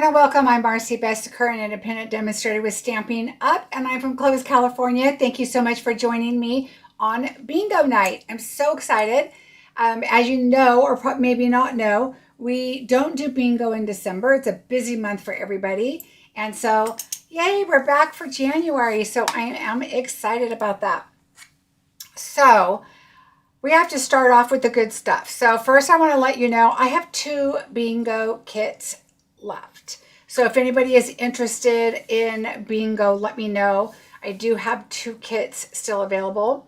want to welcome, I'm Marcie Besecker, an independent demonstrator with Stampin' Up, and I'm from Clovis, California. Thank you so much for joining me on bingo night. I'm so excited. As you know, or maybe not know, we don't do bingo in December. It's a busy month for everybody. And so, yay, we're back for January. So I am excited about that. So we have to start off with the good stuff. So first I want to let you know I have 2 bingo kits left. So if anybody is interested in bingo, let me know. I do have 2 kits still available.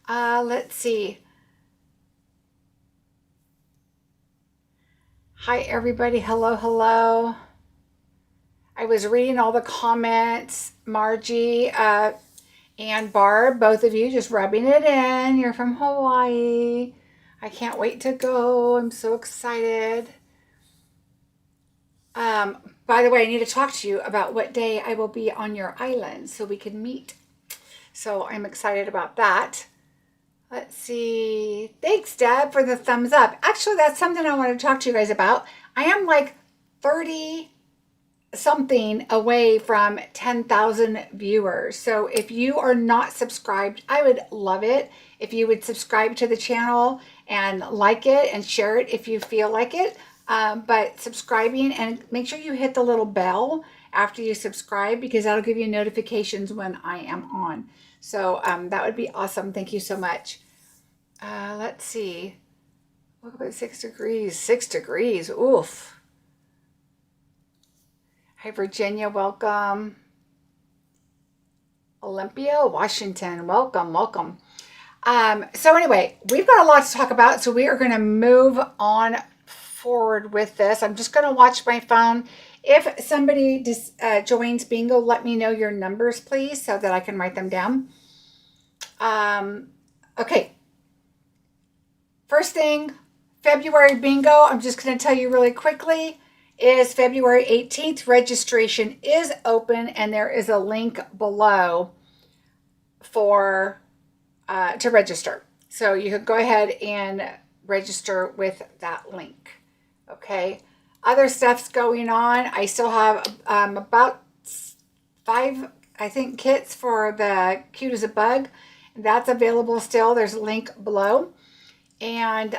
Let's see. Hi, everybody. Hello, hello. I was reading all the comments. Margie and Barb, both of you just rubbing it in. You're from Hawaii. I can't wait to go. I'm so excited. By the way, I need to talk to you about what day I will be on your island so we can meet. So I'm excited about that. Let's see. Thanks, Deb, for the thumbs up. Actually, that's something I want to talk to you guys about. I am like 30 something away from 10,000 viewers. So if you are not subscribed, I would love it if you would subscribe to the channel and like it and share it if you feel like it. But subscribing, and make sure you hit the little bell after you subscribe, because that'll give you notifications when I am on. So that would be awesome. Thank you so much. Let's see. Look about 6 degrees. 6 degrees. Oof. Hi, Virginia. Welcome. Olympia, Washington. Welcome, welcome. So anyway, we've got a lot to talk about, so we are going to move on forward with this. I'm just going to watch my phone. If somebody just joins bingo, let me know your numbers, please, so that I can write them down. Okay. First thing, February bingo, I'm just going to tell you really quickly, is February 18th. Registration is open, and there is a link below for to register. So you could go ahead and register with that link. Okay. Other stuff's going on. I still have about 5, I think, kits for the Cute as a Bug. That's available still. There's a link below. And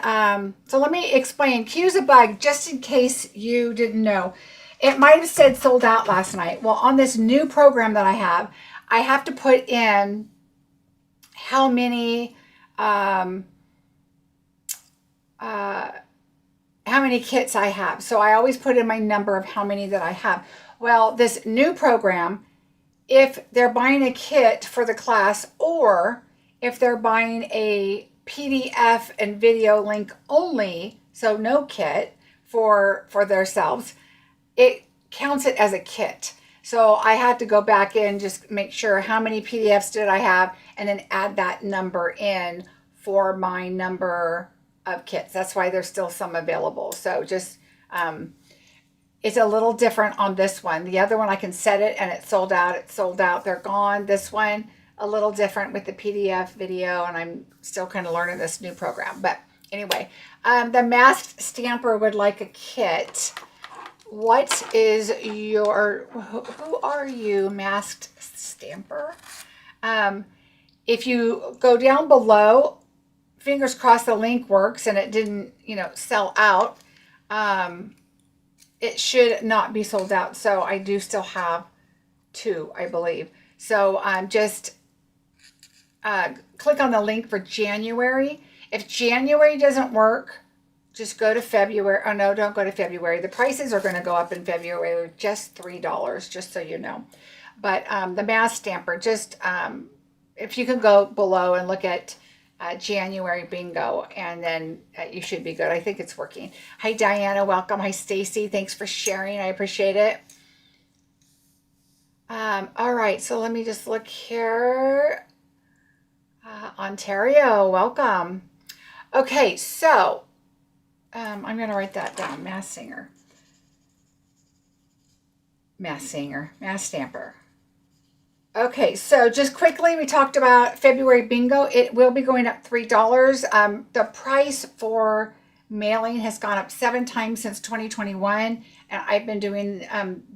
so let me explain. Cute as a Bug, just in case you didn't know. It might have said sold out last night. Well, on this new program that I have to put in how many kits I have. So I always put in my number of how many that I have. Well, this new program, if they're buying a kit for the class, or if they're buying a PDF and video link only, so no kit for themselves, it counts it as a kit. So I had to go back in, just make sure how many PDFs did I have, and then add that number in for my number of kits. That's why there's still some available. So just it's a little different on this one. The other one, I can set it and it's sold out. It's sold out. They're gone. This one, a little different with the PDF video, and I'm still kind of learning this new program. But anyway, the masked stamper would like a kit. What is your, who are you, masked stamper? If you go down below, fingers crossed the link works and it didn't, sell out. It should not be sold out. So I do still have 2, I believe. So just click on the link for January. If January doesn't work, just go to February. Oh, no, don't go to February. The prices are going to go up in February. They're just $3, just so you know. But the mask stamper, just if you can go below and look at January bingo, and then you should be good. I think it's working. Hi, Diana. Welcome. Hi, Stacy. Thanks for sharing. I appreciate it. All right. So let me just look here. Ontario. Welcome. Okay. So I'm going to write that down. Mask singer. Mask singer. Mask stamper. Okay, so just quickly, we talked about February bingo. It will be going up $3. The price for mailing has gone up 7 times since 2021. And I've been doing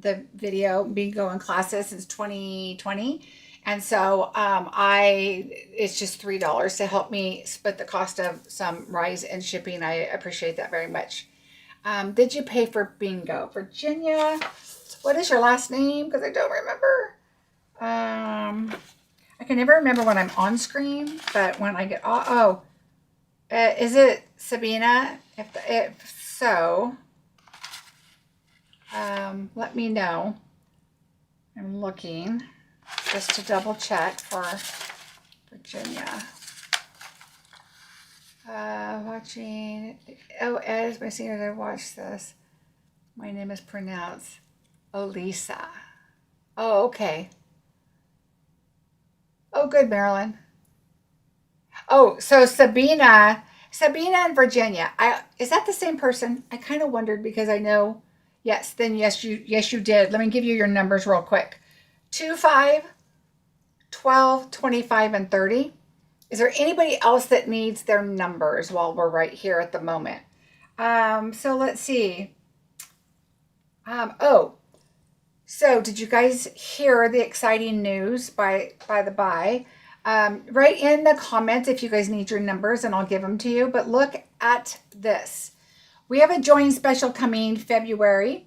the video bingo and classes since 2020. And so it's just $3 to help me split the cost of some rise in shipping. I appreciate that very much. Did you pay for bingo? Virginia, what is your last name? Because I don't remember. I can never remember when I'm on screen, but when I get, is it Sabina? If so, let me know. I'm looking just to double check for Virginia. Watching. Oh, as my seniors, I watched this. My name is pronounced Olisa. Oh, okay. Oh, good, Marilyn. Oh, so Sabina and Virginia. Is that the same person? I kind of wondered because I know. Yes, then yes, you did. Let me give you your numbers real quick. 2, 5, 12, 25, and 30. Is there anybody else that needs their numbers while we're right here at the moment? So let's see. So did you guys hear the exciting news by the by? Write in the comments if you guys need your numbers and I'll give them to you. But look at this. We have a join special coming February.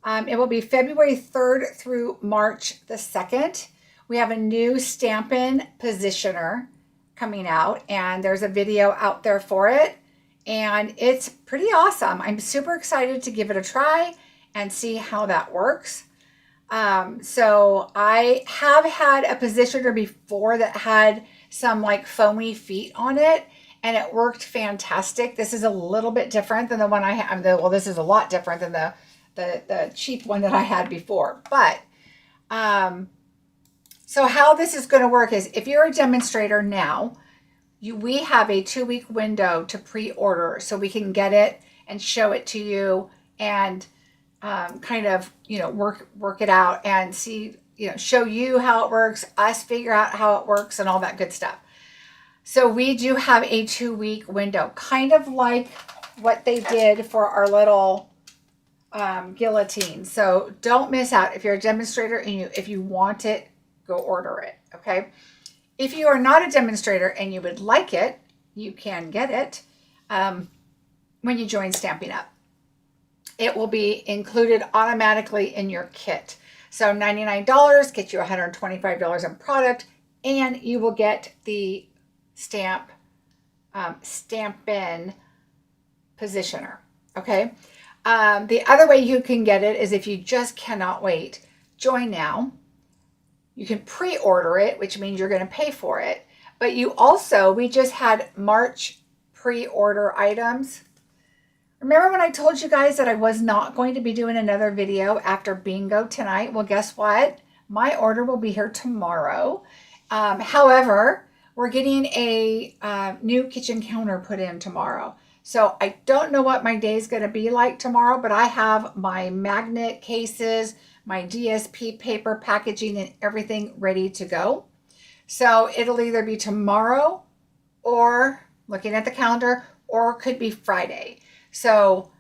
It will be February 3rd through March the 2nd. We have a new Stampin positioner coming out and there's a video out there for it. And it's pretty awesome. I'm super excited to give it a try and see how that works. So I have had a positioner before that had some like foamy feet on it and it worked fantastic. This is a little bit different than the one I have. Well, this is a lot different than the cheap one that I had before. But, so how this is going to work is if you're a demonstrator now, we have a 2-week window to pre-order so we can get it and show it to you and kind of, work it out and see, show you how it works, us figure out how it works and all that good stuff. So we do have a 2-week window, kind of like what they did for our little guillotine. So don't miss out. If you're a demonstrator and if you want it, go order it. Okay. If you are not a demonstrator and you would like it, you can get it when you join Stampin' Up. It will be included automatically in your kit. So $99 gets you $125 in product, and you will get the Stampin' positioner. Okay. The other way you can get it is if you just cannot wait, join now. You can pre-order it, which means you're going to pay for it. But we just had March pre-order items. Remember when I told you guys that I was not going to be doing another video after bingo tonight? Well, guess what? My order will be here tomorrow. However, we're getting a new kitchen counter put in tomorrow. So I don't know what my day is going to be like tomorrow, but I have my magnet cases, my DSP paper packaging and everything ready to go. So it'll either be tomorrow or looking at the calendar, or it could be Friday. So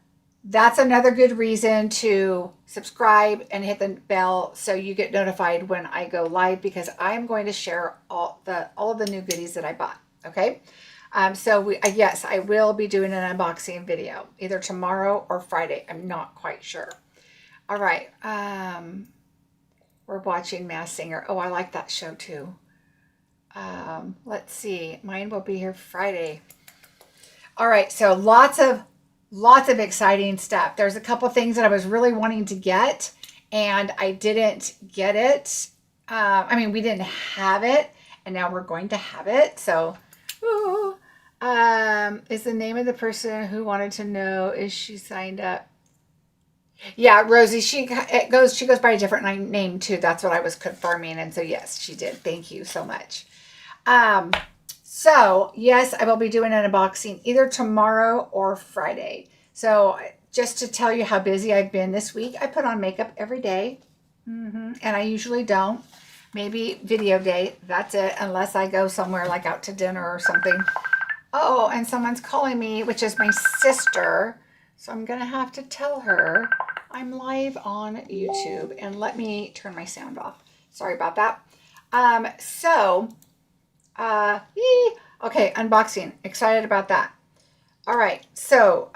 that's another good reason to subscribe and hit the bell so you get notified when I go live, because I'm going to share all of the new goodies that I bought. Okay. Yes, I will be doing an unboxing video either tomorrow or Friday. I'm not quite sure. All right. We're watching Masked Singer. Oh, I like that show too. Let's see. Mine will be here Friday. All right. So lots of exciting stuff. There's a couple things that I was really wanting to get and I didn't get it. We didn't have it and now we're going to have it. So, is the name of the person who wanted to know, is she signed up? Yeah, Rosie, she goes by a different name too. That's what I was confirming. And so yes, she did. Thank you so much. So yes, I will be doing an unboxing either tomorrow or Friday. So just to tell you how busy I've been this week, I put on makeup every day. And I usually don't. Maybe video day. That's it. Unless I go somewhere like out to dinner or something. Oh, and someone's calling me, which is my sister. So I'm going to have to tell her I'm live on YouTube. And let me turn my sound off. Sorry about that. Okay, unboxing. Excited about that. All right. So,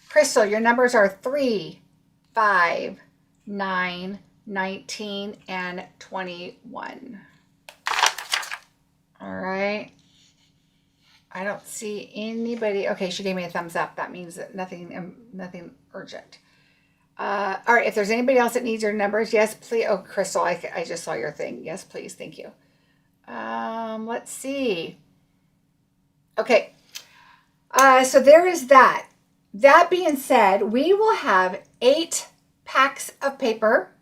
Crystal, your numbers are 3, 5, 9, 19, and 21. All right. I don't see anybody. Okay, she gave me a thumbs up. That means that nothing urgent. All right, if there's anybody else that needs your numbers, yes, please. Oh, Crystal, I just saw your thing. Yes, please. Thank you. Let's see. Okay. So there is that. That being said, we will have 8 packs of paper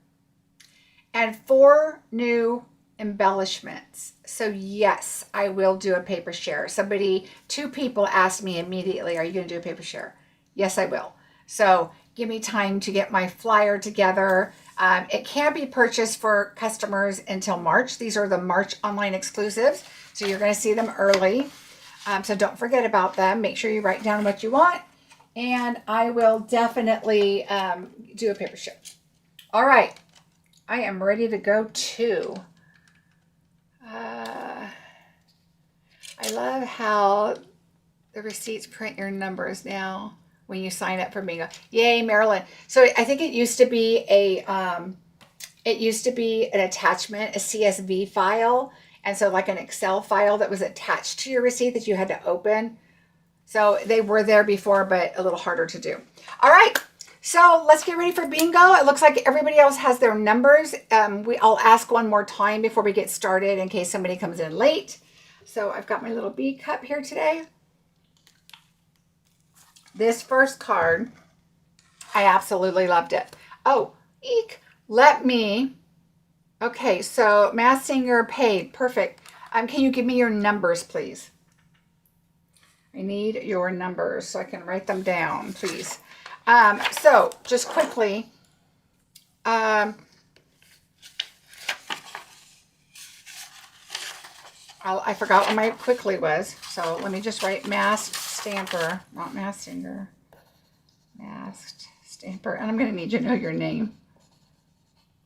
and 4 new embellishments. So yes, I will do a paper share. 2 people asked me immediately, are you going to do a paper share? Yes, I will. So give me time to get my flyer together. It can't be purchased for customers until March. These are the March online exclusives. So you're going to see them early. So don't forget about them. Make sure you write down what you want. And I will definitely do a paper share. All right. I am ready to go too. I love how the receipts print your numbers now when you sign up for bingo. Yay, Marilyn. So I think it used to be an attachment, a CSV file. And so like an Excel file that was attached to your receipt that you had to open. So they were there before, but a little harder to do. All right. So let's get ready for bingo. It looks like everybody else has their numbers. I'll ask one more time before we get started in case somebody comes in late. So I've got my little B cup here today. This first card, I absolutely loved it. Oh, eek. Okay, so Mass Singer paid. Perfect. Can you give me your numbers, please? I need your numbers so I can write them down, please. So just quickly, I forgot what my quickly was. So let me just write masked stamper, not mass singer, masked stamper. And I'm going to need you to know your name.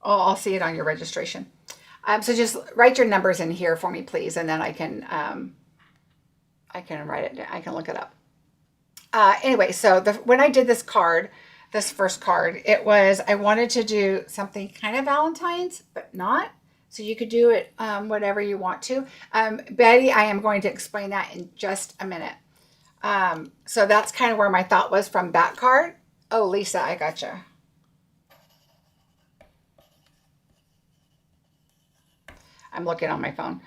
Oh, I'll see it on your registration. So just write your numbers in here for me, please. And then I can write it down. I can look it up. Anyway, so when I did this first card, I wanted to do something kind of Valentine's, but not. So you could do it whatever you want to. Betty, I am going to explain that in just a minute. So that's kind of where my thought was from that card. Oh, Lisa, I gotcha. I'm looking on my phone.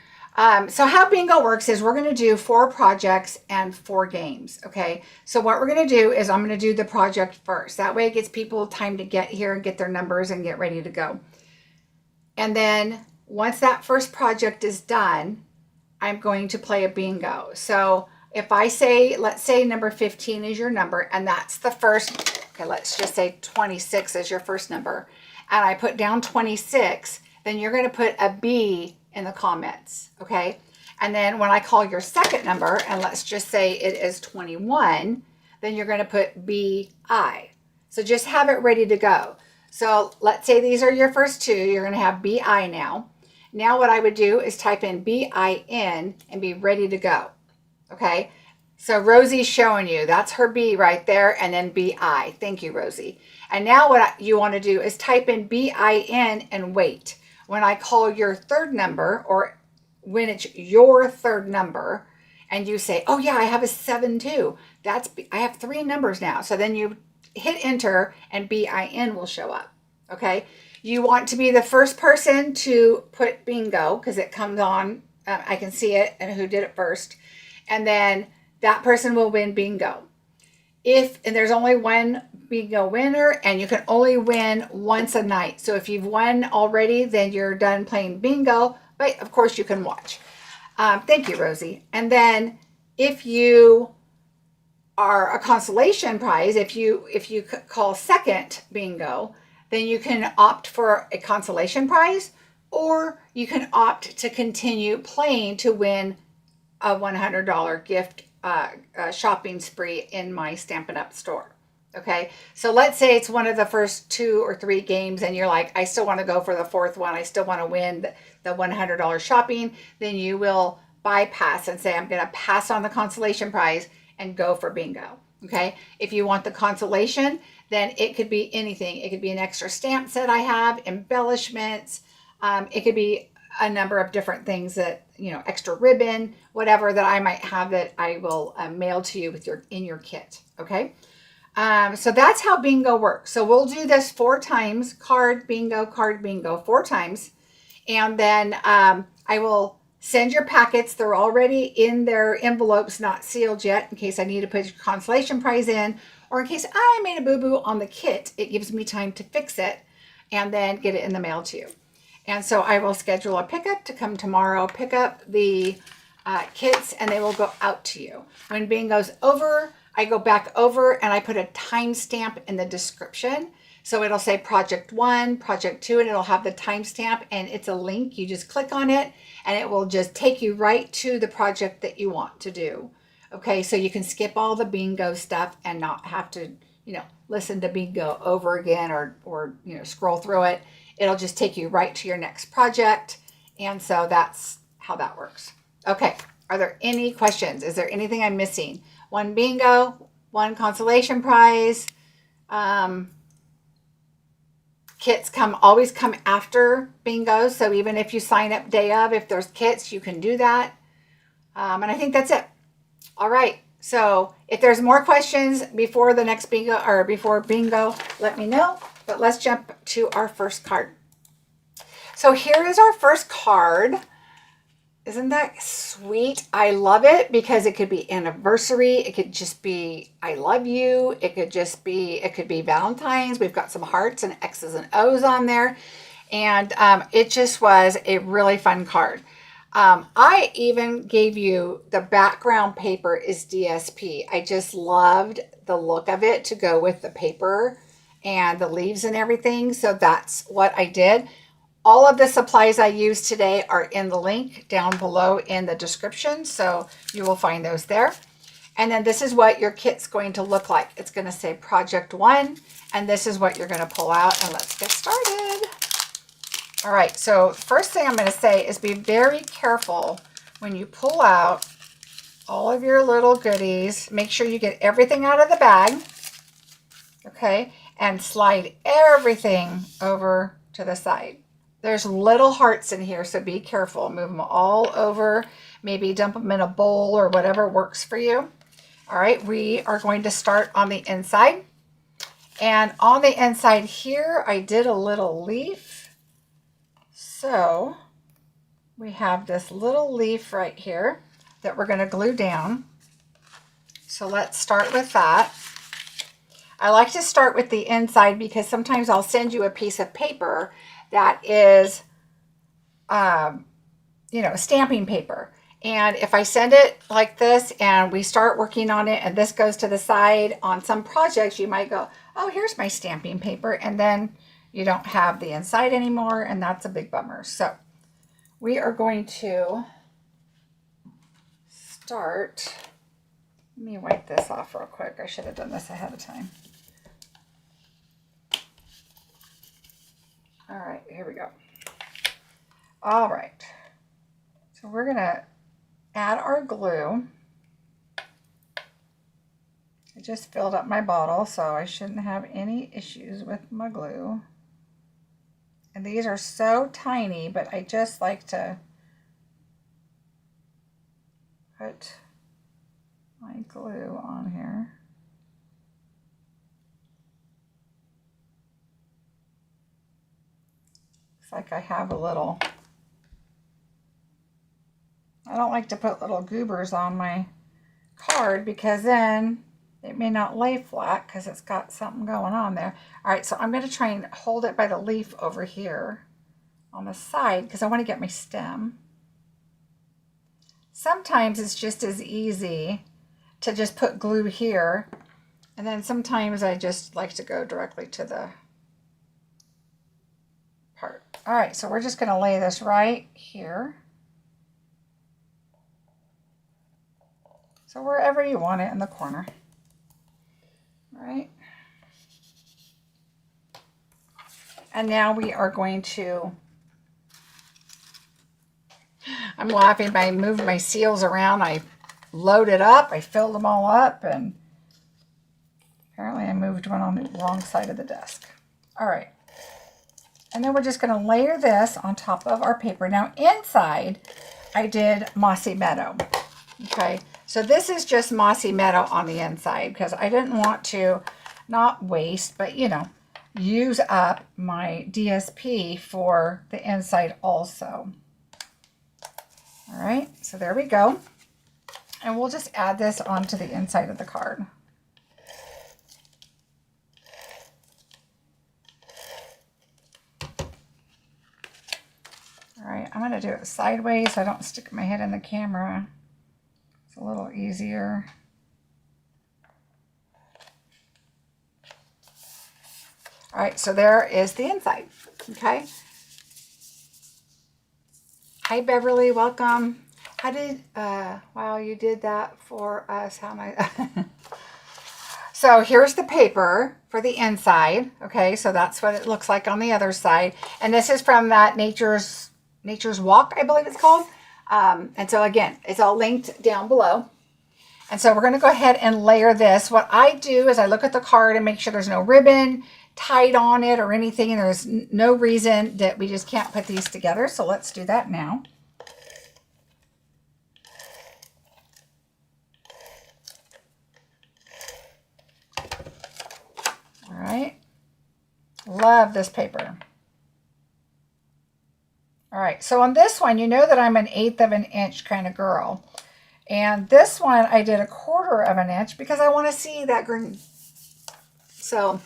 So how bingo works is we're going to do 4 projects and 4 games. Okay. So what we're going to do is I'm going to do the project first. That way it gives people time to get here and get their numbers and get ready to go. And then once that first project is done, I'm going to play a bingo. So if I say, let's say number 15 is your number, and that's the first, okay, let's just say 26 is your first number, and I put down 26, then you're going to put a B in the comments, okay? And then when I call your second number, and let's just say it is 21, then you're going to put BI. So just have it ready to go. So let's say these are your first 2. You're going to have BI now. Now what I would do is type in BIN and be ready to go, okay? So Rosie's showing you. That's her B right there, and then BI. Thank you, Rosie. And now what you want to do is type in BIN and wait. When I call your third number, or when it's your third number, and you say, oh yeah, I have a 7 too. I have 3 numbers now. So then you hit enter and BIN will show up. Okay. You want to be the first person to put bingo because it comes on. I can see it and who did it first. And then that person will win bingo. And there's only one bingo winner, and you can only win once a night. So if you've won already, then you're done playing bingo, but of course you can watch. Thank you, Rosie. And then if you are a consolation prize, if you call second bingo, then you can opt for a consolation prize, or you can opt to continue playing to win a $100 gift shopping spree in my Stampin' Up store. Okay, so let's say it's one of the first 2 or 3 games and you're like, I still want to go for the 4th one. I still want to win the $100 shopping. Then you will bypass and say, I'm going to pass on the consolation prize and go for bingo. Okay, if you want the consolation, then it could be anything. It could be an extra stamp set I have, embellishments. It could be a number of different things that, you know, extra ribbon, whatever that I might have that I will mail to you with in your kit. Okay. So that's how bingo works. So we'll do this 4 times, card, bingo, 4 times. And then I will send your packets. They're already in their envelopes, not sealed yet, in case I need to put your consolation prize in, or in case I made a boo-boo on the kit. It gives me time to fix it and then get it in the mail to you. And so I will schedule a pickup to come tomorrow, pick up the kits, and they will go out to you. When bingo's over, I go back over and I put a timestamp in the description. So it'll say project 1, project 2, and it'll have the timestamp, and it's a link. You just click on it and it will just take you right to the project that you want to do. Okay, so you can skip all the bingo stuff and not have to, you know, listen to bingo over again or you know, scroll through it. It'll just take you right to your next project. And so that's how that works. Okay, are there any questions? Is there anything I'm missing? 1 bingo, 1 consolation prize. Kits always come after bingo. So even if you sign up day of, if there's kits, you can do that. And I think that's it. All right. So if there's more questions before the next bingo or before bingo, let me know. But let's jump to our first card. So here is our first card. Isn't that sweet? I love it because it could be anniversary. It could just be I love you. It could be Valentine's. We've got some hearts and X's and O's on there. And it just was a really fun card. I even gave you the background paper is DSP. I just loved the look of it to go with the paper and the leaves and everything. So that's what I did. All of the supplies I used today are in the link down below in the description. So you will find those there. And then this is what your kit's going to look like. It's going to say project 1. And this is what you're going to pull out. And let's get started. All right. So first thing I'm going to say is be very careful when you pull out all of your little goodies. Make sure you get everything out of the bag. Okay. And slide everything over to the side. There's little hearts in here, so be careful. Move them all over. Maybe dump them in a bowl or whatever works for you. All right, we are going to start on the inside. And on the inside here, I did a little leaf. So we have this little leaf right here that we're going to glue down. So let's start with that. I like to start with the inside because sometimes I'll send you a piece of paper that is, you know, stamping paper. And if I send it like this and we start working on it and this goes to the side on some projects, you might go, oh, here's my stamping paper. And then you don't have the inside anymore. And that's a big bummer. So we are going to start. Let me wipe this off real quick. I should have done this ahead of time. All right, here we go. All right, so we're gonna add our glue. I just filled up my bottle, so I shouldn't have any issues with my glue. And these are so tiny, but I just like to put my glue on here. Like I have a little, I don't like to put little goobers on my card because then it may not lay flat because it's got something going on there. All right, so I'm going to try and hold it by the leaf over here on the side because I want to get my stem. Sometimes it's just as easy to just put glue here, and then sometimes I just like to go directly to the part. All right, so we're just going to lay this right here. So wherever you want it in the corner. All right. And now we are going to, I'm laughing, I moved my seals around, I loaded up, I filled them all up, and apparently I moved one on the wrong side of the desk. All right. And then we're just going to layer this on top of our paper. Now inside, I did Mossy Meadow. Okay, so this is just Mossy Meadow on the inside because I didn't want to not waste, but you know, use up my DSP for the inside also. All right, so there we go. And we'll just add this onto the inside of the card. All right, I'm going to do it sideways so I don't stick my head in the camera. It's a little easier. All right, so there is the inside, okay? Hi, Beverly, welcome. How did, wow, you did that for us. How nice. So here's the paper for the inside, okay? So that's what it looks like on the other side. And this is from that Nature's Walk, I believe it's called. And so again, it's all linked down below. And so we're going to go ahead and layer this. What I do is I look at the card and make sure there's no ribbon tied on it or anything. And there's no reason that we just can't put these together. So let's do that now. All right. Love this paper. All right, so on this one, you know that I'm an 1/8 of an inch kind of girl. And this one, I did 1/4 of an inch because I want to see that green. So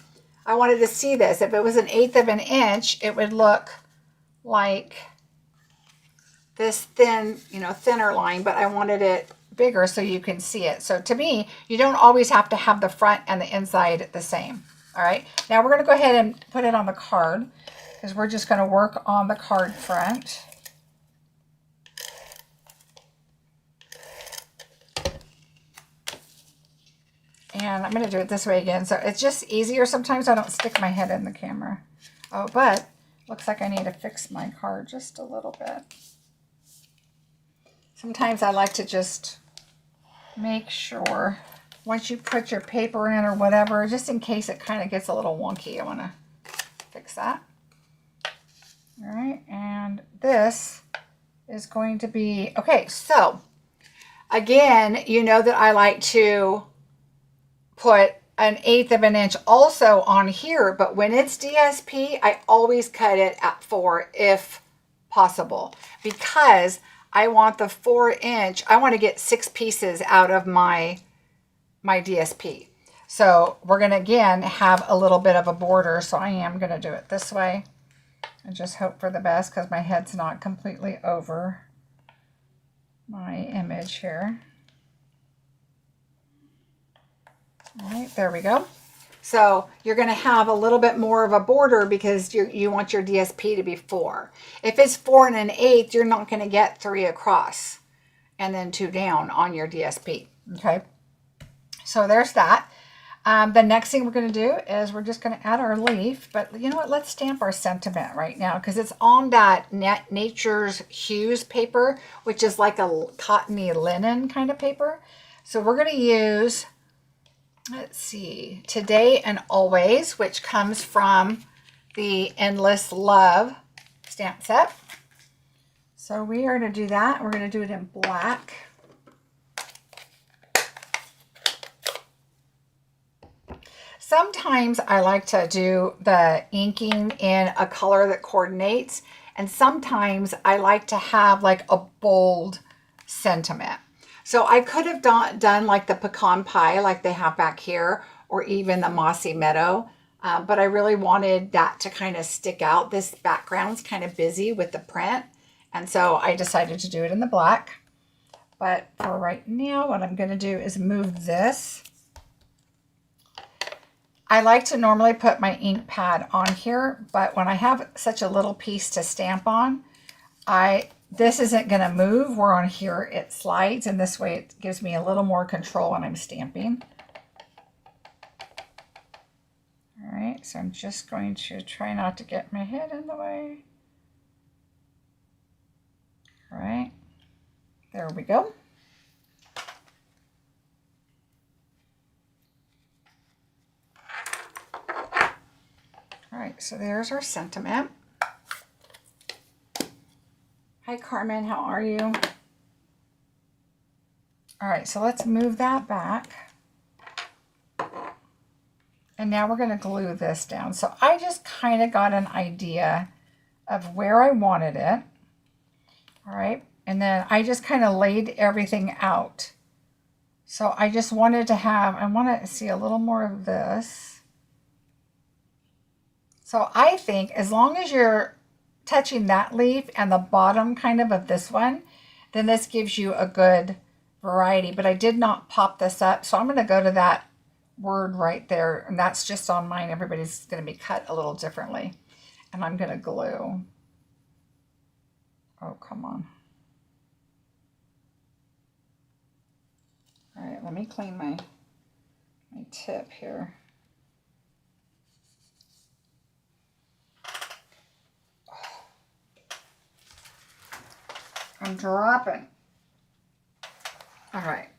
I wanted to see this. If it was an 1/8 of an inch, it would look like this thin, you know, thinner line, but I wanted it bigger so you can see it. So to me, you don't always have to have the front and the inside the same. All right, now we're going to go ahead and put it on the card because we're just going to work on the card front. And I'm going to do it this way again. So it's just easier. Sometimes I don't stick my head in the camera. Oh, but looks like I need to fix my card just a little bit. Sometimes I like to just make sure once you put your paper in or whatever, just in case it kind of gets a little wonky, I want to fix that. All right, and this is going to be, okay, so again, you know that I like to put an 1/8 of an inch also on here, but when it's DSP, I always cut it at 4 if possible, because I want the 4-inch, I want to get 6 pieces out of my DSP. So we're going to, again, have a little bit of a border, so I am going to do it this way and just hope for the best because my head's not completely over my image here. All right, there we go. So you're going to have a little bit more of a border because you want your DSP to be 4. If it's 4 1/8, you're not going to get 3 across and then 2 down on your DSP. Okay, so there's that. The next thing we're going to do is we're just going to add our leaf. But you know what? Let's stamp our sentiment right now because it's on that Nature's Hues paper, which is like a cottony linen kind of paper. So we're going to use, let's see, Today and Always, which comes from the Endless Love stamp set. So we are going to do that. We're going to do it in black. Sometimes I like to do the inking in a color that coordinates, and sometimes I like to have like a bold sentiment. So I could have done like the pecan pie like they have back here, or even the Mossy Meadow, but I really wanted that to kind of stick out. This background's kind of busy with the print, and so I decided to do it in the black. But for right now, what I'm going to do is move this. I like to normally put my ink pad on here, but when I have such a little piece to stamp on, this isn't going to move. Where on here it slides, and this way it gives me a little more control when I'm stamping. All right, so I'm just going to try not to get my head in the way. All right, there we go. All right, so there's our sentiment. Hi, Carmen, how are you? All right, so let's move that back. And now we're going to glue this down. So I just kind of got an idea of where I wanted it. All right, and then I just kind of laid everything out. So I just wanted to have, I want to see a little more of this. So I think as long as you're touching that leaf and the bottom kind of this one, then this gives you a good variety. But I did not pop this up, so I'm going to go to that word right there, and that's just on mine. Everybody's going to be cut a little differently. And I'm going to glue. Oh, come on. All right, let me clean my tip here. I'm dropping. All right.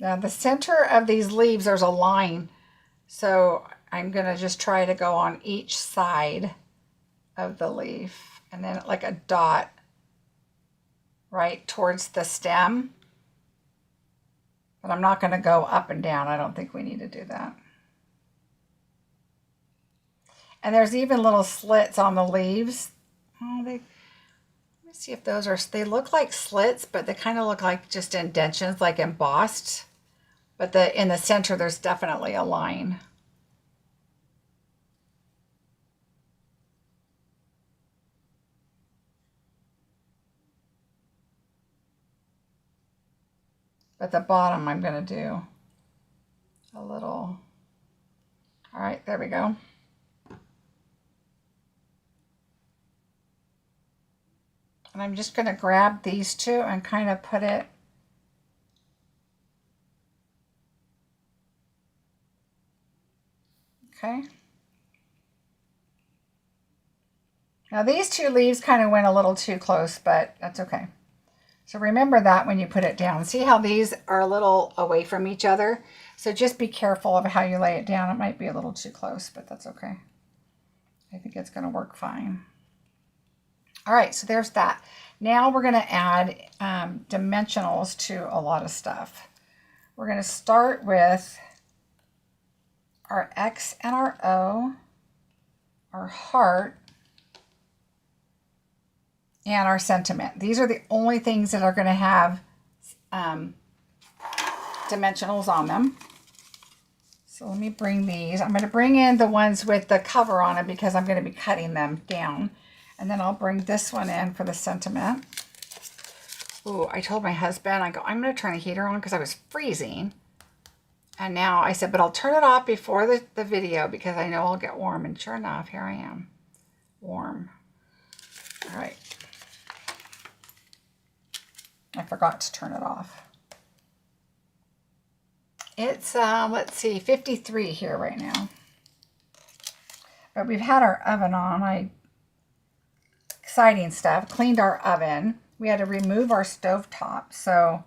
Now the center of these leaves, there's a line. So I'm going to just try to go on each side of the leaf. And then like a dot right towards the stem. But I'm not going to go up and down. I don't think we need to do that. And there's even little slits on the leaves. Oh, let me see if those are, they look like slits, but they kind of look like just indentions, like embossed. But in the center, there's definitely a line. But the bottom, I'm going to do a little. All right, there we go. And I'm just going to grab these two and kind of put it okay. Now these two leaves kind of went a little too close, but that's okay. So remember that when you put it down. See how these are a little away from each other? So just be careful of how you lay it down. It might be a little too close, but that's okay. I think it's going to work fine. All right, so there's that. Now we're going to add dimensionals to a lot of stuff. We're going to start with our X and our O, our heart, and our sentiment. These are the only things that are going to have dimensionals on them. So let me bring these. I'm going to bring in the ones with the cover on it because I'm going to be cutting them down. And then I'll bring this one in for the sentiment. Ooh, I told my husband, I go, I'm going to turn the heater on because I was freezing. And now I said, but I'll turn it off before the video because I know I'll get warm. And sure enough, here I am, warm. All right. I forgot to turn it off. It's, let's see, 53 here right now. But we've had our oven on. Exciting stuff. Cleaned our oven. We had to remove our stove top. So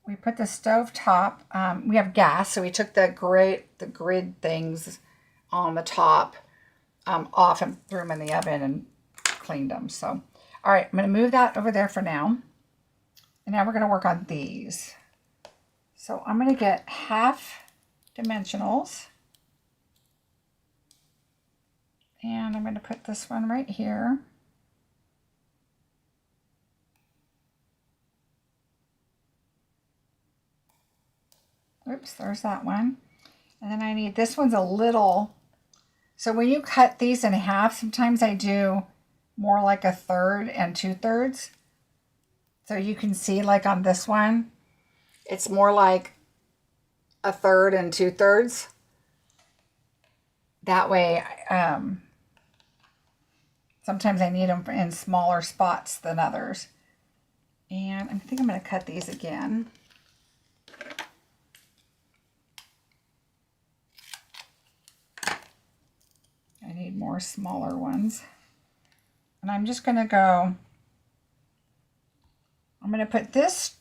we put the stove top, we have gas, so we took the grid things on the top off and threw them in the oven and cleaned them. So, all right, I'm going to move that over there for now. And now we're going to work on these. So I'm going to get half dimensionals. And I'm going to put this one right here. Oops, there's that one. And then I need, this one's a little, so when you cut these in half, sometimes I do more like 1/3 and 2/3. So you can see like on this one, it's more like 1/3 and 2/3. That way, sometimes I need them in smaller spots than others. And I think I'm going to cut these again. I need more smaller ones. And I'm just going to go, I'm going to put this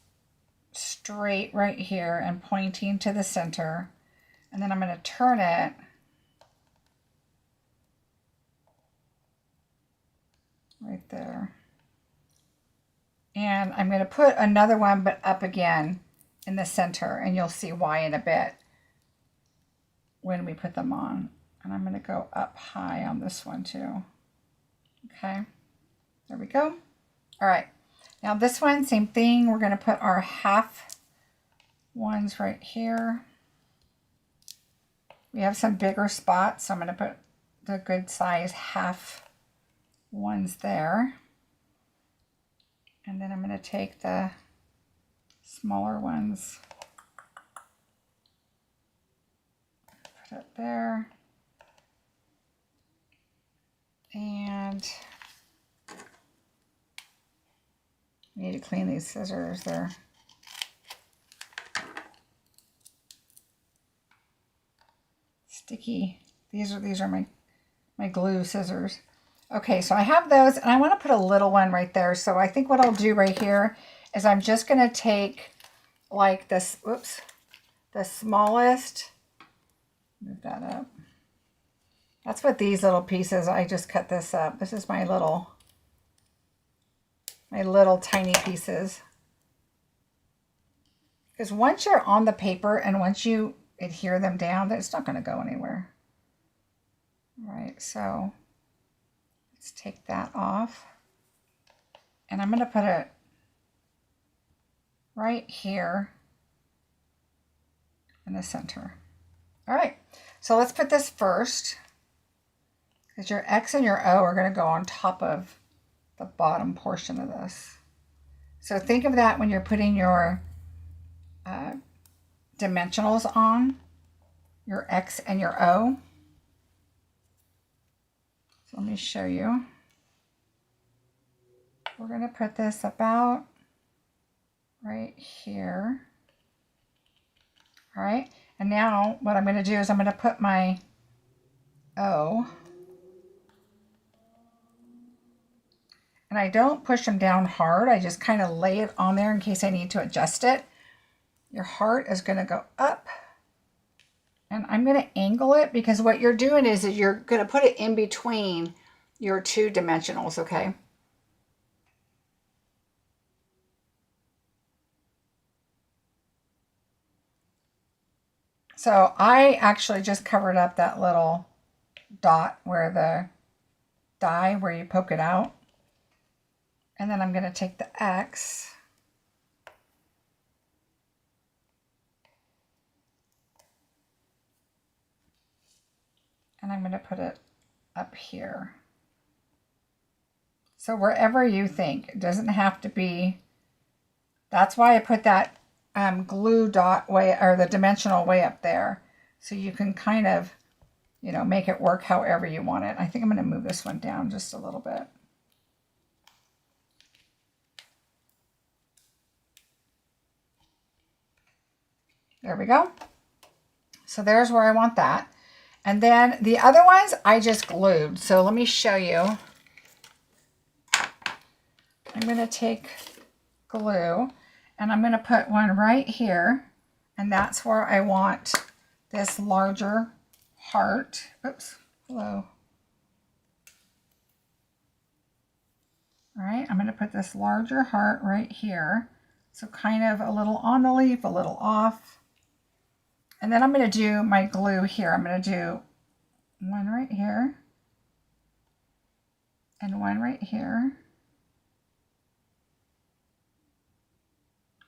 straight right here and pointing to the center. And then I'm going to turn it right there. And I'm going to put another one, but up again in the center. And you'll see why in a bit when we put them on. And I'm going to go up high on this one too. Okay, there we go. All right, now this one, same thing. We're going to put our half ones right here. We have some bigger spots, so I'm going to put the good size half ones there. And then I'm going to take the smaller ones, put it there. And I need to clean these scissors. They're sticky. These are my glue scissors. Okay, so I have those, and I want to put a little one right there. So I think what I'll do right here is I'm just going to take like this, whoops, the smallest, move that up. That's what these little pieces, I just cut this up. This is my little tiny pieces. Because once you're on the paper and once you adhere them down, it's not going to go anywhere. All right, so let's take that off. And I'm going to put it right here in the center. All right, so let's put this first, because your X and your O are going to go on top of the bottom portion of this. So think of that when you're putting your dimensionals on, your X and your O. So let me show you. We're going to put this about right here. All right, and now what I'm going to do is I'm going to put my O, and I don't push them down hard. I just kind of lay it on there in case I need to adjust it. Your heart is going to go up, and I'm going to angle it, because what you're doing is you're going to put it in between your two dimensionals, okay? So I actually just covered up that little dot where the die, where you poke it out. And then I'm going to take the X and I'm going to put it up here. So wherever you think, it doesn't have to be, that's why I put that glue dot way, or the dimensional way up there. So you can kind of, you know, make it work however you want it. I think I'm going to move this one down just a little bit. There we go. So there's where I want that. And then the other ones I just glued. So let me show you. I'm going to take glue and I'm going to put one right here. And that's where I want this larger heart. Oops, hello. All right, I'm going to put this larger heart right here. So kind of a little on the leaf, a little off. And then I'm going to do my glue here. I'm going to do one right here and one right here.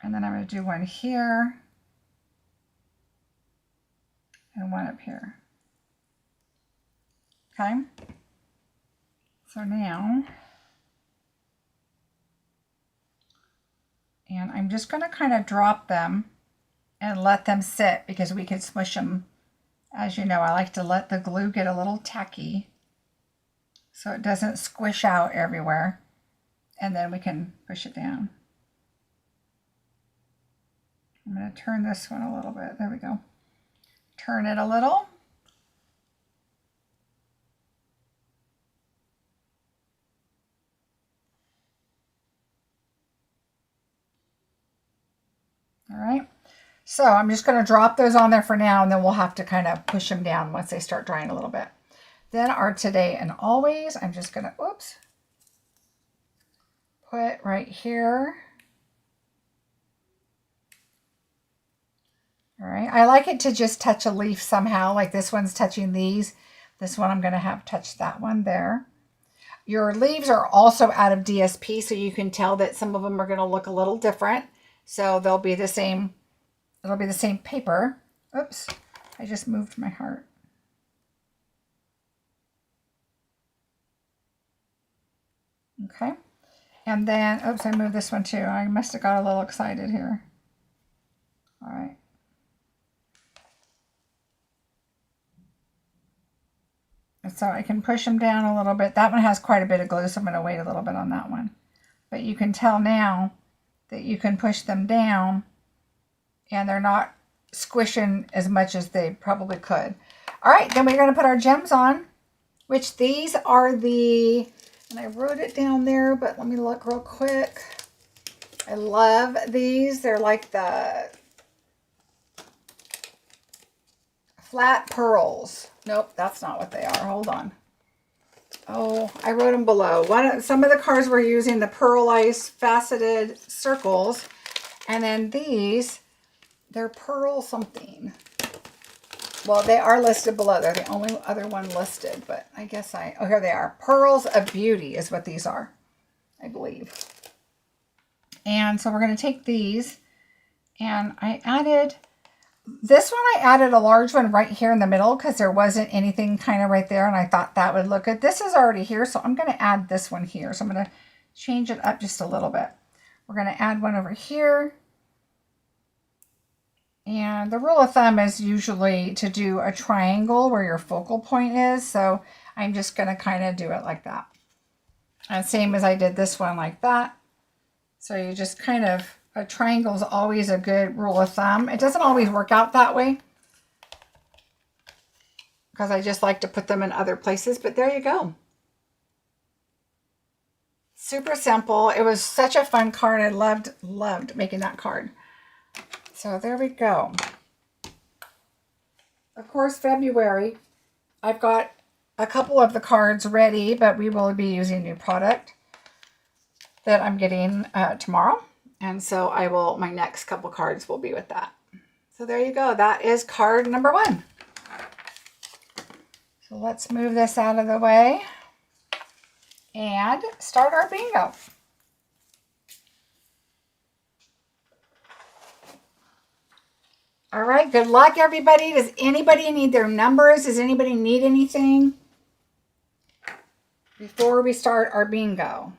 And then I'm going to do one here and one up here. Okay. So now And I'm just going to kind of drop them and let them sit because we could smush them. As you know, I like to let the glue get a little tacky so it doesn't squish out everywhere. And then we can push it down. I'm going to turn this one a little bit. There we go. Turn it a little. All right. So I'm just going to drop those on there for now, and then we'll have to kind of push them down once they start drying a little bit. Then our Today and Always, I'm just going to, oops, put right here. All right. I like it to just touch a leaf somehow, like this one's touching these. This one I'm going to have touch that one there. Your leaves are also out of DSP, so you can tell that some of them are going to look a little different. So they'll be the same. It'll be the same paper. Oops, I just moved my heart. Okay, and then, oops, I moved this one too. I must have got a little excited here. All right. So I can push them down a little bit. That one has quite a bit of glue, so I'm going to wait a little bit on that one. But you can tell now that you can push them down and they're not squishing as much as they probably could. All right, then we're going to put our gems on, which these are the, and I wrote it down there, but let me look real quick. I love these. They're like the flat pearls. Nope, that's not what they are. Hold on. Oh, I wrote them below. Some of the cards were using the pearlized faceted circles. And then these, they're pearl something. Well, they are listed below. They're the only other one listed, but I guess oh, here they are. Pearls of Beauty is what these are, I believe. And so we're going to take these, and I added, this one I added a large one right here in the middle because there wasn't anything kind of right there, and I thought that would look good. This is already here, so I'm going to add this one here. So I'm going to change it up just a little bit. We're going to add one over here. And the rule of thumb is usually to do a triangle where your focal point is. So I'm just going to kind of do it like that. And same as I did this one like that. So you just kind of, a triangle is always a good rule of thumb. It doesn't always work out that way because I just like to put them in other places, but there you go. Super simple. It was such a fun card. I loved making that card. So there we go. Of course, February, I've got a couple of the cards ready, but we will be using new product that I'm getting tomorrow. And so my next couple cards will be with that. So there you go. That is card number 1. So let's move this out of the way and start our bingo. All right, good luck, everybody. Does anybody need their numbers? Does anybody need anything before we start our bingo?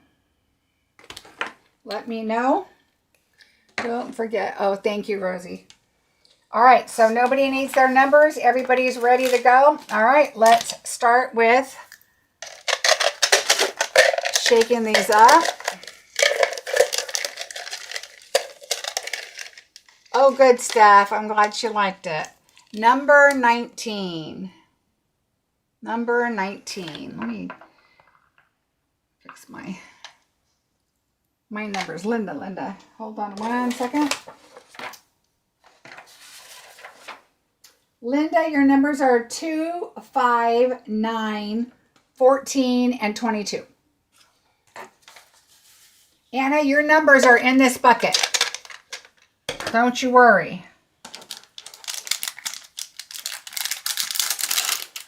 Let me know. Don't forget. Oh, thank you, Rosie. All right, so nobody needs their numbers. Everybody's ready to go. All right, let's start with shaking these up. Oh, good, Steph. I'm glad she liked it. Number 19. Number 19. Let me fix my numbers. Linda. Hold on 1 second. Linda, your numbers are 2, 5, 9, 14, and 22. Anna, your numbers are in this bucket. Don't you worry.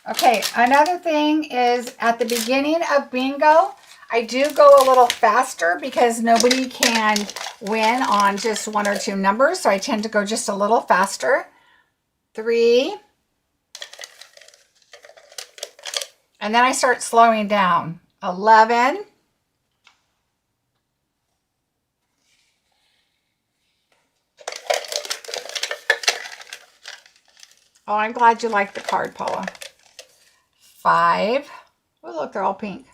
Okay, another thing is at the beginning of bingo, I do go a little faster because nobody can win on just 1 or 2 numbers. So I tend to go just a little faster. 3. And then I start slowing down. 11. Oh, I'm glad you like the card, Paula. 5. Oh, look, they're all pink.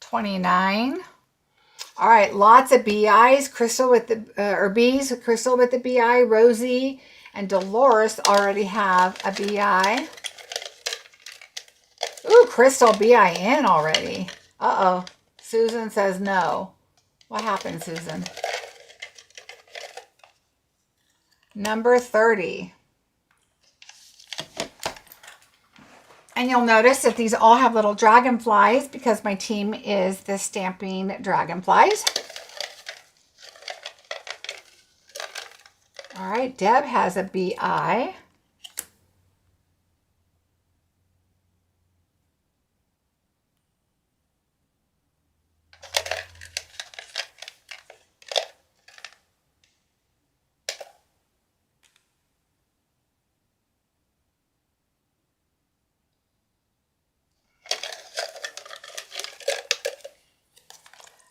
29. All right, lots of BIs. Crystal with the, or B's, Crystal with the BI. Rosie and Dolores already have a BI. Ooh, Crystal BIN already. Uh-oh. Susan says no. What happened, Susan? Number 30. And you'll notice that these all have little dragonflies because my team is the Stampin' Dragonflies. All right, Deb has a BI.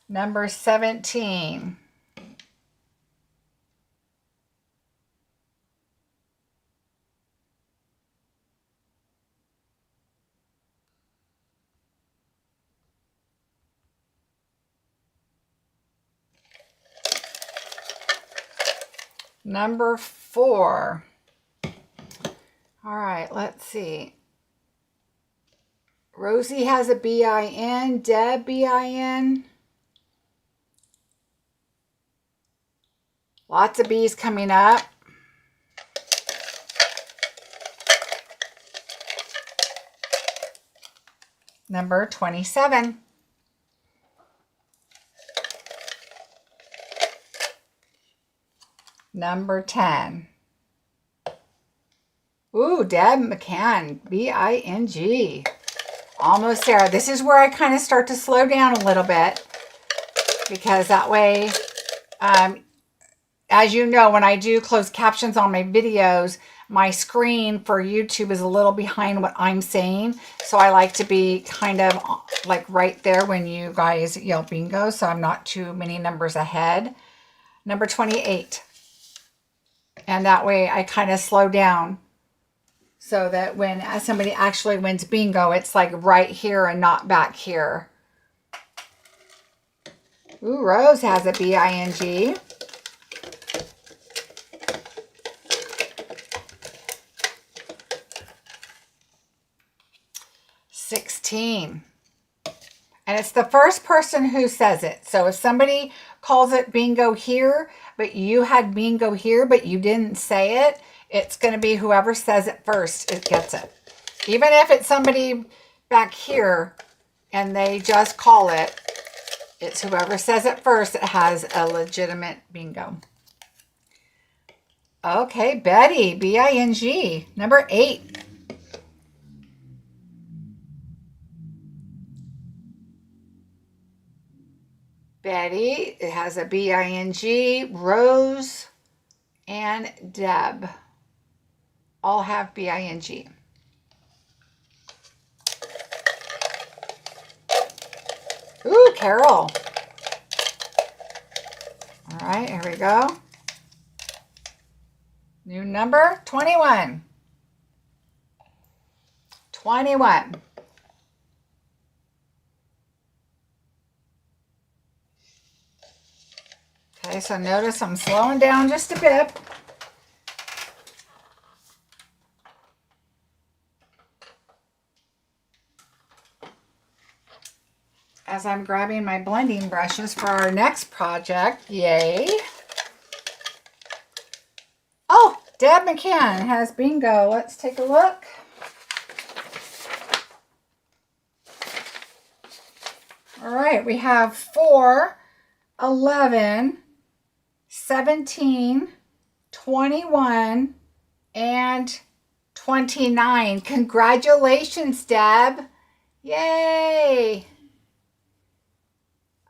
Number 17. Number 4. All right, let's see. Rosie has a BIN, Deb BIN. Lots of B's coming up. Number 27. Number 10. Ooh, Deb McCann, BING. Almost there. This is where I kind of start to slow down a little bit because that way, as you know, when I do closed captions on my videos, my screen for YouTube is a little behind what I'm saying. So I like to be kind of like right there when you guys yell bingo. So I'm not too many numbers ahead. Number 28. And that way I kind of slow down so that when somebody actually wins bingo, it's like right here and not back here. Ooh, Rose has a BING. $16. And it's the first person who says it. So if somebody calls it bingo here, but you had bingo here, but you didn't say it, it's going to be whoever says it first, it gets it. Even if it's somebody back here and they just call it, it's whoever says it first that has a legitimate bingo. Okay, Betty, BING, number 8. Betty, it has a BING. Rose and Deb all have BING. Ooh, Carol. All right, here we go. New number, 21. 21. Okay, so notice I'm slowing down just a bit. As I'm grabbing my blending brushes for our next project. Yay. Oh, Deb McCann has bingo. Let's take a look. All right, we have 4, 11, 17, 21, and 29. Congratulations, Deb. Yay.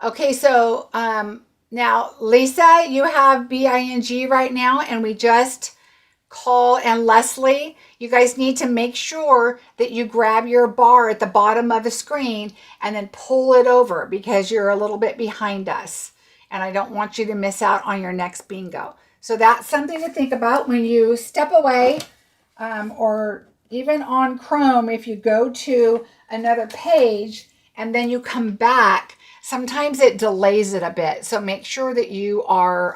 Okay, so now, Lisa, you have BING right now, and we just Cole and Leslie, you guys need to make sure that you grab your bar at the bottom of the screen and then pull it over because you're a little bit behind us. And I don't want you to miss out on your next bingo. So that's something to think about when you step away, or even on Chrome, if you go to another page and then you come back, sometimes it delays it a bit. So make sure that you are,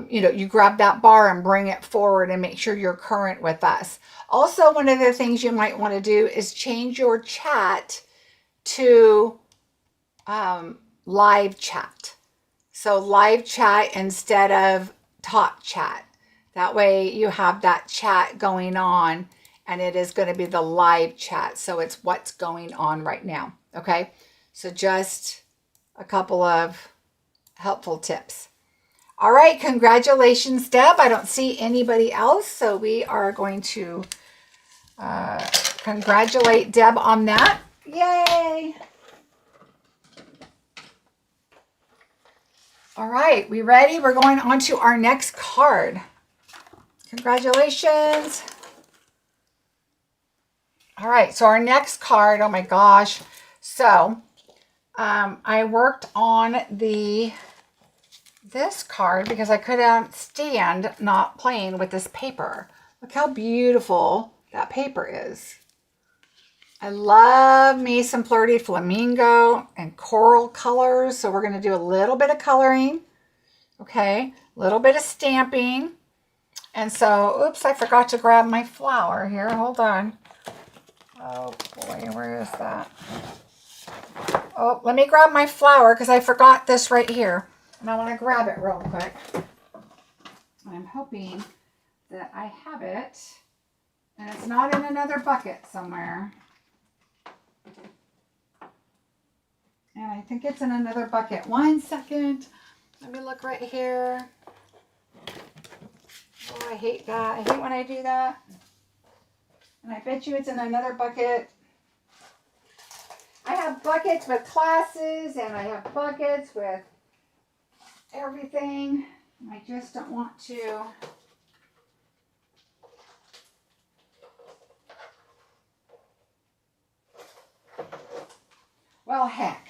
you grab that bar and bring it forward and make sure you're current with us. Also, one of the things you might want to do is change your chat to live chat. So live chat instead of talk chat. That way you have that chat going on, and it is going to be the live chat. So it's what's going on right now. Okay. So just a couple of helpful tips. All right. Congratulations, Deb. I don't see anybody else. So we are going to congratulate Deb on that. Yay. All right. We ready? We're going on to our next card. Congratulations. All right, so our next card, oh my gosh. So I worked on this card because I couldn't stand not playing with this paper. Look how beautiful that paper is. I love me some Flirty Flamingo and coral colors. So we're going to do a little bit of coloring. Okay, a little bit of stamping. And so, oops, I forgot to grab my flower here. Hold on. Oh boy, where is that? Oh, let me grab my flower because I forgot this right here. And I want to grab it real quick. I'm hoping that I have it and it's not in another bucket somewhere. And I think it's in another bucket. 1 second. Let me look right here. Oh, I hate that. I hate when I do that. And I bet you it's in another bucket. I have buckets with classes and I have buckets with everything. I just don't want to. Well, heck.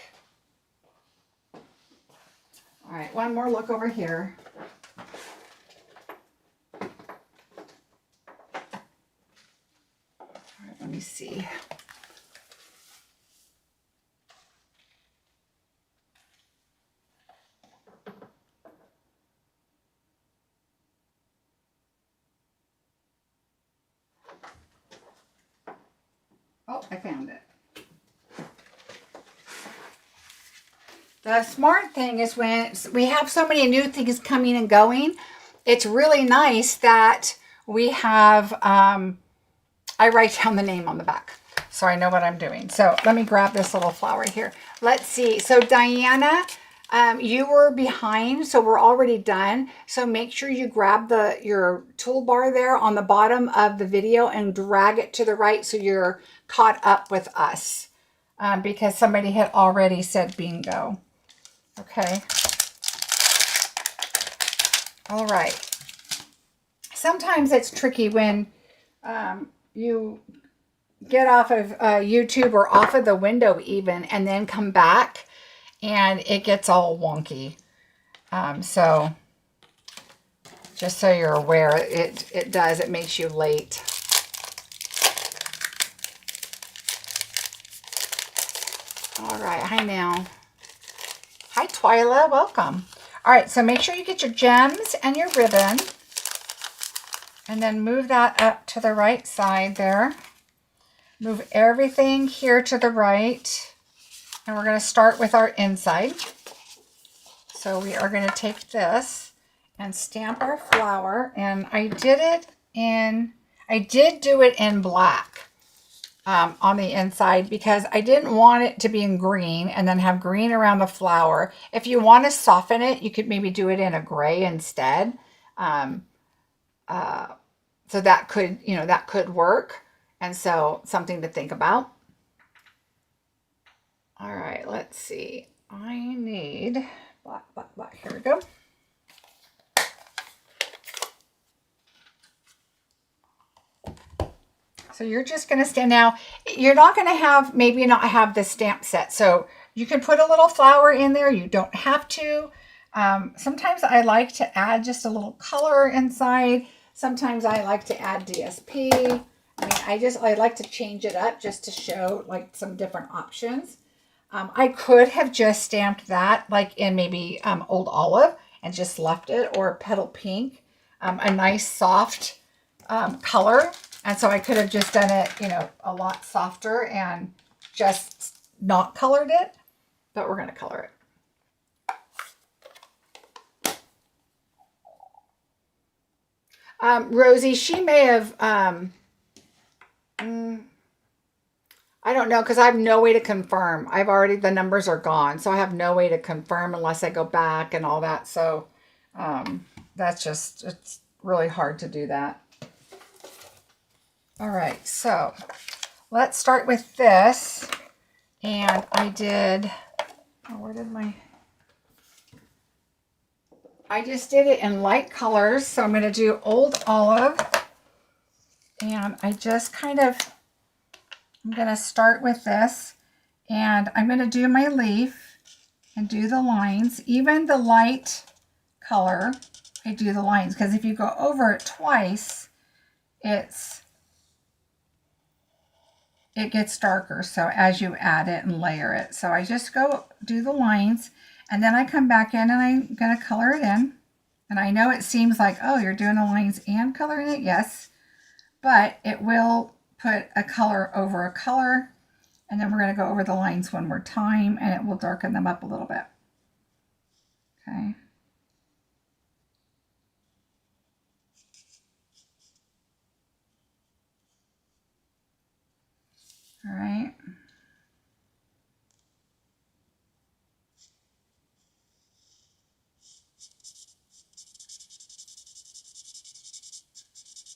All right, one more look over here. Let me see. Oh, I found it. The smart thing is when we have so many new things coming and going, it's really nice that we have, I write down the name on the back so I know what I'm doing. So let me grab this little flower here. Let's see. So Diana, you were behind, so we're already done. So make sure you grab your toolbar there on the bottom of the video and drag it to the right so you're caught up with us, because somebody had already said bingo. Okay. All right. Sometimes it's tricky when you get off of YouTube or off of the window even and then come back and it gets all wonky. So just so you're aware, it does. It makes you late. All right. Hi now. Hi, Twyla. Welcome. All right. So make sure you get your gems and your ribbon. And then move that up to the right side there. Move everything here to the right. And we're going to start with our inside. So we are going to take this and stamp our flower. And I did do it in black on the inside because I didn't want it to be in green and then have green around the flower. If you want to soften it, you could maybe do it in a gray instead. So that could work. And so something to think about. All right, let's see. I need black. Here we go. So you're just going to stand. Now, you're not going to have, maybe not have the stamp set. So you can put a little flower in there. You don't have to. Sometimes I like to add just a little color inside. Sometimes I like to add DSP. I mean, I like to change it up just to show like some different options. I could have just stamped that like in maybe Old Olive and just left it, or Petal Pink, a nice soft color. And so I could have just done it, you know, a lot softer and just not colored it, but we're going to color it. Rosie, she may have, I don't know, because I have no way to confirm. The numbers are gone, so I have no way to confirm unless I go back and all that. So that's just, it's really hard to do that. All right, so let's start with this. And I did, I just did it in light colors. So I'm going to do Old Olive. And I just kind of, I'm going to start with this. And I'm going to do my leaf and do the lines. Even the light color, I do the lines. Because if you go over it twice, it gets darker. So as you add it and layer it. So I just go do the lines. And then I come back in and I'm going to color it in. And I know it seems like, oh, you're doing the lines and coloring it. Yes. But it will put a color over a color. And then we're going to go over the lines one more time. And it will darken them up a little bit. Okay. All right.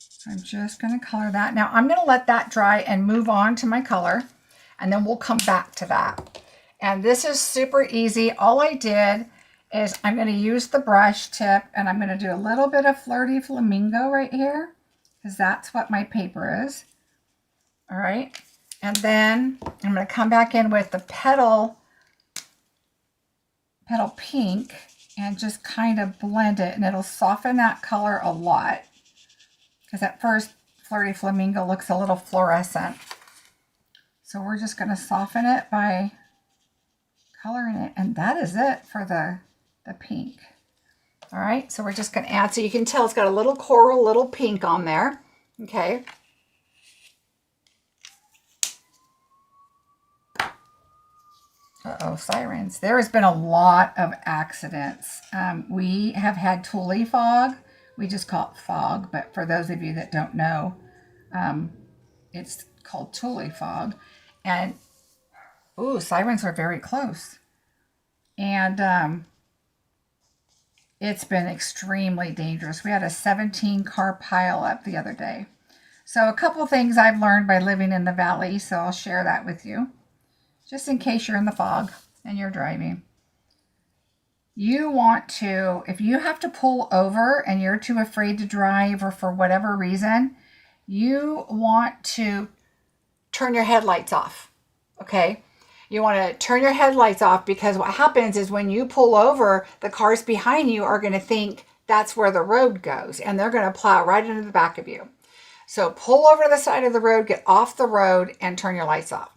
So I'm just going to color that. Now I'm going to let that dry and move on to my color, and then we'll come back to that. And this is super easy. All I did is I'm going to use the brush tip, and I'm going to do a little bit of Flirty Flamingo right here, because that's what my paper is. All right. And then I'm going to come back in with the Petal Pink and just kind of blend it, and it'll soften that color a lot. Because at first, Flirty Flamingo looks a little fluorescent. So we're just going to soften it by coloring it. And that is it for the pink. All right, so we're just going to add. So you can tell it's got a little coral, little pink on there. Okay. Uh-oh, sirens. There has been a lot of accidents. We have had Tule fog. We just call it fog, but for those of you that don't know, it's called Tule fog. And, ooh, sirens are very close. And it's been extremely dangerous. We had a 17-car pileup the other day. So a couple things I've learned by living in the valley, so I'll share that with you. Just in case you're in the fog and you're driving. You want to, if you have to pull over and you're too afraid to drive or for whatever reason, you want to turn your headlights off, okay? You want to turn your headlights off, because what happens is when you pull over, the cars behind you are going to think that's where the road goes, and they're going to plow right into the back of you. So pull over to the side of the road, get off the road, and turn your lights off.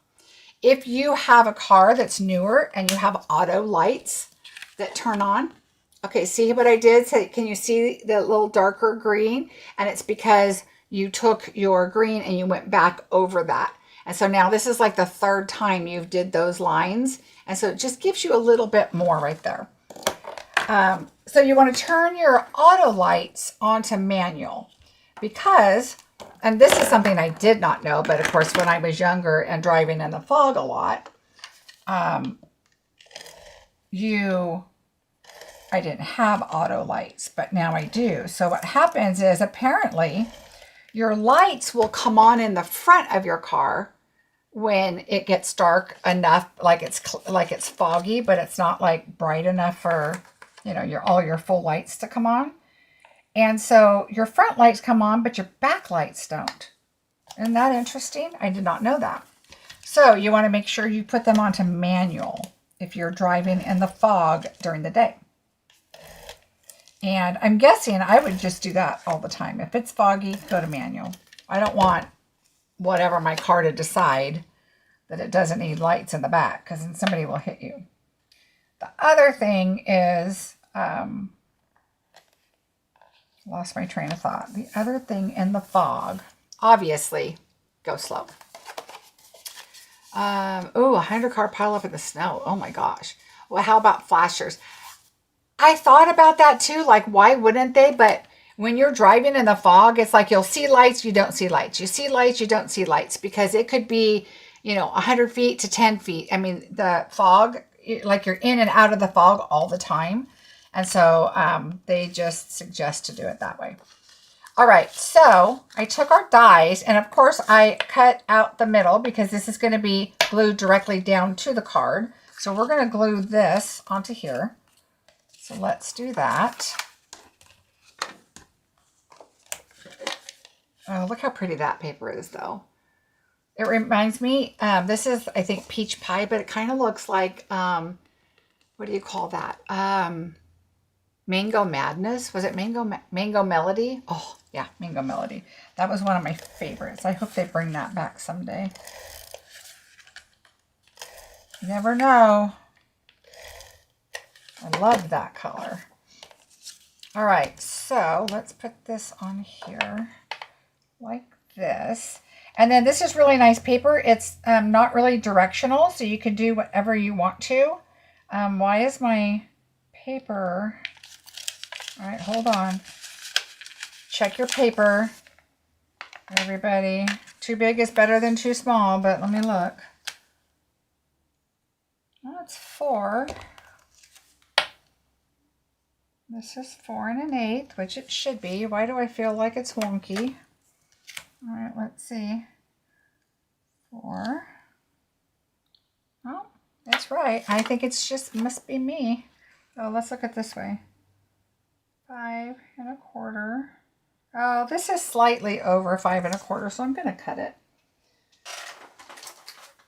If you have a car that's newer and you have auto lights that turn on, okay, see what I did? So can you see the little darker green? And it's because you took your green and you went back over that. And so now this is like the third time you've did those lines. And so it just gives you a little bit more right there. So you want to turn your auto lights onto manual, because, and this is something I did not know, but of course when I was younger and driving in the fog a lot, I didn't have auto lights, but now I do. So what happens is apparently your lights will come on in the front of your car when it gets dark enough, like it's foggy, but it's not like bright enough for, you know, all your full lights to come on. And so your front lights come on, but your back lights don't. Isn't that interesting? I did not know that. So you want to make sure you put them onto manual if you're driving in the fog during the day. And I'm guessing I would just do that all the time. If it's foggy, go to manual. I don't want whatever my car to decide that it doesn't need lights in the back, because then somebody will hit you. The other thing is, lost my train of thought. The other thing in the fog, obviously, go slow. Oh, a 100-car pileup in the snow. Oh my gosh. Well, how about flashers? I thought about that too. Like, why wouldn't they? But when you're driving in the fog, it's like you'll see lights, you don't see lights. You see lights, you don't see lights, because it could be, 100 feet to 10 feet. I mean, the fog, like you're in and out of the fog all the time. And so they just suggest to do it that way. All right, so I took our dies, and of course I cut out the middle because this is going to be glued directly down to the card. So we're going to glue this onto here. So let's do that. Oh, look how pretty that paper is, though. It reminds me, this is, I think, peach pie, but it kind of looks like, what do you call that? Mango Madness. Was it Mango Melody? Oh, yeah, Mango Melody. That was one of my favorites. I hope they bring that back someday. You never know. I love that color. All right, so let's put this on here like this. And then this is really nice paper. It's not really directional, so you can do whatever you want to. Why is my paper... All right, hold on. Check your paper, everybody. Too big is better than too small, but let me look. Well, it's 4. This is 4 1/8, which it should be. Why do I feel like it's wonky? All right, let's see. 4. Oh, that's right. I think it's just, must be me. Oh, let's look at this way. 5 1/4. Oh, this is slightly over 5 1/4, so I'm going to cut it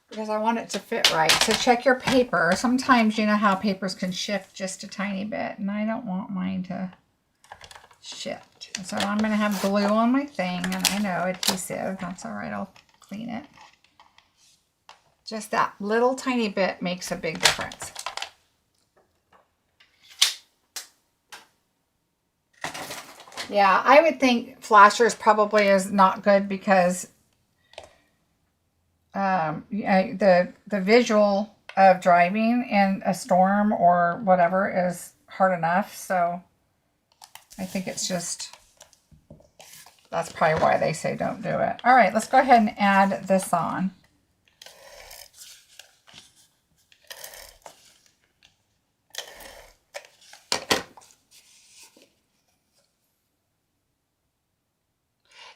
because I want it to fit right. So check your paper. Sometimes you know how papers can shift just a tiny bit, and I don't want mine to shift. So I'm going to have glue on my thing, and I know adhesive. That's all right. I'll clean it. Just that little tiny bit makes a big difference. Yeah, I would think flashers probably is not good because the visual of driving in a storm or whatever is hard enough. So I think it's just, that's probably why they say don't do it. All right, let's go ahead and add this on.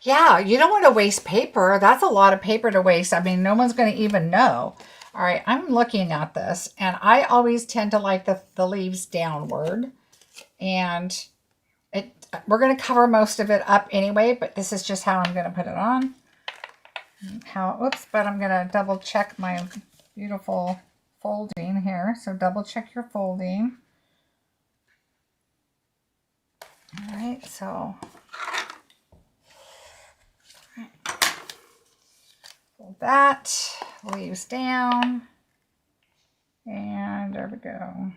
Yeah, you don't want to waste paper. That's a lot of paper to waste. I mean, no one's going to even know. All right, I'm looking at this, and I always tend to like the leaves downward. And we're going to cover most of it up anyway, but this is just how I'm going to put it on. But I'm going to double check my beautiful folding here. So double check your folding. All right, so... Fold that, leaves down, and there we go.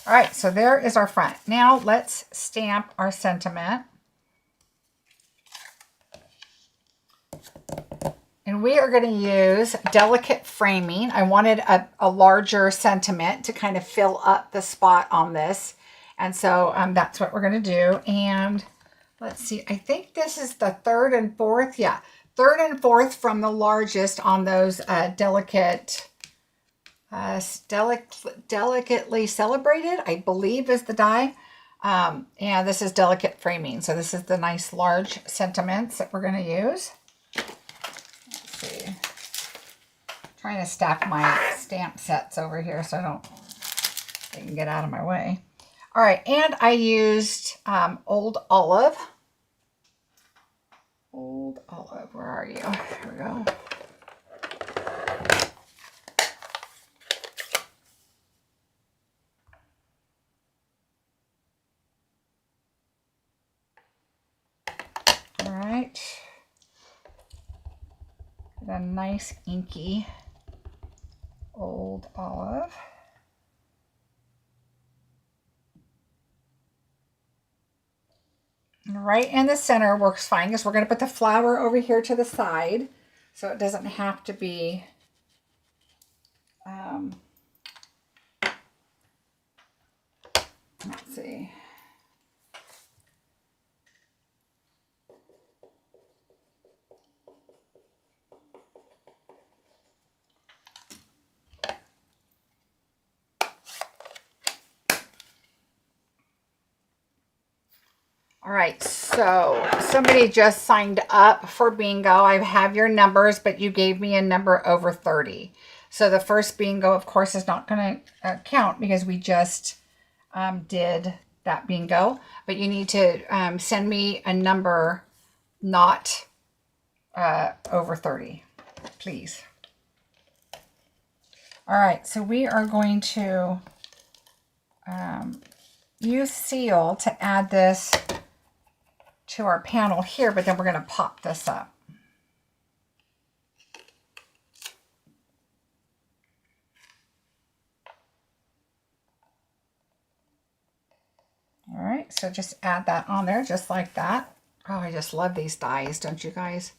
All right, so there is our front. Now let's stamp our sentiment. And we are going to use delicate framing. I wanted a larger sentiment to kind of fill up the spot on this. And so that's what we're going to do. And let's see, I think this is the 3rd and 4th. Yeah, 3rd and 4th from the largest on those delicately celebrated, I believe is the die. And this is delicate framing. So this is the nice large sentiments that we're going to use. Let's see. I'm trying to stack my stamp sets over here so they can get out of my way. All right, and I used Old Olive. Old Olive, where are you? Here we go. All right. Get a nice inky Old Olive. Right in the center works fine because we're going to put the flower over here to the side so it doesn't have to be let's see. All right, so somebody just signed up for bingo. I have your numbers, but you gave me a number over 30. So the first bingo, of course, is not going to count because we just did that bingo. But you need to send me a number not over 30, please. All right, so we are going to use seal to add this to our panel here, but then we're going to pop this up. All right, so just add that on there just like that. Oh, I just love these dies, don't you guys?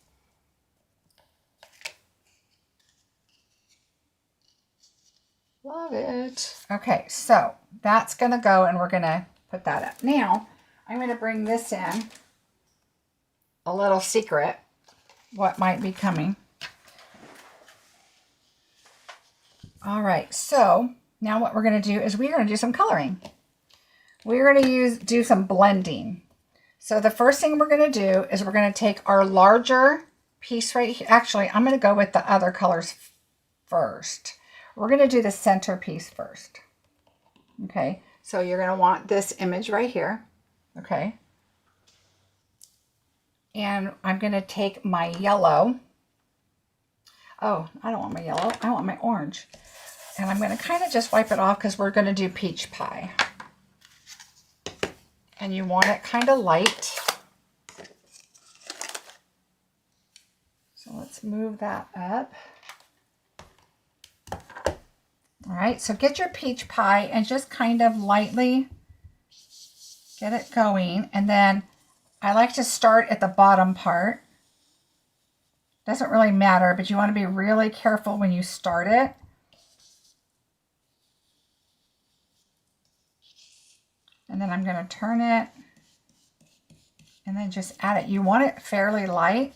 Love it. Okay, so that's going to go and we're going to put that up. Now, I'm going to bring this in. A little secret, what might be coming. All right, so now what we're going to do is we're going to do some coloring. We're going to do some blending. So the first thing we're going to do is we're going to take our larger piece right here. Actually, I'm going to go with the other colors first. We're going to do the center piece first. Okay, so you're going to want this image right here. Okay. And I'm going to take my yellow. Oh, I don't want my yellow. I want my orange. And I'm going to kind of just wipe it off because we're going to do peach pie. And you want it kind of light. So let's move that up. All right, so get your peach pie and just kind of lightly get it going. And then I like to start at the bottom part. Doesn't really matter, but you want to be really careful when you start it. And then I'm going to turn it and then just add it. You want it fairly light.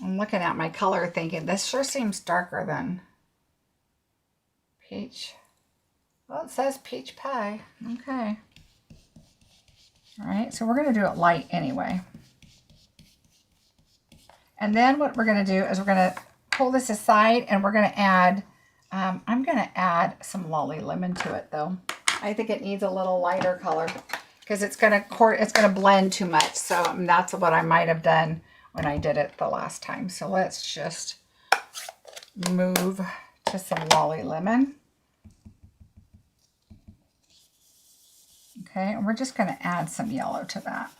I'm looking at my color thinking, this sure seems darker than peach. Well, it says peach pie. Okay. All right, so we're going to do it light anyway. And then what we're going to do is we're going to pull this aside and we're going to add, I'm going to add some Lolly Lemon to it though. I think it needs a little lighter color because it's going to blend too much. So that's what I might have done when I did it the last time. So let's just move to some Lolly Lemon. Okay, and we're just going to add some yellow to that.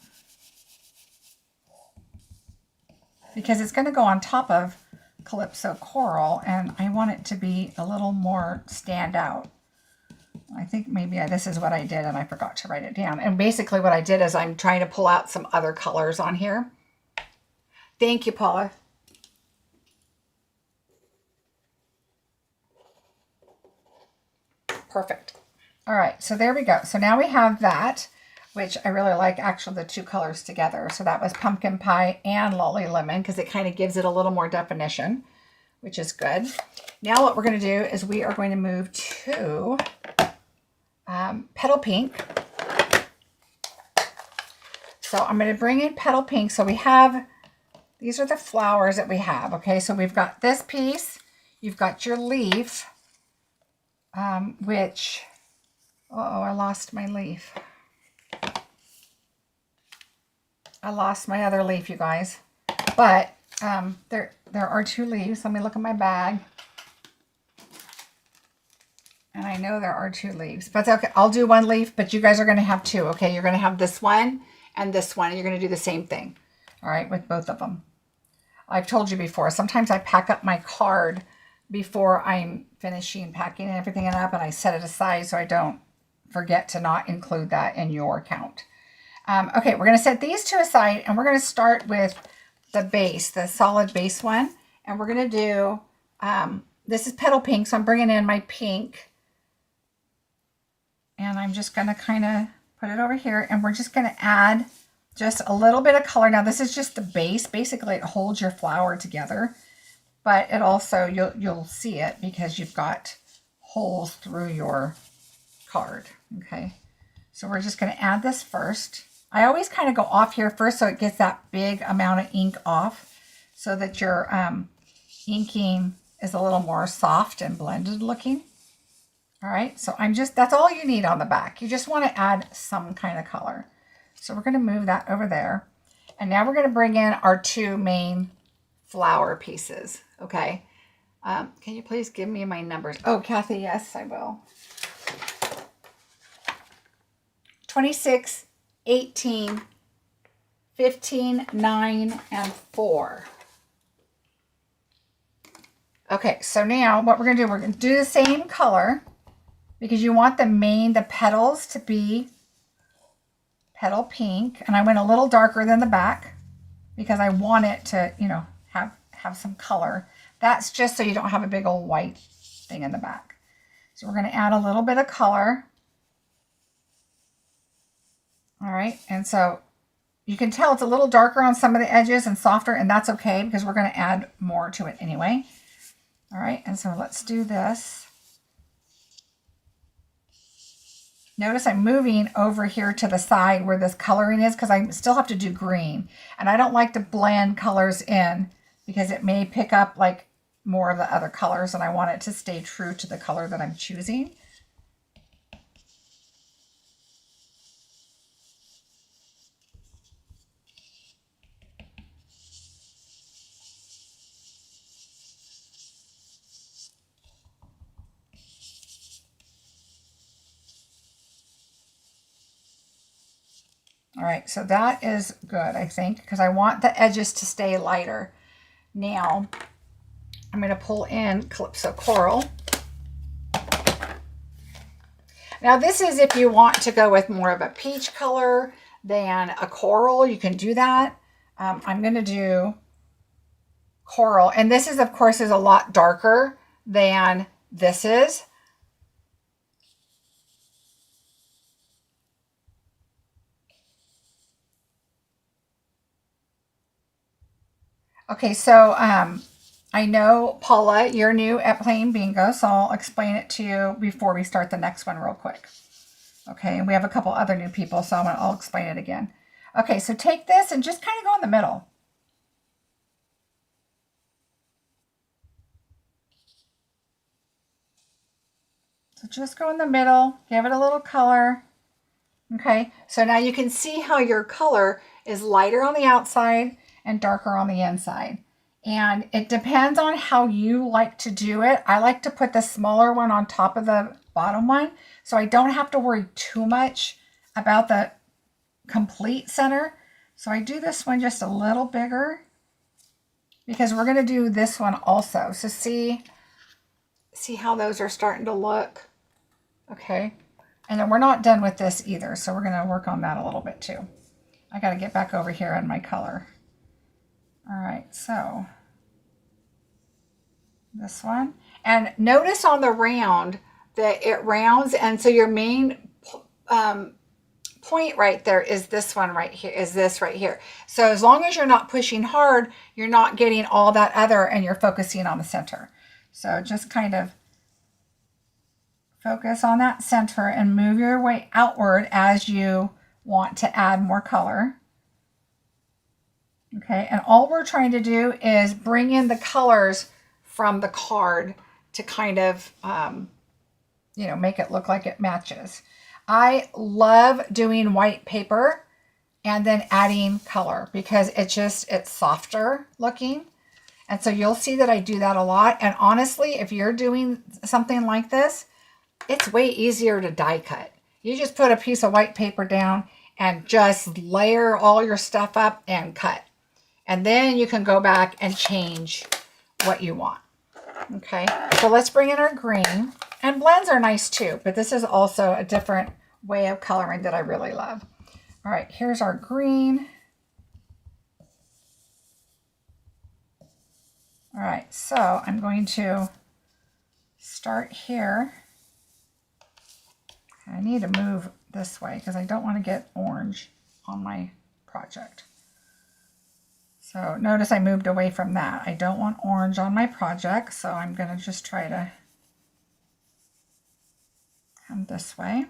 Because it's going to go on top of Calypso Coral, and I want it to be a little more stand out. I think maybe this is what I did, and I forgot to write it down. And basically what I did is I'm trying to pull out some other colors on here. Thank you, Paula. Perfect. All right, so there we go. So now we have that, which I really like actually the two colors together. So that was Pumpkin Pie and Lolly Lemon because it kind of gives it a little more definition, which is good. Now what we're going to do is we are going to move to Petal Pink. So I'm going to bring in Petal Pink. So we have, these are the flowers that we have. Okay, so we've got this piece. You've got your leaf, which... Uh-oh, I lost my leaf. I lost my other leaf, you guys. But there are 2 leaves. Let me look at my bag. And I know there are 2 leaves. But okay, I'll do 1 leaf, but you guys are going to have 2, okay? You're going to have this one and this one. And you're going to do the same thing, all right, with both of them. I've told you before, sometimes I pack up my card before I'm finishing packing and everything up, and I set it aside so I don't forget to not include that in your count. Okay, we're going to set these 2 aside, and we're going to start with the base, the solid base one. And we're going to do, this is petal pink, so I'm bringing in my pink. And I'm just going to kind of put it over here, and we're just going to add just a little bit of color. Now, this is just the base. Basically, it holds your flower together, but it also, you'll see it because you've got holes through your card, okay? So we're just going to add this first. I always kind of go off here first so it gets that big amount of ink off so that your inking is a little more soft and blended looking. All right, so that's all you need on the back. You just want to add some kind of color. So we're going to move that over there. And now we're going to bring in our 2 main flower pieces, okay? Can you please give me my numbers? Oh, Kathy, yes, I will. 26, 18, 15, 9, and 4. Okay, so now what we're going to do, we're going to do the same color because you want the petals to be petal pink. And I went a little darker than the back because I want it to, you know, have some color. That's just so you don't have a big old white thing in the back. So we're going to add a little bit of color. All right, and so you can tell it's a little darker on some of the edges and softer, and that's okay because we're going to add more to it anyway. All right, and so let's do this. Notice I'm moving over here to the side where this coloring is because I still have to do green. And I don't like to blend colors in because it may pick up like more of the other colors, and I want it to stay true to the color that I'm choosing. All right, so that is good, I think, because I want the edges to stay lighter. Now, I'm going to pull in Calypso Coral. Now, this is if you want to go with more of a peach color than a coral, you can do that. I'm going to do coral, and this is, of course, is a lot darker than this is. Okay, so I know, Paula, you're new at playing bingo, so I'll explain it to you before we start the next one real quick. Okay, and we have a couple other new people, so I'll explain it again. Okay, so take this and just kind of go in the middle. So just go in the middle, give it a little color. Okay, so now you can see how your color is lighter on the outside and darker on the inside. And it depends on how you like to do it. I like to put the smaller one on top of the bottom one, so I don't have to worry too much about the complete center. So I do this one just a little bigger because we're going to do this one also. So see how those are starting to look? Okay. And then we're not done with this either, so we're going to work on that a little bit too. I got to get back over here on my color. All right, so this one. And notice on the round that it rounds, and so your main point right there is this one right here, is this right here. So as long as you're not pushing hard, you're not getting all that other, and you're focusing on the center. So just kind of focus on that center and move your way outward as you want to add more color. Okay, and all we're trying to do is bring in the colors from the card to kind of, make it look like it matches. I love doing white paper and then adding color because it's softer looking. And so you'll see that I do that a lot. And honestly, if you're doing something like this, it's way easier to die cut. You just put a piece of white paper down and just layer all your stuff up and cut. And then you can go back and change what you want. Okay, so let's bring in our green. And blends are nice too, but this is also a different way of coloring that I really love. All right, here's our green. All right, so I'm going to start here. I need to move this way because I don't want to get orange on my project. So notice I moved away from that. I don't want orange on my project, so I'm going to just try to come this way.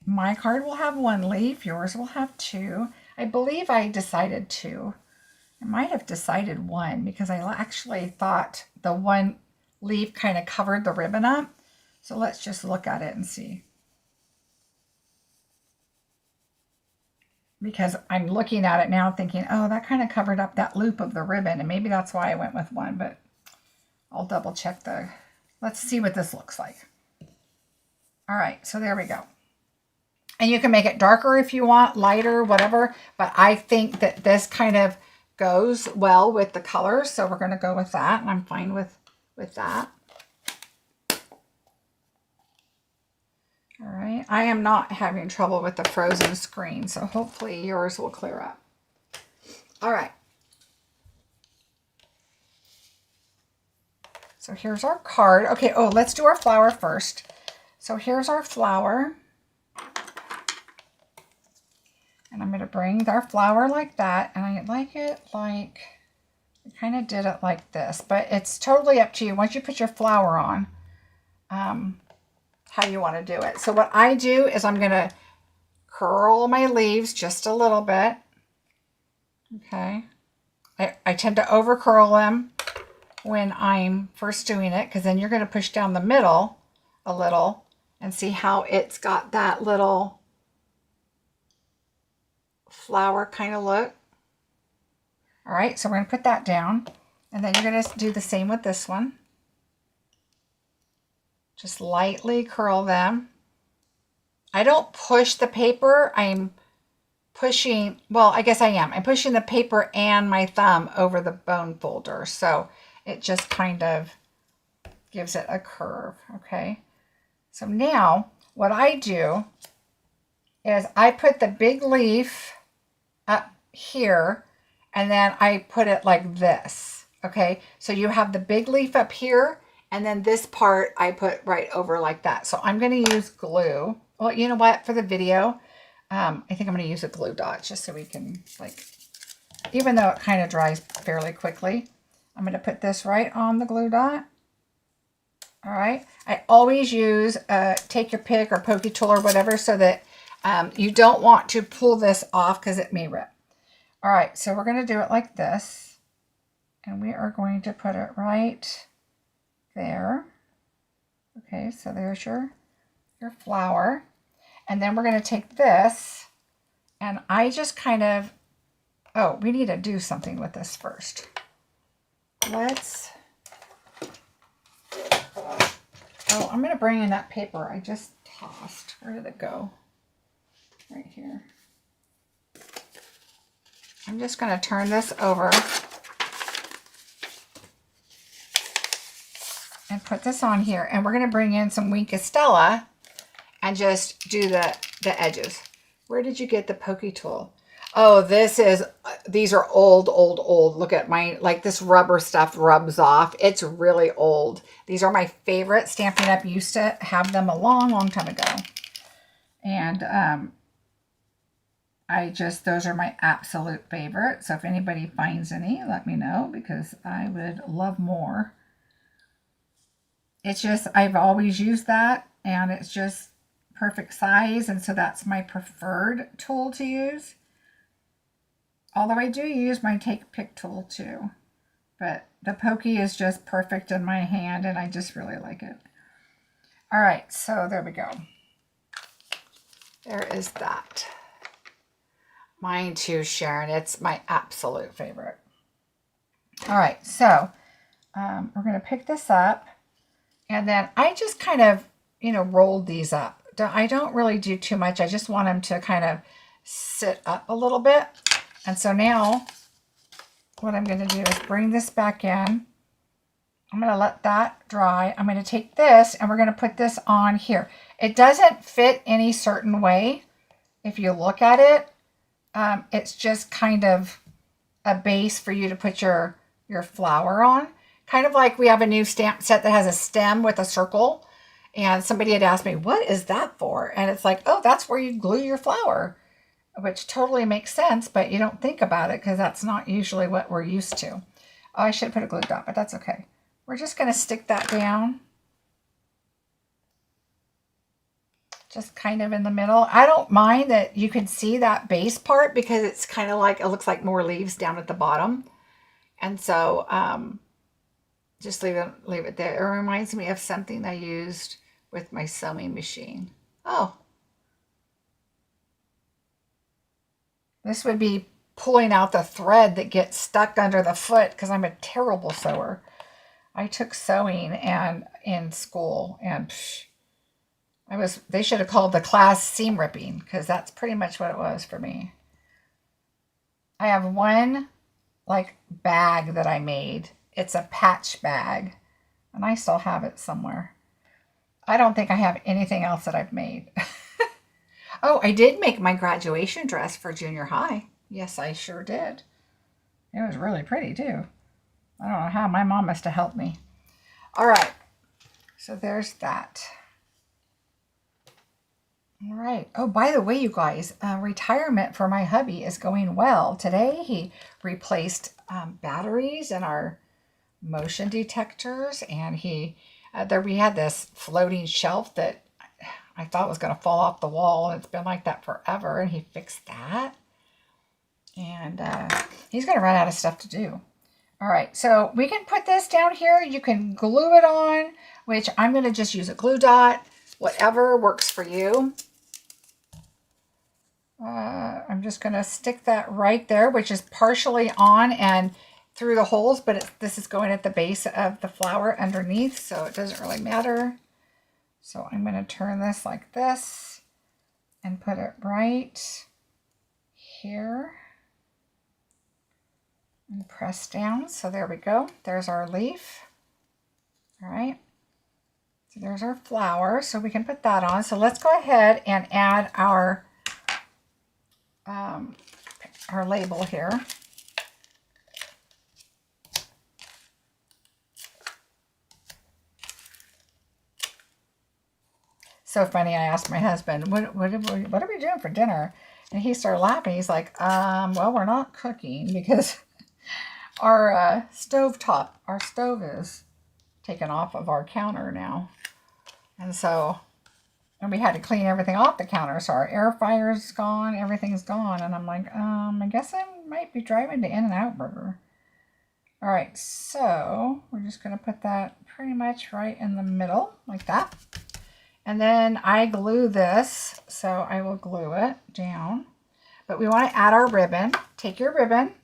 My card will have one leaf, yours will have two. I believe I decided two. I might have decided one because I actually thought the one leaf kind of covered the ribbon up. So let's just look at it and see. Because I'm looking at it now thinking, oh, that kind of covered up that loop of the ribbon. And maybe that's why I went with one, but I'll double check let's see what this looks like. All right, so there we go. And you can make it darker if you want, lighter, whatever. But I think that this kind of goes well with the colors. So we're going to go with that. And I'm fine with that. All right. I am not having trouble with the frozen screen. So hopefully yours will clear up. All right. So here's our card. Okay. Oh, let's do our flower first. So here's our flower. And I'm going to bring our flower like that. And I like it like, I kind of did it like this. But it's totally up to you. Once you put your flower on, how you want to do it. So what I do is I'm going to curl my leaves just a little bit. Okay. I tend to over curl them when I'm first doing it, because then you're going to push down the middle a little and see how it's got that little flower kind of look. All right, so we're going to put that down, and then you're going to do the same with this one. Just lightly curl them. I don't push the paper. I'm pushing, well, I guess I am. I'm pushing the paper and my thumb over the bone folder. So it just kind of gives it a curve, okay? So now what I do is I put the big leaf up here and then I put it like this, okay? So you have the big leaf up here and then this part I put right over like that. So I'm going to use glue. Well, you know what? For the video, I think I'm going to use a glue dot just so we can, like, even though it kind of dries fairly quickly, I'm going to put this right on the glue dot. All right. I always use take your pick or pokey tool or whatever so that you don't want to pull this off because it may rip. All right. So we're going to do it like this. And we are going to put it right there. Okay. So there's your flower. And then we're going to take this and I just kind of, oh, we need to do something with this first. Let's, oh, I'm going to bring in that paper I just tossed. Where did it go? Right here. I'm just going to turn this over and put this on here. And we're going to bring in some Wink Estella and just do the edges. Where did you get the pokey tool? Oh, these are old. Look at my, like this rubber stuff rubs off. It's really old. These are my favorite. Stampin' Up! Used to have them a long time ago. And those are my absolute favorite. So if anybody finds any, let me know because I would love more. It's just, I've always used that and it's just perfect size, and so that's my preferred tool to use. Although I do use my take pick tool too, but the pokey is just perfect in my hand and I just really like it. All right, so there we go. there is that. Mine too, Sharon. It's my absolute favorite. All right, so we're going to pick this up. And then I just kind of, rolled these up. I don't really do too much. I just want them to kind of sit up a little bit. And so now what I'm going to do is bring this back in. I'm going to let that dry. I'm going to take this and we're going to put this on here. It doesn't fit any certain way. If you look at it, it's just kind of a base for you to put your flower on. Kind of like we have a new stamp set that has a stem with a circle. And somebody had asked me, what is that for? And it's like, oh, that's where you glue your flower, which totally makes sense, but you don't think about it because that's not usually what we're used to. Oh, I should have put a glue dot, but that's okay. We're just going to stick that down. Just kind of in the middle. I don't mind that you can see that base part because it's kind of like, it looks like more leaves down at the bottom. And so, just leave it there. It reminds me of something I used with my sewing machine. Oh. This would be pulling out the thread that gets stuck under the foot because I'm a terrible sewer. I took sewing in school and they should have called the class seam ripping because that's pretty much what it was for me. I have one bag that I made. It's a patch bag, and I still have it somewhere. I don't think I have anything else that I've made. Oh, I did make my graduation dress for junior high. Yes, I sure did. It was really pretty, too. I don't know how. My mom must have helped me. All right. So there's that. All right. Oh, by the way, you guys, retirement for my hubby is going well. Today, he replaced batteries in our motion detectors, and we had this floating shelf that I thought was going to fall off the wall, and it's been like that forever, and he fixed that. And he's going to run out of stuff to do. All right, so we can put this down here. You can glue it on, which I'm going to just use a glue dot. Whatever works for you. I'm just going to stick that right there, which is partially on and through the holes, but this is going at the base of the flower underneath, so it doesn't really matter. So I'm going to turn this like this and put it right here and press down. So there we go. There's our leaf. All right. So there's our flower. So we can put that on. So let's go ahead and add our label here. So funny, I asked my husband, what are we doing for dinner? And he started laughing. He's like, well, we're not cooking because our stove is taken off of our counter now. And we had to clean everything off the counter. So our air fryer's gone, everything's gone. And I'm like, I guess I might be driving to In-N-Out Burger. All right, so we're just going to put that pretty much right in the middle like that. And then I glue this, so I will glue it down. But we want to add our ribbon. Take your ribbon,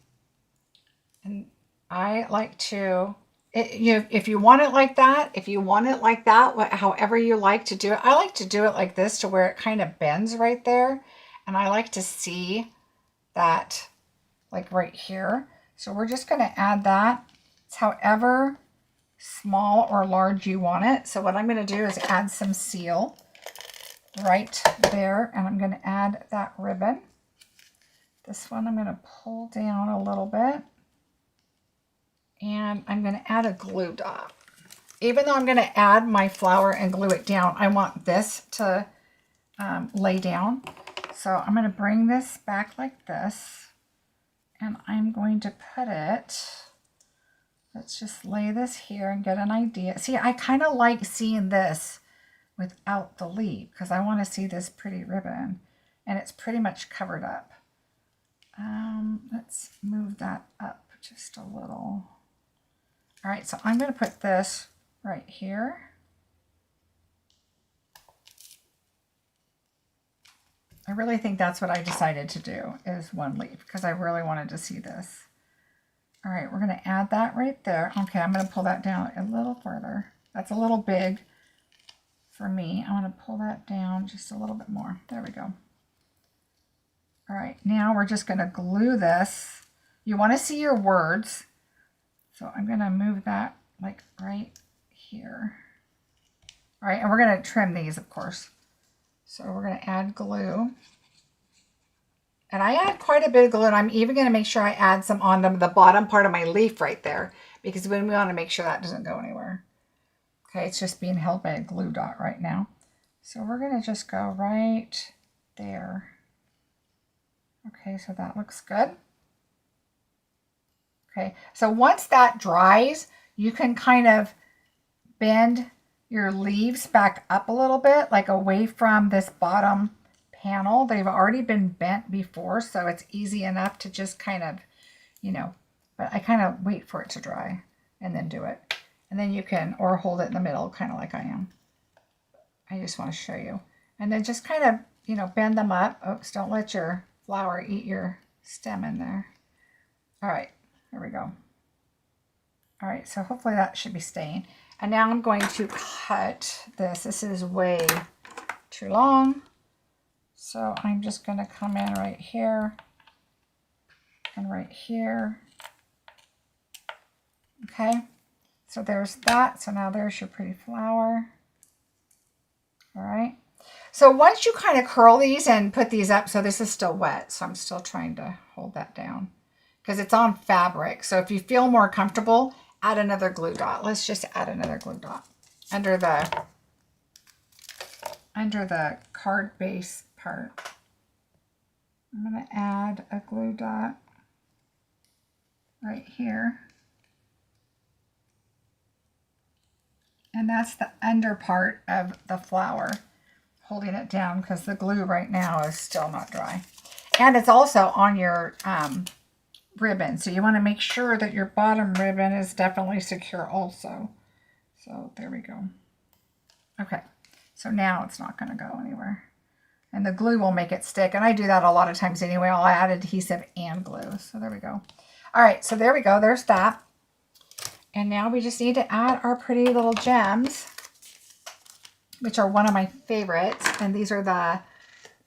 and I like to, if you want it like that, however you like to do it. I like to do it like this to where it kind of bends right there. And I like to see that like right here. So we're just going to add that. It's however small or large you want it. So what I'm going to do is add some seal right there, and I'm going to add that ribbon. This one I'm going to pull down a little bit, and I'm going to add a glue dot. Even though I'm going to add my flower and glue it down, I want this to lay down. So I'm going to bring this back like this, and I'm going to put it, let's just lay this here and get an idea. See, I kind of like seeing this without the leaf because I want to see this pretty ribbon, and it's pretty much covered up. Let's move that up just a little. All right, so I'm going to put this right here. I really think that's what I decided to do, is one leaf, because I really wanted to see this. All right, we're going to add that right there. Okay, I'm going to pull that down a little further. That's a little big for me. I want to pull that down just a little bit more. There we go. All right, now we're just going to glue this. You want to see your words. So I'm going to move that like right here. All right, and we're going to trim these, of course. So we're going to add glue. And I add quite a bit of glue, and I'm even going to make sure I add some on the bottom part of my leaf right there, because we want to make sure that doesn't go anywhere. Okay, it's just being held by a glue dot right now. So we're going to just go right there. Okay, so that looks good. Okay, so once that dries, you can kind of bend your leaves back up a little bit, like away from this bottom panel. They've already been bent before, so it's easy enough to just kind of, you know, but I kind of wait for it to dry and then do it. And then you can, or hold it in the middle, kind of like I am. I just want to show you. And then just kind of, you know, bend them up. Oops, don't let your flower eat your stem in there. All right, there we go. All right, so hopefully that should be staying. And now I'm going to cut this. This is way too long. So I'm just going to come in right here and right here. Okay, so there's that. So now there's your pretty flower. All right. So once you kind of curl these and put these up, so this is still wet, so I'm still trying to hold that down because it's on fabric. So if you feel more comfortable, add another glue dot. Let's just add another glue dot under the card base part. I'm going to add a glue dot right here. And that's the under part of the flower, holding it down because the glue right now is still not dry. And it's also on your ribbon. So you want to make sure that your bottom ribbon is definitely secure also. So there we go. Okay. So now it's not going to go anywhere. And the glue will make it stick. And I do that a lot of times anyway. I'll add adhesive and glue. So there we go. All right. So there we go. There's that. And now we just need to add our pretty little gems, which are one of my favorites. And these are the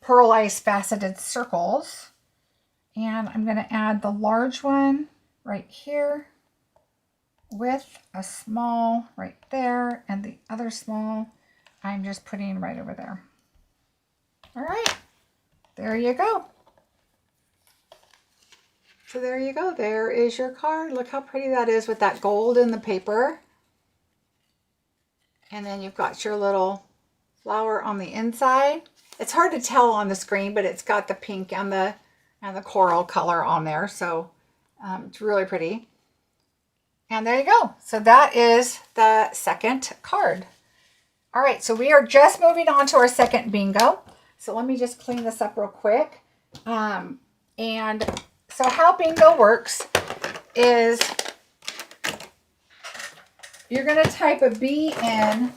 Pearl Ice Faceted Circles. And I'm going to add the large one right here with a small right there. And the other small I'm just putting right over there. All right, there you go. So there you go. There is your card. Look how pretty that is with that gold in the paper. And then you've got your little flower on the inside. It's hard to tell on the screen, but it's got the pink and the coral color on there. So it's really pretty. And there you go. So that is the second card. All right, so we are just moving on to our second bingo. So let me just clean this up real quick. And so how bingo works is you're going to type a B in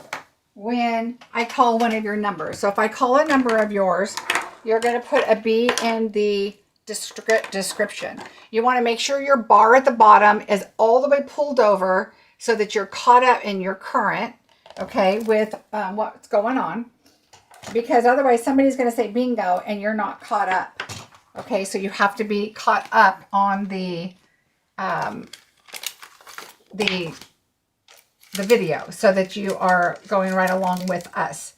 when I call one of your numbers. So if I call a number of yours, you're going to put a B in the description. You want to make sure your bar at the bottom is all the way pulled over so that you're caught up in your current, okay, with what's going on. Because otherwise somebody's going to say bingo and you're not caught up. Okay, so you have to be caught up on the video so that you are going right along with us.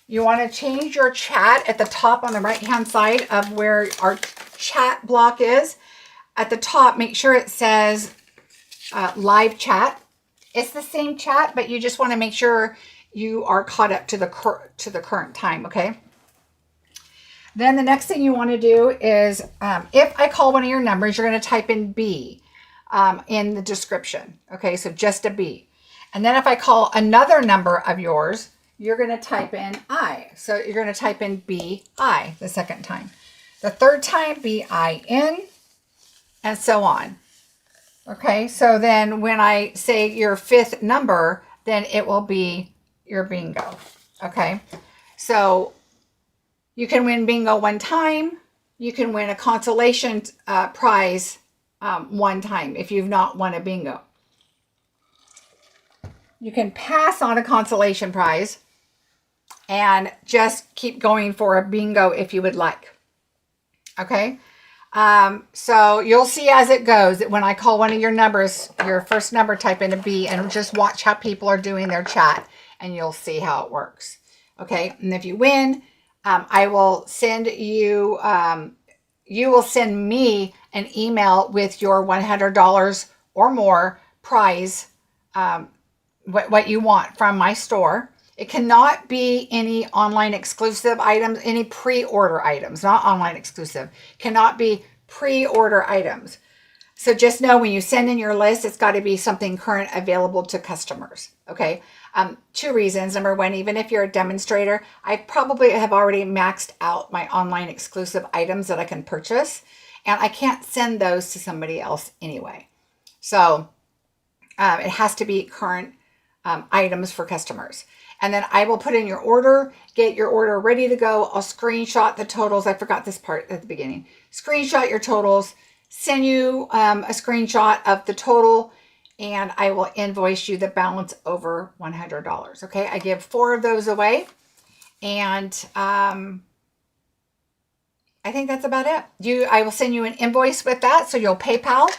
You want to change your chat at the top on the right hand side of where our chat block is. At the top, make sure it says live chat. It's the same chat, but you just want to make sure you are caught up to the current time, okay? Then the next thing you want to do is, if I call one of your numbers, you're going to type in B in the description. Okay, so just a B. And then if I call another number of yours, you're going to type in I. So you're going to type in B-I the second time. The third time, B-I-N, and so on. Okay, so then when I say your fifth number, then it will be your bingo. Okay, so You can win bingo one time. You can win a consolation prize one time if you've not won a bingo. You can pass on a consolation prize and just keep going for a bingo if you would like. Okay. So you'll see as it goes that when I call one of your numbers, your first number, type in a B and just watch how people are doing their chat and you'll see how it works. Okay. And if you win, I will send you, you will send me an email with your $100 or more prize, what you want from my store. It cannot be any online exclusive items, any pre-order items, not online exclusive. Cannot be pre-order items. So just know when you send in your list, it's got to be something current available to customers. Okay. 2 reasons. Number one, even if you're a demonstrator, I probably have already maxed out my online exclusive items that I can purchase, and I can't send those to somebody else anyway. So it has to be current items for customers. And then I will put in your order, get your order ready to go. I'll screenshot the totals. I forgot this part at the beginning. Screenshot your totals, send you a screenshot of the total, and I will invoice you the balance over $100. Okay, I give 4 of those away, and I think that's about it. I will send you an invoice with that, so you'll PayPal,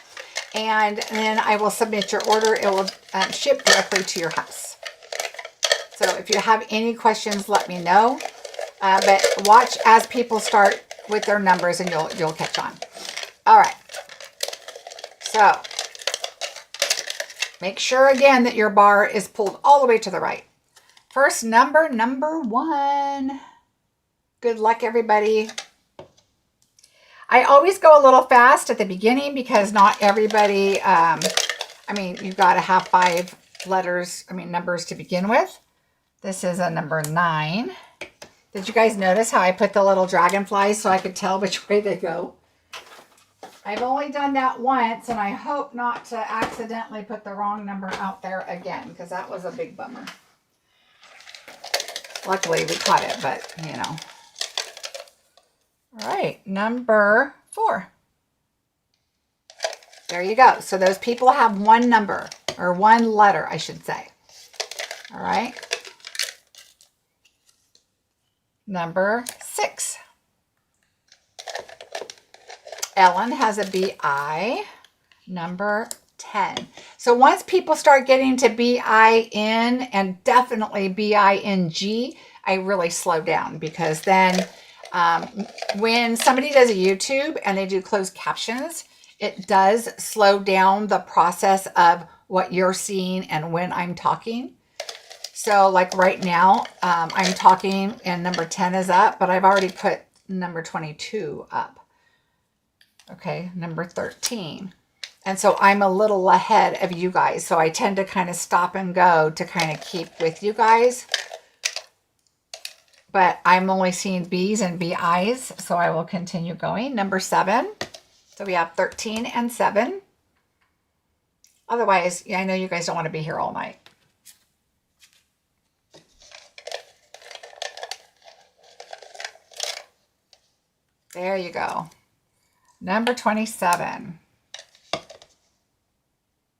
and then I will submit your order. It will ship directly to your house. So if you have any questions, let me know. But watch as people start with their numbers, and you'll catch on. All right. So make sure again that your bar is pulled all the way to the right. First number 1. Good luck, everybody. I always go a little fast at the beginning because not everybody, I mean, you've got to have 5 numbers to begin with. This is a number 9. Did you guys notice how I put the little dragonflies so I could tell which way they go? I've only done that once, and I hope not to accidentally put the wrong number out there again, because that was a big bummer. Luckily, we caught it, but, you know. All right, number 4. There you go. So those people have one number, or one letter, I should say. All right. Number 6. Ellen has a BI. Number 10. So once people start getting to BIN and definitely BING, I really slow down, because then when somebody does a YouTube and they do closed captions, it does slow down the process of what you're seeing and when I'm talking. So like right now, I'm talking and number 10 is up, but I've already put number 22 up. Okay, number 13. And so I'm a little ahead of you guys. So I tend to kind of stop and go to kind of keep with you guys. But I'm only seeing B's and BI's, so I will continue going. Number 7. So we have 13 and 7. Otherwise, yeah, I know you guys don't want to be here all night. There you go. Number 27.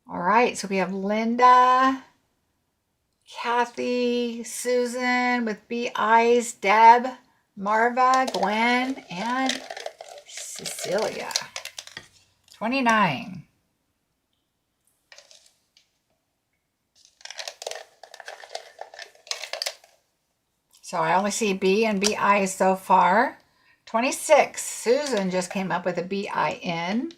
All right, so we have Linda, Kathy, Susan with BI's, Deb, Marva, Gwen, and Cecilia. 29. So I only see B and BI so far. 26. Susan just came up with a BIN.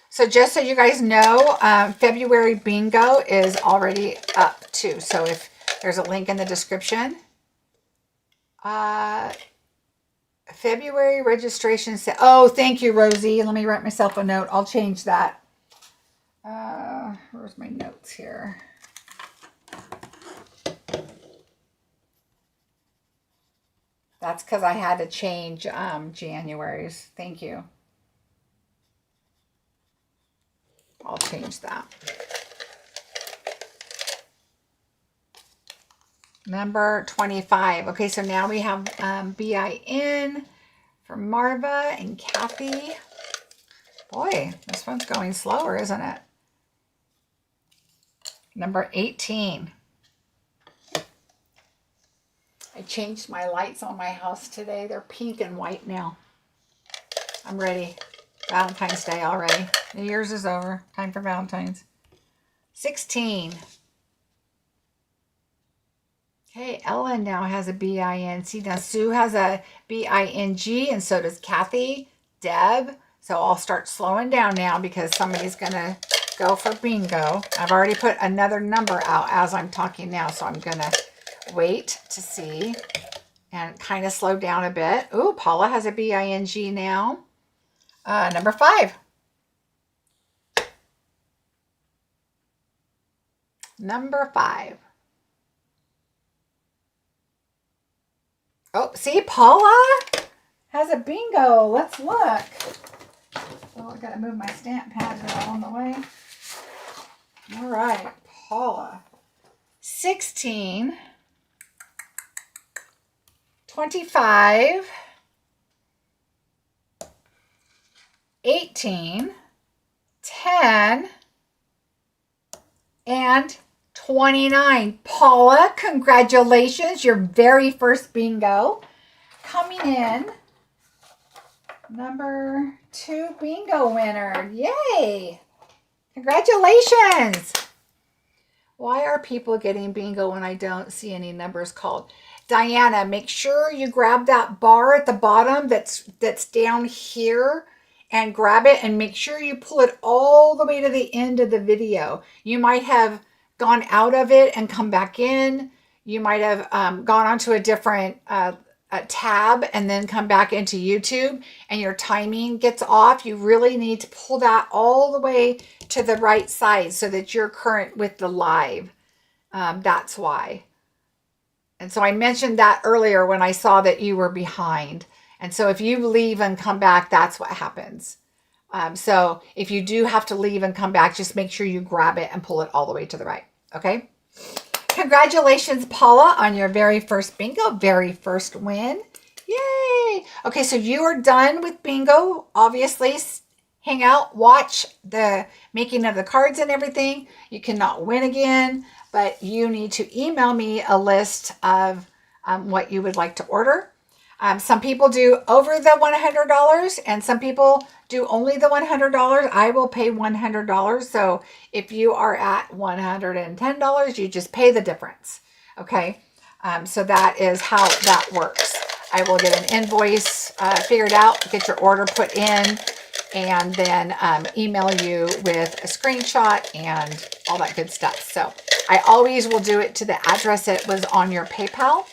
So just so you guys know, February bingo is already up too. So if there's a link in the description. February registration. Oh, thank you, Rosie. Let me write myself a note. I'll change that. Where's my notes here? That's because I had to change January's. Thank you. I'll change that. Number 25. Okay, so now we have BIN for Marva and Kathy. Boy, this one's going slower, isn't it? Number 18. I changed my lights on my house today. They're pink and white now. I'm ready. Valentine's Day already. New Year's is over. Time for Valentine's. 16. Okay, Ellen now has a BIN. See, now Sue has a BING, and so does Kathy, Deb. So I'll start slowing down now because somebody's going to go for bingo. I've already put another number out as I'm talking now, so I'm going to wait to see and kind of slow down a bit. Ooh, Paula has a BING now. Number 5. Number 5. Oh, see, Paula has a bingo. Let's look. Oh, I got to move my stamp pads along the way. All right, Paula. 16, 25, 18, 10, and 29. Paula, congratulations. Your very first bingo. Coming in, number 2 bingo winner. Yay. Congratulations. Why are people getting bingo when I don't see any numbers called? Diana, make sure you grab that bar at the bottom that's down here and grab it, and make sure you pull it all the way to the end of the video. You might have gone out of it and come back in. You might have gone onto a different tab and then come back into YouTube and your timing gets off. You really need to pull that all the way to the right side so that you're current with the live. That's why. And so I mentioned that earlier when I saw that you were behind. And so if you leave and come back, that's what happens. So if you do have to leave and come back, just make sure you grab it and pull it all the way to the right. Okay. Congratulations, Paula, on your very first bingo, very first win. Yay. Okay. So you are done with bingo. Obviously, hang out, watch the making of the cards and everything. You cannot win again, but you need to email me a list of what you would like to order. Some people do over the $100 and some people do only the $100. I will pay $100. So if you are at $110, you just pay the difference. Okay. So that is how that works. I will get an invoice figured out, get your order put in, and then email you with a screenshot and all that good stuff. So I always will do it to the address that was on your PayPal.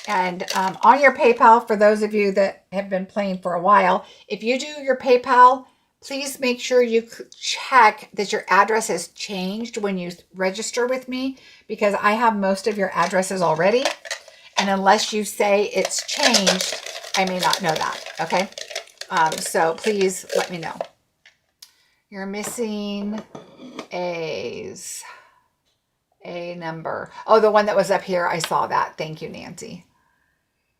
And on your PayPal, for those of you that have been playing for a while, if you do your PayPal, please make sure you check that your address has changed when you register with me, because I have most of your addresses already. And unless you say it's changed, I may not know that. Okay. So please let me know. You're missing a number. Oh, the one that was up here. I saw that. Thank you, Nancy.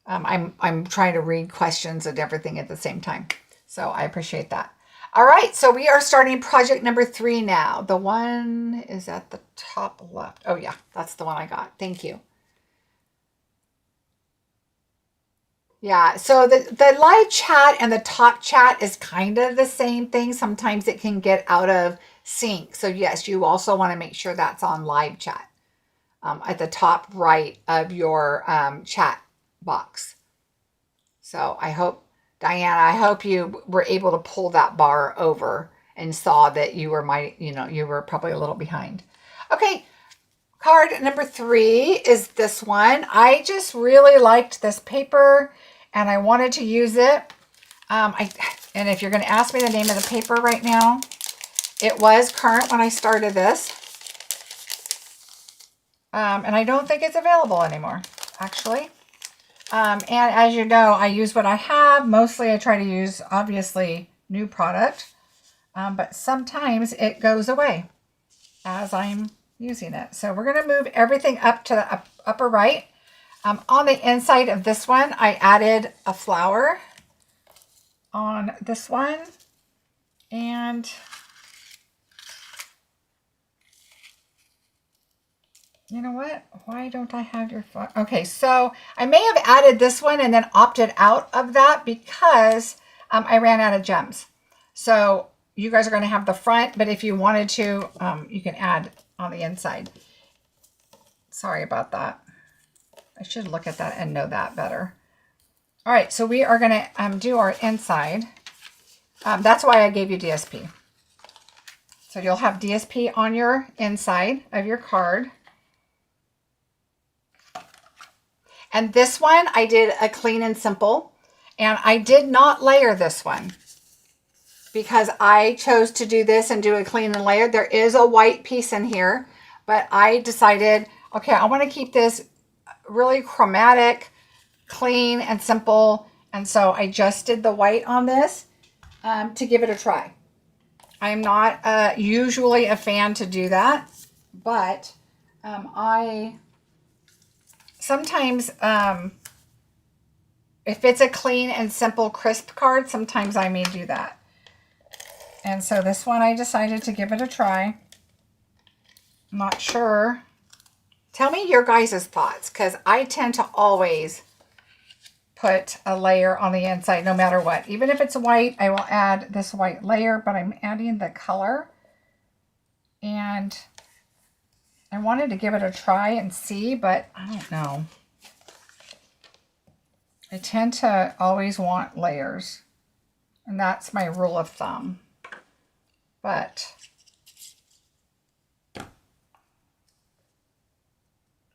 I'm trying to read questions and everything at the same time. So I appreciate that. All right. So we are starting project number 3 now. The one is at the top left. Oh yeah, that's the one I got. Thank you. Yeah. So the live chat and the top chat is kind of the same thing. Sometimes it can get out of sync. So yes, you also want to make sure that's on live chat at the top right of your chat box. So I hope, Diana, I hope you were able to pull that bar over and saw that you were you were probably a little behind. Okay. Card number 3 is this one. I just really liked this paper and I wanted to use it. And if you're going to ask me the name of the paper right now, it was current when I started this. And I don't think it's available anymore, actually. And as you know, I use what I have. Mostly I try to use, obviously, new product. But sometimes it goes away as I'm using it. So we're going to move everything up to the upper right. On the inside of this one, I added a flower on this one. And you know what? Why don't I have your flower? Okay, so I may have added this one and then opted out of that because I ran out of gems. So you guys are going to have the front, but if you wanted to, you can add on the inside. Sorry about that. I should look at that and know that better. All right, so we are going to do our inside. That's why I gave you DSP. So you'll have DSP on your inside of your card. And this one, I did a clean and simple. And I did not layer this one because I chose to do this and do a clean and layered. There is a white piece in here, but I decided, okay, I want to keep this really chromatic, clean and simple. And so I just did the white on this to give it a try. I'm not usually a fan to do that, but I sometimes, if it's a clean and simple crisp card, sometimes I may do that. And so this one, I decided to give it a try. I'm not sure. Tell me your guys' thoughts, because I tend to always put a layer on the inside no matter what. Even if it's white, I will add this white layer, but I'm adding the color. And I wanted to give it a try and see, but I don't know. I tend to always want layers, and that's my rule of thumb. But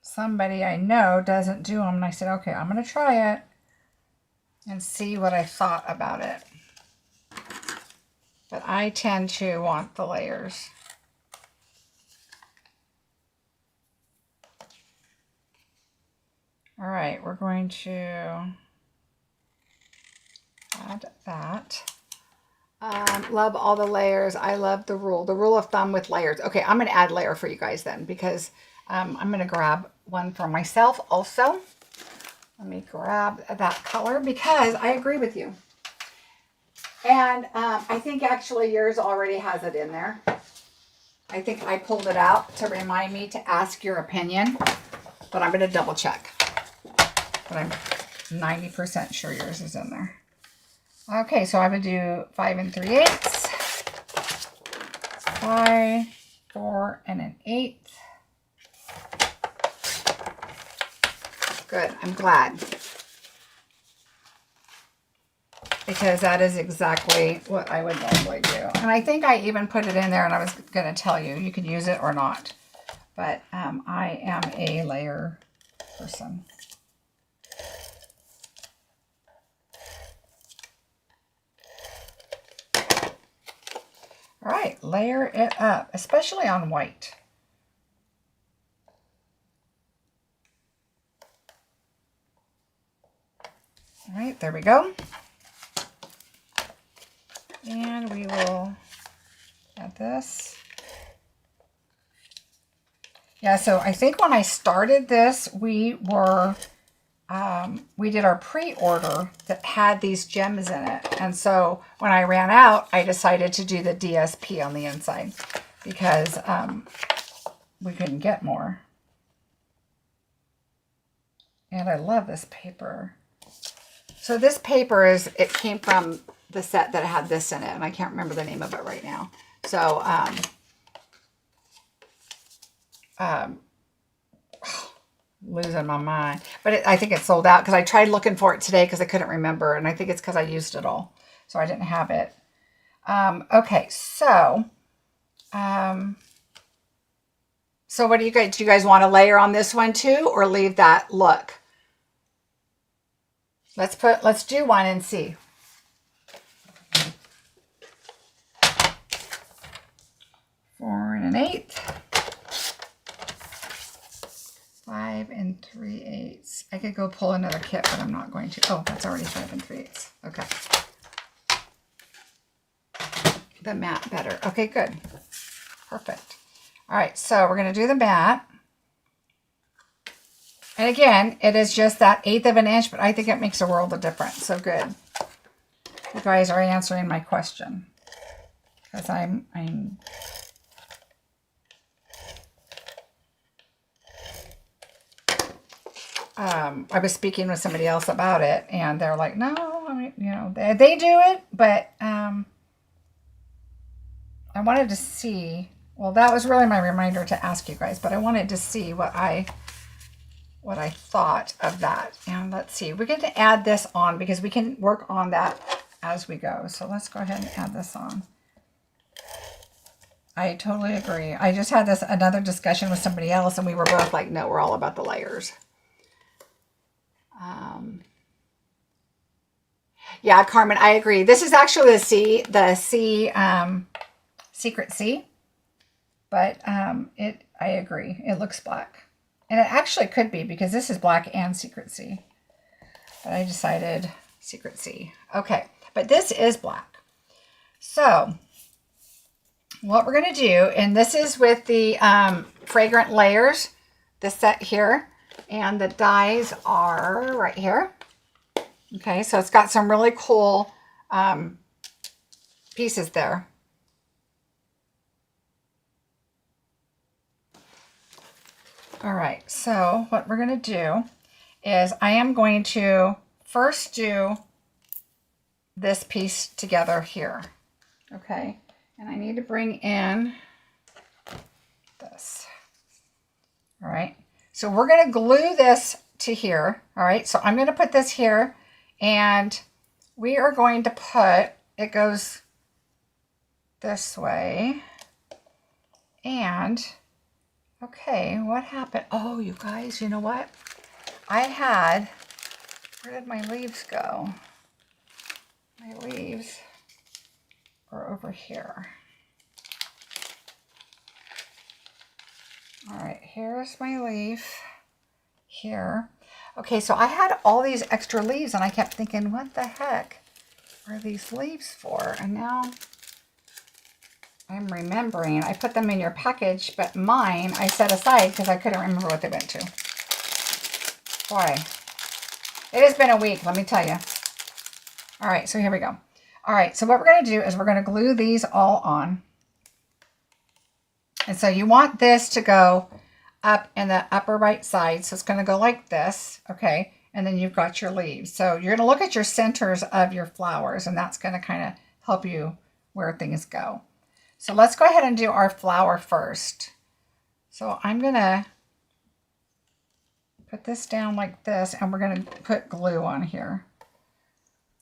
somebody I know doesn't do them, and I said, okay, I'm going to try it and see what I thought about it. But I tend to want the layers. All right, we're going to add that. Love all the layers. I love the rule of thumb with layers. Okay, I'm going to add layer for you guys then, because I'm going to grab one for myself also. Let me grab that color because I agree with you. And I think actually yours already has it in there. I think I pulled it out to remind me to ask your opinion, but I'm going to double check. But I'm 90% sure yours is in there. Okay, so I'm going to do 5 3/8, 5, 4 1/8. Good, I'm glad. Because that is exactly what I would normally do. And I think I even put it in there and I was going to tell you, you could use it or not. But I am a layer person. All right, layer it up, especially on white. All right, there we go. And we will add this. Yeah, so I think when I started this, we did our pre-order that had these gems in it. And so when I ran out, I decided to do the DSP on the inside because we couldn't get more. And I love this paper. So this paper it came from the set that had this in it, and I can't remember the name of it right now. So, losing my mind. But I think it sold out because I tried looking for it today because I couldn't remember, and I think it's because I used it all. So I didn't have it. Okay, so what do you guys want to layer on this one too, or leave that look? Let's do one and see. Four and 1/8. 5 3/8. I could go pull another kit, but I'm not going to. Oh, that's already 5 3/8. Okay. The matte better. Okay, good. Perfect. All right, so we're going to do the mat. And again, it is just that 1/8 of an inch, but I think it makes a world of difference. So good. You guys are answering my question. Because I was speaking with somebody else about it, and they're like, no, I mean, you know, they do it, but I wanted to see, well, that was really my reminder to ask you guys, but I wanted to see what I thought of that. And let's see, we're going to add this on because we can work on that as we go. So let's go ahead and add this on. I totally agree. I just had another discussion with somebody else, and we were both like, no, we're all about the layers. Yeah, Carmen, I agree. This is actually the Secret C, but I agree. It looks black. And it actually could be because this is black and Secret C. But I decided Secret C. Okay, but this is black. So what we're going to do, and this is with the Fragrant Layers, the set here, and the dies are right here. Okay, so it's got some really cool pieces there. All right, so what we're going to do is I am going to first do this piece together here. Okay, and I need to bring in this. All right, so we're going to glue this to here. All right, so I'm going to put this here, and we are going to put, it goes this way, and okay, what happened? Oh, you guys, you know what? Where did my leaves go? My leaves are over here. All right, here's my leaf here. Okay, so I had all these extra leaves, and I kept thinking, what the heck are these leaves for? And now I'm remembering, I put them in your package, but mine I set aside because I couldn't remember what they went to. Boy, it has been a week, let me tell you. All right, so here we go. All right, so what we're going to do is we're going to glue these all on. And so you want this to go up in the upper right side. So it's going to go like this, okay? And then you've got your leaves. So you're going to look at your centers of your flowers, and that's going to kind of help you where things go. So let's go ahead and do our flower first. So I'm going to put this down like this, and we're going to put glue on here.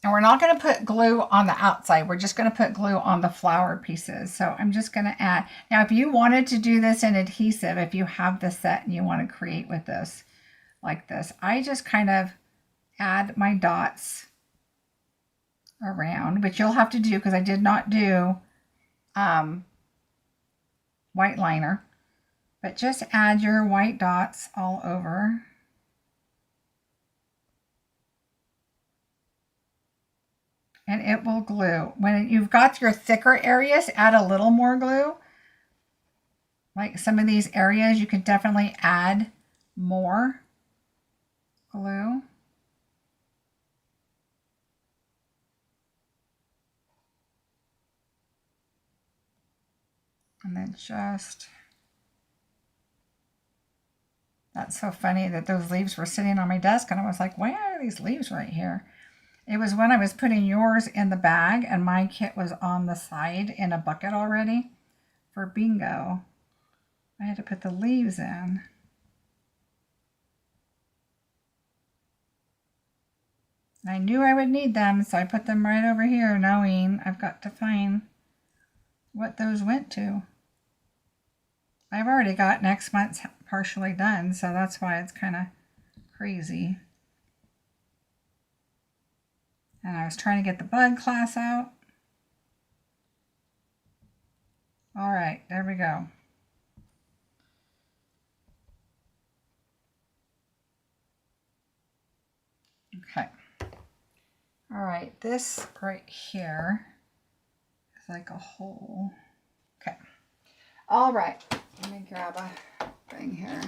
And we're not going to put glue on the outside. We're just going to put glue on the flower pieces. So I'm just going to add. Now, if you wanted to do this in adhesive, if you have the set and you want to create with this, like this, I just kind of add my dots around, which you'll have to do because I did not do white liner. But just add your white dots all over. And it will glue. When you've got your thicker areas, add a little more glue. Like some of these areas, you could definitely add more glue. And then just, that's so funny that those leaves were sitting on my desk, and I was like, why are these leaves right here? It was when I was putting yours in the bag and my kit was on the side in a bucket already for bingo. I had to put the leaves in. I knew I would need them, so I put them right over here, knowing I've got to find what those went to. I've already got next month's partially done, so that's why it's kind of crazy. And I was trying to get the bud class out. All right, there we go. Okay. All right, this right here is like a hole. Okay. All right, Let me grab a thing here.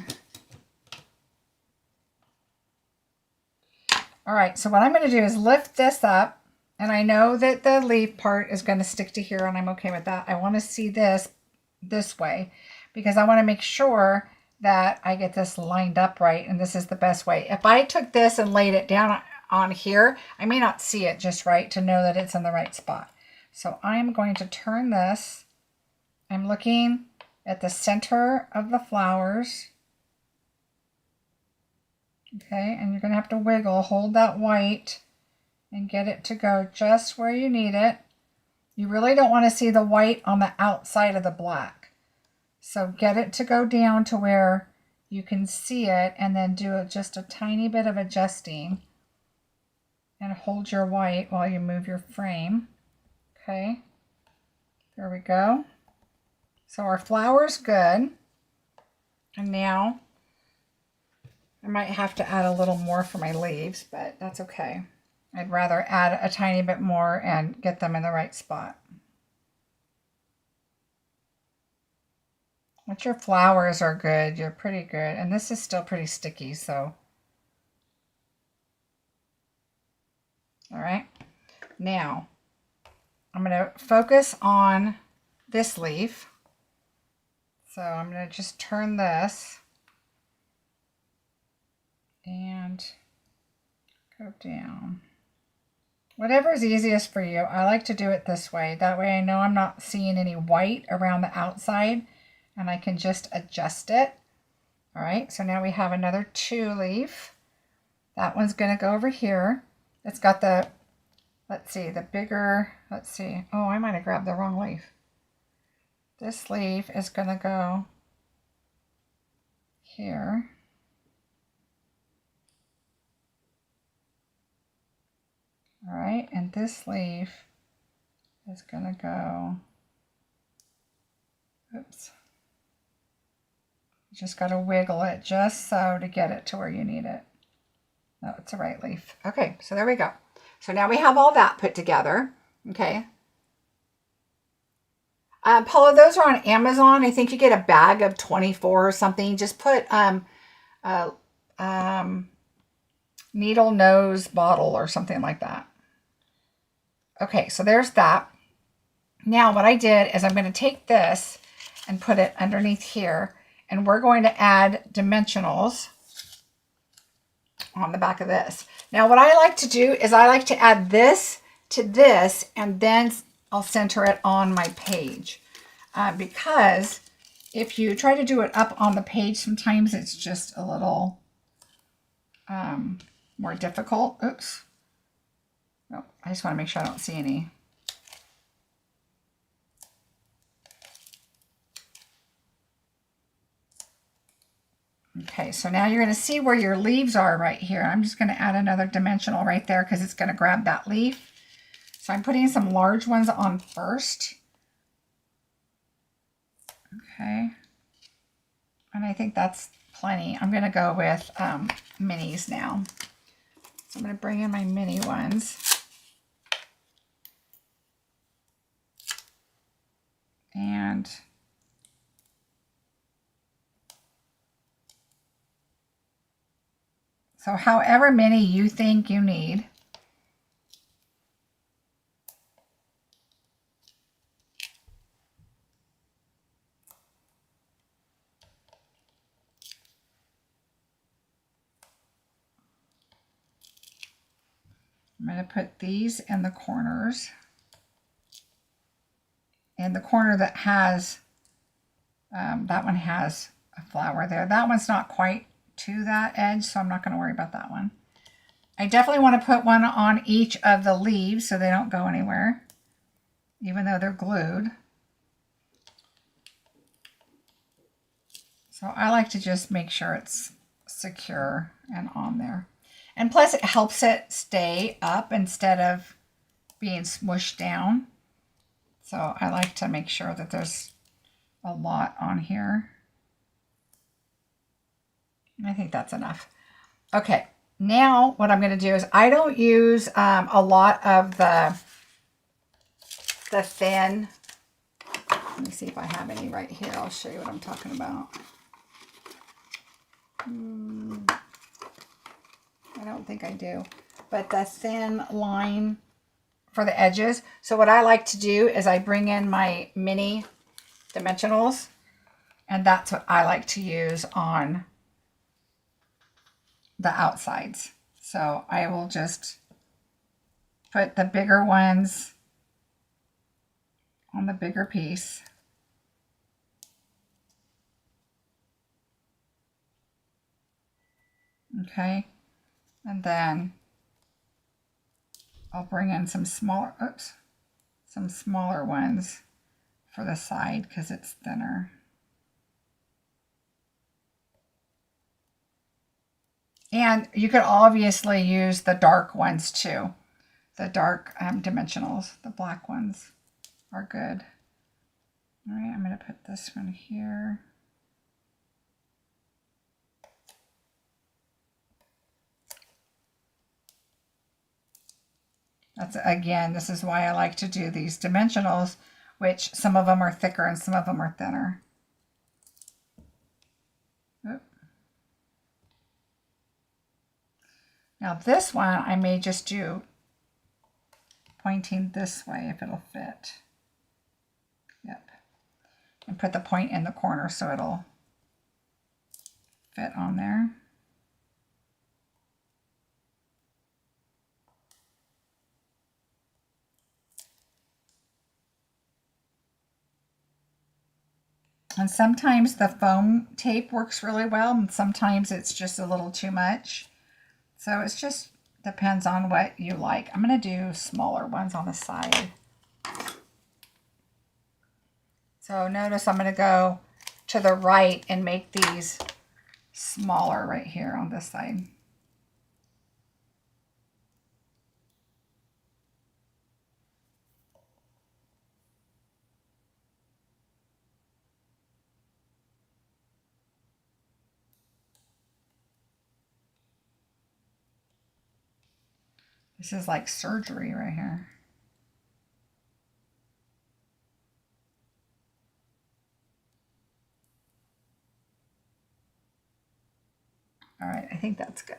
All right, so what I'm going to do is lift this up, and I know that the leaf part is going to stick to here, and I'm okay with that. I want to see this way because I want to make sure that I get this lined up right, and this is the best way. If I took this and laid it down on here, I may not see it just right to know that it's in the right spot. So I'm going to turn this. I'm looking at the center of the flowers. Okay, and you're going to have to wiggle, hold that white, and get it to go just where you need it. You really don't want to see the white on the outside of the black. So get it to go down to where you can see it, and then do just a tiny bit of adjusting. And hold your white while you move your frame. Okay, there we go. So our flower's good. And now I might have to add a little more for my leaves, but that's okay. I'd rather add a tiny bit more and get them in the right spot. But your flowers are good. You're pretty good. And this is still pretty sticky, so. All right. Now, I'm going to focus on this leaf. So I'm going to just turn this and go down. Whatever is easiest for you. I like to do it this way. That way I know I'm not seeing any white around the outside, and I can just adjust it. All right, so now we have another 2 leaf. That one's going to go over here. It's got the, let's see, the bigger, let's see. Oh, I might have grabbed the wrong leaf. This leaf is going to go here. All right, and this leaf is going to go, oops. You just got to wiggle it just so to get it to where you need it. No, it's the right leaf. Okay, so there we go. So now we have all that put together. Okay. Paula, those are on Amazon. I think you get a bag of 24 or something. Just put needle nose bottle or something like that. Okay, so there's that. Now what I did is I'm going to take this and put it underneath here, and we're going to add dimensionals on the back of this. Now what I like to do is I like to add this to this, and then I'll center it on my page. Because if you try to do it up on the page, sometimes it's just a little more difficult. Oops. Oh, I just want to make sure I don't see any. Okay, so now you're going to see where your leaves are right here. I'm just going to add another dimensional right there because it's going to grab that leaf. So I'm putting some large ones on first. Okay. And I think that's plenty. I'm going to go with minis now. So I'm going to bring in my mini ones. And so however many you think you need. I'm going to put these in the corners. And the corner that has, that one has a flower there. That one's not quite to that edge, so I'm not going to worry about that one. I definitely want to put one on each of the leaves so they don't go anywhere, even though they're glued. So I like to just make sure it's secure and on there. And plus it helps it stay up instead of being smooshed down. So I like to make sure that there's a lot on here. I think that's enough. Okay, now what I'm going to do is I don't use a lot of the thin Let me see if I have any right here. I'll show you what I'm talking about. I don't think I do. But the thin line for the edges. So what I like to do is I bring in my mini dimensionals, and that's what I like to use on the outsides. So I will just put the bigger ones on the bigger piece. Okay, and then I'll bring in some smaller ones for the side because it's thinner. And you could obviously use the dark ones too. The dark dimensionals, the black ones are good. All right, I'm going to put this one here. That's, again, this is why I like to do these dimensionals, which some of them are thicker and some of them are thinner. Oop. Now this one I may just do pointing this way if it'll fit. Yep. And put the point in the corner so it'll fit on there. And sometimes the foam tape works really well, and sometimes it's just a little too much. So it's just depends on what you like. I'm going to do smaller ones on the side. So notice I'm going to go to the right and make these smaller right here on this side. This is like surgery right here. All right, I think that's good.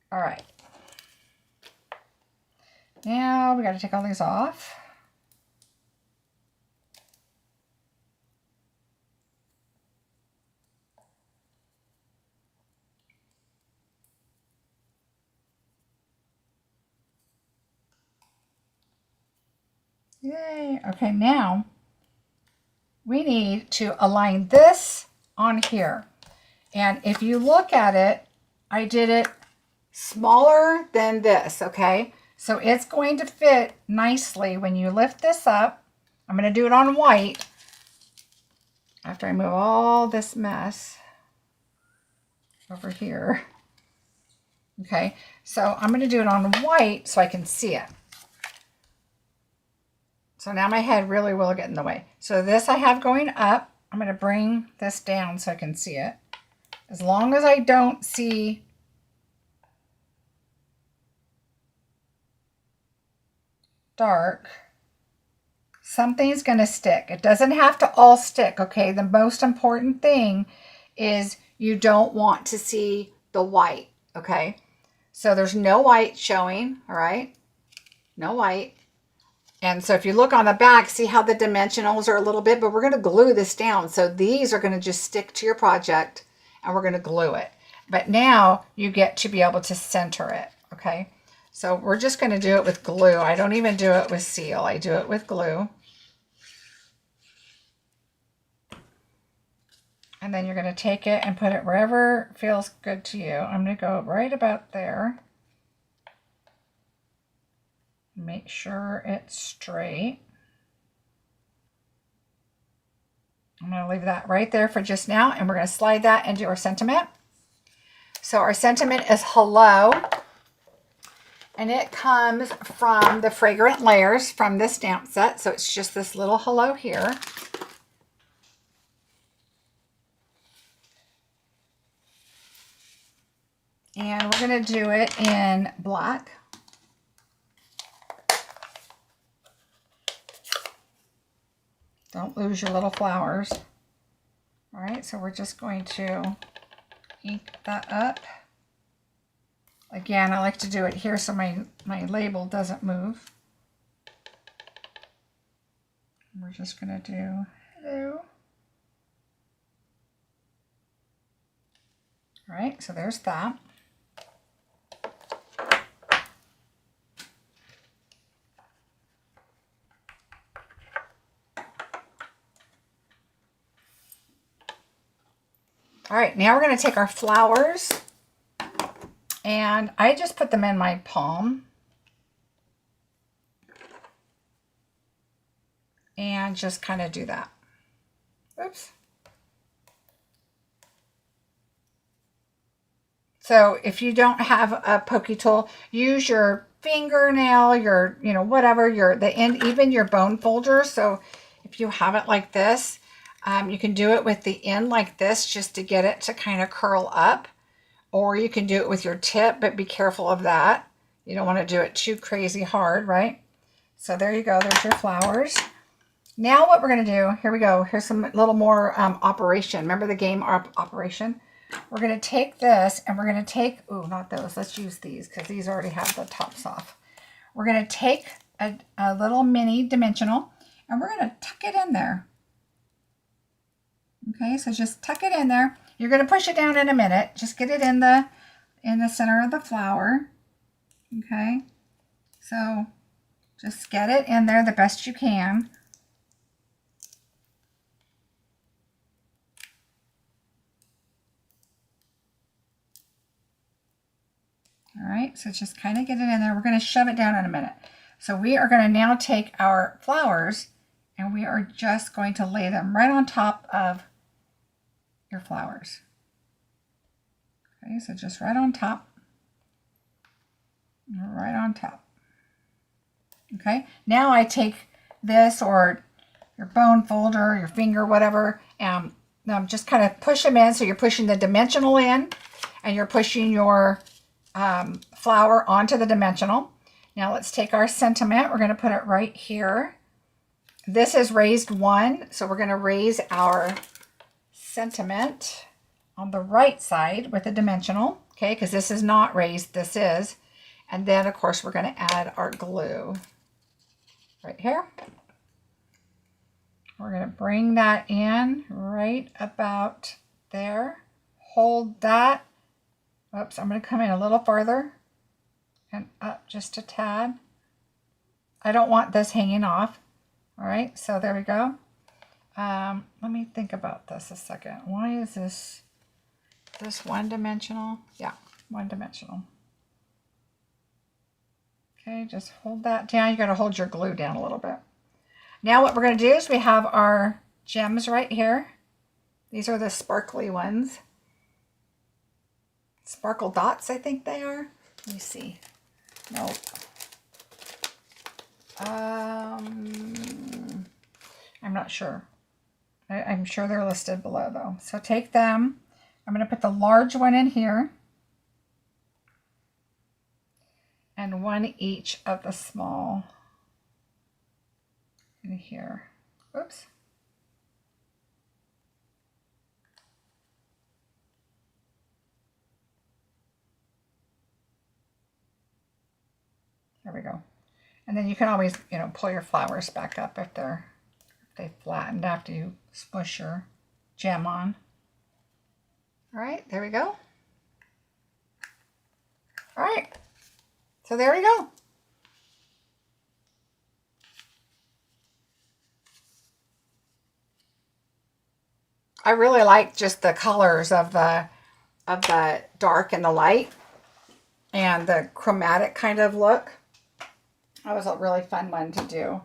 All right. Now we got to take all these off. Yay. Okay, now we need to align this on here. And if you look at it, I did it smaller than this, okay? So it's going to fit nicely when you lift this up. I'm going to do it on white after I move all this mess over here. Okay, so I'm going to do it on white so I can see it. So now my head really will get in the way. So this I have going up. I'm going to bring this down so I can see it. As long as I don't see dark, something's going to stick. It doesn't have to all stick, okay? The most important thing is you don't want to see the white, okay? So there's no white showing, all right? No white. And so if you look on the back, see how the dimensionals are a little bit, but we're going to glue this down. So these are going to just stick to your project and we're going to glue it. But now you get to be able to center it, okay? So we're just going to do it with glue. I don't even do it with seal. I do it with glue. And then you're going to take it and put it wherever feels good to you. I'm going to go right about there. Make sure it's straight. I'm going to leave that right there for just now, and we're going to slide that into our sentiment. So our sentiment is hello, and it comes from the Fragrant Layers from this stamp set. So it's just this little hello here. And we're going going to do it in black. Don't lose your little flowers. All right, so we're just going to ink that up. Again, I like to do it here so my label doesn't move. We're just going to do hello. All right, so there's that. All right, now we're going to take our flowers, and I just put them in my palm and just kind of do that. Oops. So if you don't have a pokey tool, use your fingernail, your, whatever, the end, even your bone folder. So if you have it like this, you can do it with the end like this just to get it to kind of curl up, or you can do it with your tip, but be careful of that. You don't want to do it too crazy hard, right? So there you go. There's your flowers. Now what we're going to do, here we go. Here's some little more operation. Remember the game Operation? We're going to take this and we're going to take, ooh, not those. Let's use these because these already have the tops off. We're going to take a little mini dimensional and we're going to tuck it in there. Okay, so just tuck it in there. You're going to push it down in a minute. Just get it in the center of the flower. Okay, so just get it in there the best you can. All right, so just kind of get it in there. We're going to shove it down in a minute. So we are going to now take our flowers and we are just going to lay them right on top of your flowers. Okay, so just right on top. Right on top. Okay, now I take this or your bone folder, your finger, whatever, and just kind of push them in. So you're pushing the dimensional in and you're pushing your flower onto the dimensional. Now let's take our sentiment. We're going to put it right here. This is raised 1, so we're going to raise our sentiment on the right side with a dimensional, okay, because this is not raised, this is. And then, of course, we're going to add our glue right here. We're going to bring that in right about there. Hold that. Oops, I'm going to come in a little farther and up just a tad. I don't want this hanging off. All right, so there we go. Let me think about this a second. Why is this one-dimensional? Yeah, one-dimensional. Okay, just hold that down. You got to hold your glue down a little bit. Now what we're going to do is we have our gems right here. These are the sparkly ones. Sparkle dots, I think they are. Let me see. Nope. I'm not sure. I'm sure they're listed below though. So take them. I'm going to put the large one in here. And one each of the small in here. Oops. There we go. And then you can always, pull your flowers back up if they flattened after you smush your gem on. All right, there we go. All right, so there we go. I really like just the colors of the dark and the light and the chromatic kind of look. That was a really fun one to do.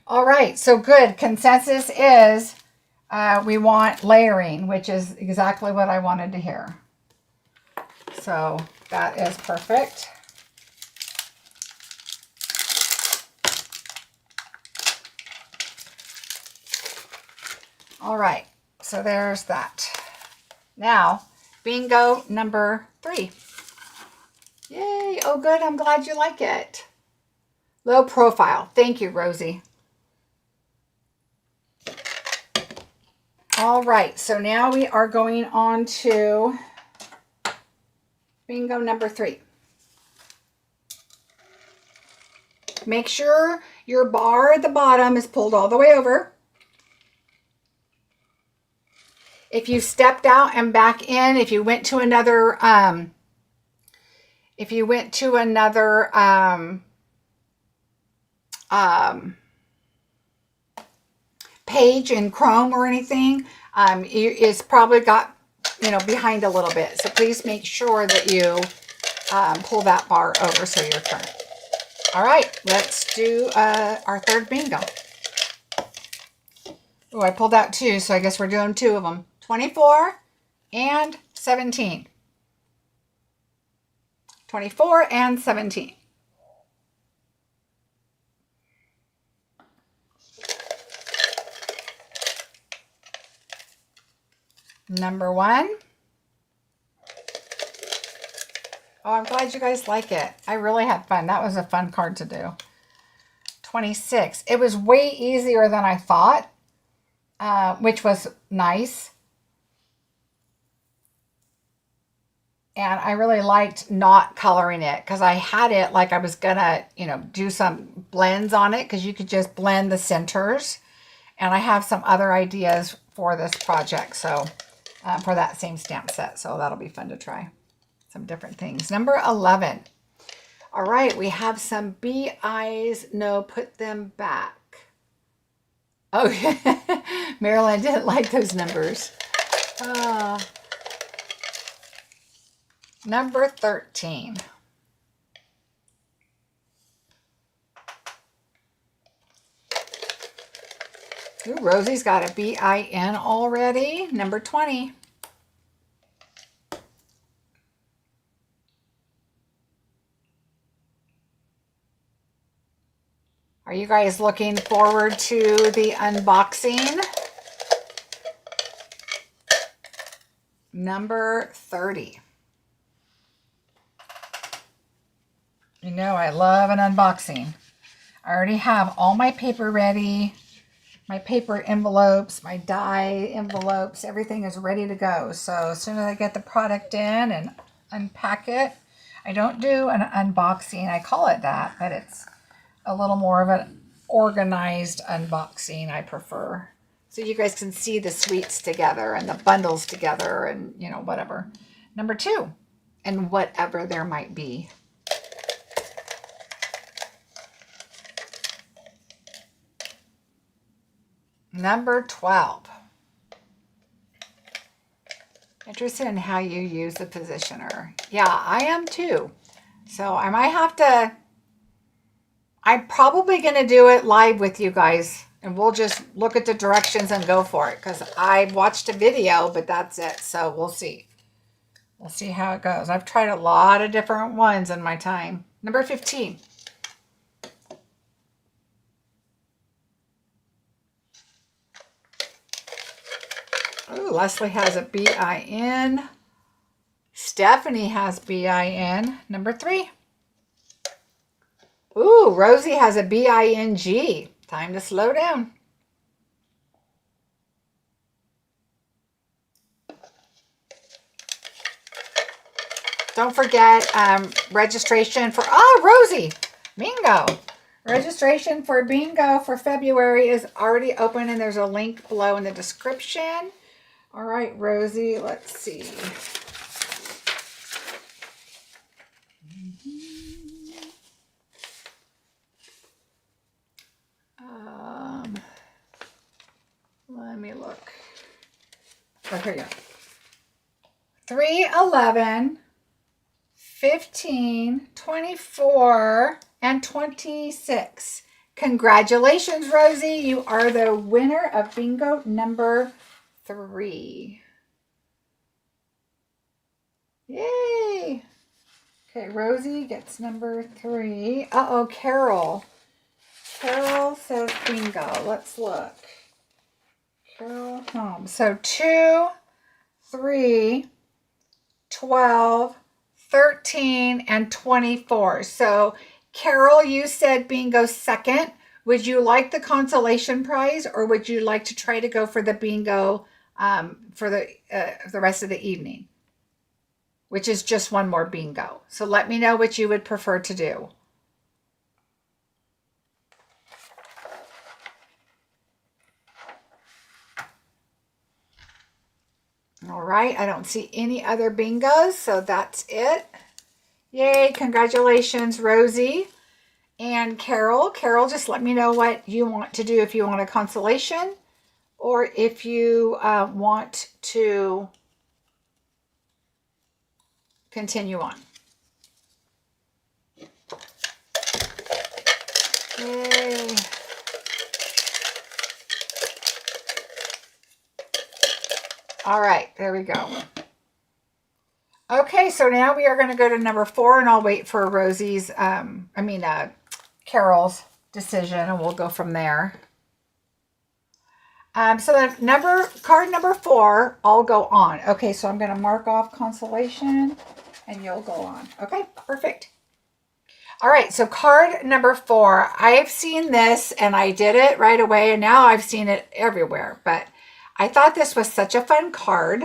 All right, so good. Consensus is we want layering, which is exactly what I wanted to hear. So that is perfect. All right, so there's that. Now, bingo number 3. Yay. Oh, good. I'm glad you like it. Low profile. Thank you, Rosie. All right. So now we are going on to bingo number 3. Make sure your bar at the bottom is pulled all the way over. If you stepped out and back in, if you went to another, page in Chrome or anything, it's probably got, behind a little bit. So please make sure that you pull that bar over so you're current. All right, let's do our third bingo. Oh, I pulled out 2, so I guess we're doing 2 of them. 24 and 17. 24 and 17. Number 1. Oh, I'm glad you guys like it. I really had fun. That was a fun card to do. 26. It was way easier than I thought, which was nice. And I really liked not coloring it because I had it like I was going to, do some blends on it because you could just blend the centers. And I have some other ideas for this project, so for that same stamp set. So that'll be fun to try some different things. Number 11. All right, we have some bee eyes. No, put them back. Oh, Marilyn didn't like those numbers. Number 13. Ooh, Rosie's got a BIN already. Number 20. Are you guys looking forward to the unboxing? Number 30. You know I love an unboxing. I already have all my paper ready. My paper envelopes, my die envelopes, everything is ready to go. So as soon as I get the product in and unpack it, I don't do an unboxing. I call it that, but it's a little more of an organized unboxing I prefer. So you guys can see the sweets together and the bundles together and, whatever. Number 2, and whatever there might be. Number 12. Interested in how you use the positioner. Yeah, I am too. So I might have to, I'm probably going to do it live with you guys. And we'll just look at the directions and go for it. Because I watched a video, but that's it. So we'll see. We'll see how it goes. I've tried a lot of different ones in my time. Number 15. Ooh, Leslie has a BIN. Stephanie has BIN. Number 3. Ooh, Rosie has a BING. Time to slow down. Don't forget registration for, Rosie, bingo. Registration for bingo for February is already open and there's a link below in the description. All right, Rosie, let's see. Let me look. Oh, here you go. 3, 11, 15, 24, and 26. Congratulations, Rosie. You are the winner of bingo number 3. Yay. Okay, Rosie gets number 3. Uh-oh, Carol. Carol says bingo. Let's look. Carol home. So 2, 3, 12, 13, and 24. So Carol, you said bingo second. Would you like the consolation prize, or would you like to try to go for the bingo for the rest of the evening, which is just one more bingo? So let me know what you would prefer to do. All right, I don't see any other bingos, so that's it. Yay, congratulations, Rosie and Carol. Carol, just let me know what you want to do, if you want a consolation or if you want to continue on. Yay. All right, there we go. Okay, so now we are going to go to number 4, and I'll wait for Rosie's, Carol's decision, and we'll go from there. So the card number 4, I'll go on. Okay, so I'm going to mark off consolation, and you'll go on. Okay, perfect. All right, so card number 4, I've seen this, and I did it right away, and now I've seen it everywhere, but I thought this was such a fun card.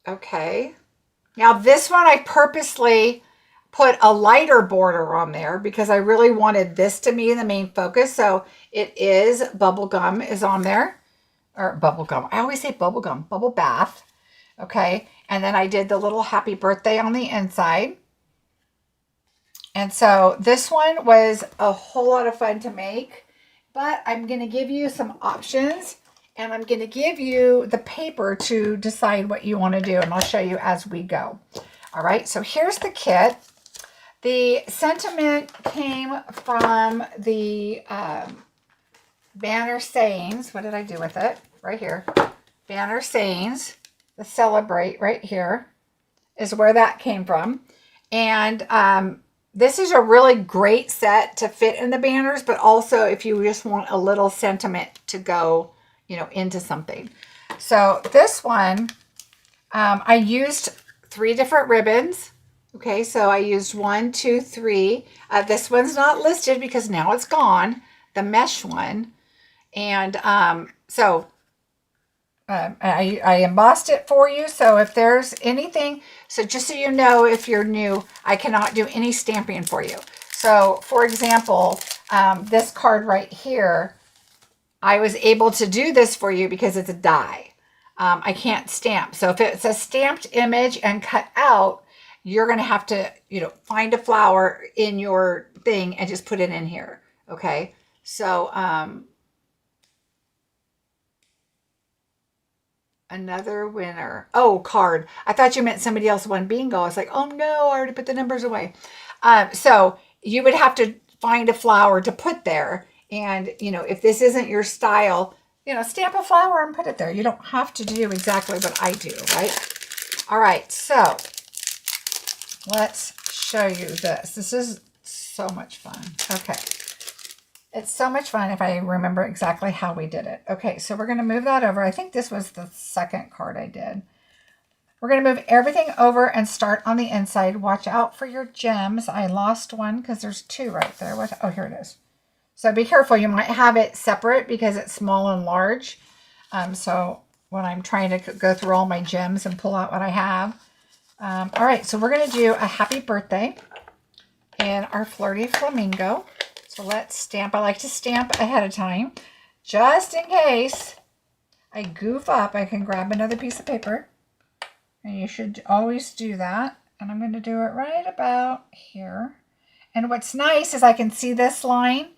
Okay. Now this one I purposely put a lighter border on there because I really wanted this to be the main focus. So it is bubblegum is on there. Or bubblegum. I always say bubblegum. Bubble bath. Okay. And then I did the little happy birthday on the inside. And so this one was a whole lot of fun to make. But I'm going to give you some options, and I'm going to give you the paper to decide what you want to do, and I'll show you as we go. All right, so here's the kit. The sentiment came from the banner sayings. What did I do with it? Right here. Banner sayings. The celebrate right here is where that came from. And this is a really great set to fit in the banners, but also if you just want a little sentiment to go, into something. So this one, I used 3 different ribbons. Okay, so I used 1, 2, 3. This one's not listed because now it's gone, the mesh one. And I embossed it for you. So if there's anything, so just so you know, if you're new, I cannot do any stamping for you. So for example, this card right here, I was able to do this for you because it's a die. I can't stamp. So if it's a stamped image and cut out, you're going to have to, find a flower in your thing and just put it in here. Okay. So, another winner. Oh, card. I thought you meant somebody else won bingo. I was like, oh no, I already put the numbers away. So you would have to find a flower to put there. And, if this isn't your style, stamp a flower and put it there. You don't have to do exactly what I do, right? All right, so let's show you this. This is so much fun. Okay. It's so much fun if I remember exactly how we did it. Okay, so we're going to move that over. I think this was the second card I did. We're going to move everything over and start on the inside. Watch out for your gems. I lost one because there's 2 right there. Oh, here it is. So be careful. You might have it separate because it's small and large. So when I'm trying to go through all my gems and pull out what I have. All right, so we're going to do a happy birthday in our Flirty Flamingo. So let's stamp. I like to stamp ahead of time just in case I goof up. I can grab another piece of paper, and you should always do that. And I'm going to do it right about here. And what's nice is I can see this line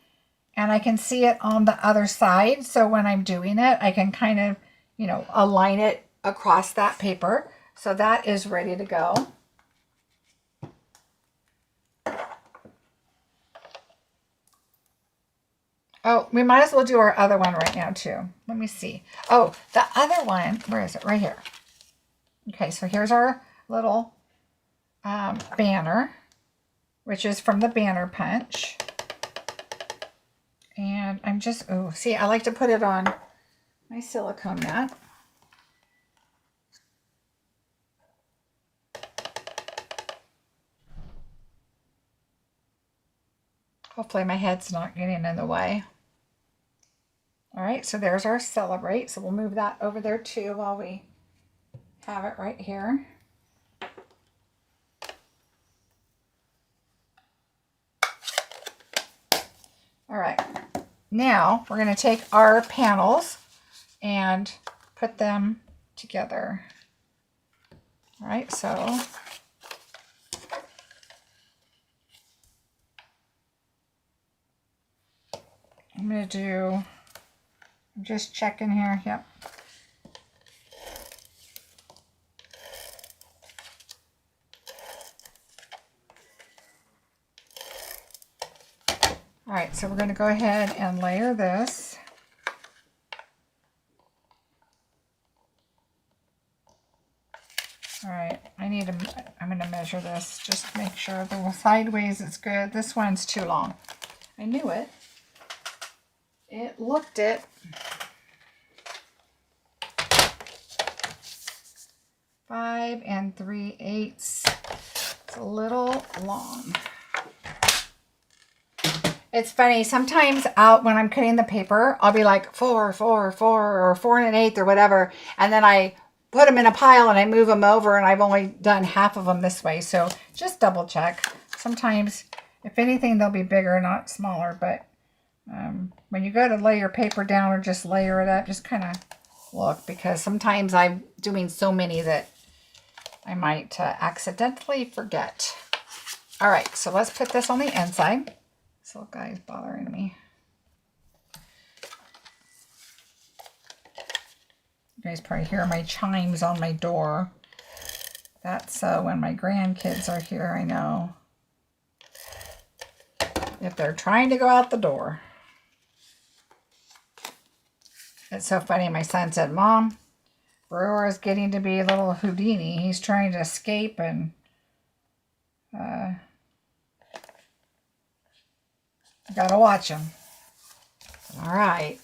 and I can see it on the other side. So when I'm doing it, I can kind of, align it across that paper. So that is ready to go. Oh, we might as well do our other one right now too. Let me see. Oh, the other one, where is it? Right here. Okay, so here's our little banner, which is from the banner punch. And I'm just, see, I like to put it on my silicone mat. Hopefully my head's not getting in the way. All right, so there's our celebrate. So we'll move that over there too while we have it right here. All right, now we're going to take our panels and put them together. All right, so I'm going to do, I'm just checking here. Yep. All right, so we're going to go ahead and layer this. All right, I'm going to measure this just to make sure the sideways is good. This one's too long. I knew it. It looked it. Five and 3/8. It's a little long. It's funny, sometimes out when I'm cutting the paper, I'll be like 4, 4, 4, or 4 1/8 or whatever. And then I put them in a pile and I move them over, and I've only done half of them this way. So just double check. Sometimes, if anything, they'll be bigger, not smaller. But when you go to lay your paper down or just layer it up, just kind of look, because sometimes I'm doing so many that I might accidentally forget. All right, so let's put this on the inside. This little guy's bothering me. You guys probably hear my chimes on my door. That's when my grandkids are here, I know. If they're trying to go out the door. It's so funny. My son said, Mom, Brewer is getting to be a little Houdini. He's trying to escape, and gotta watch him. All right.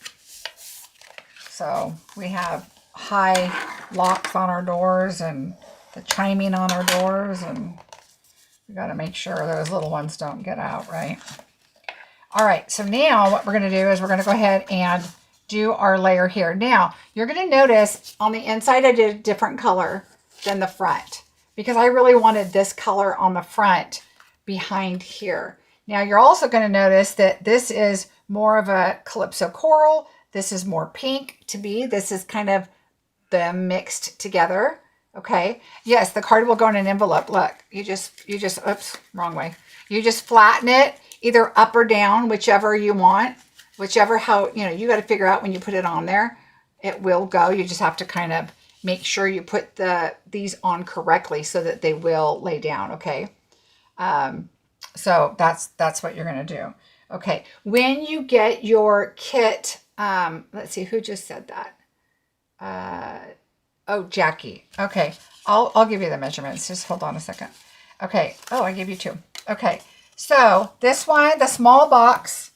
So we have high locks on our doors and the chiming on our doors, and we got to make sure those little ones don't get out, right? All right, so now what we're going to do is we're going to go ahead and do our layer here. Now, you're going to notice on the inside I did a different color than the front, because I really wanted this color on the front behind here. Now, you're also going to notice that this is more of a Calypso coral. This is more pink to me. This is kind of the mixed together. Okay. Yes, the card will go in an envelope. Look, you just, oops, wrong way. You just flatten it either up or down, whichever you want, whichever how, you got to figure out when you put it on there, it will go. You just have to kind of make sure you put these on correctly so that they will lay down. Okay. So that's what you're going to do. Okay. When you get your kit, let's see, who just said that? Oh, Jackie. Okay. I'll give you the measurements. Just hold on a second. Okay. Oh, I gave you 2. Okay. So this one, the small box,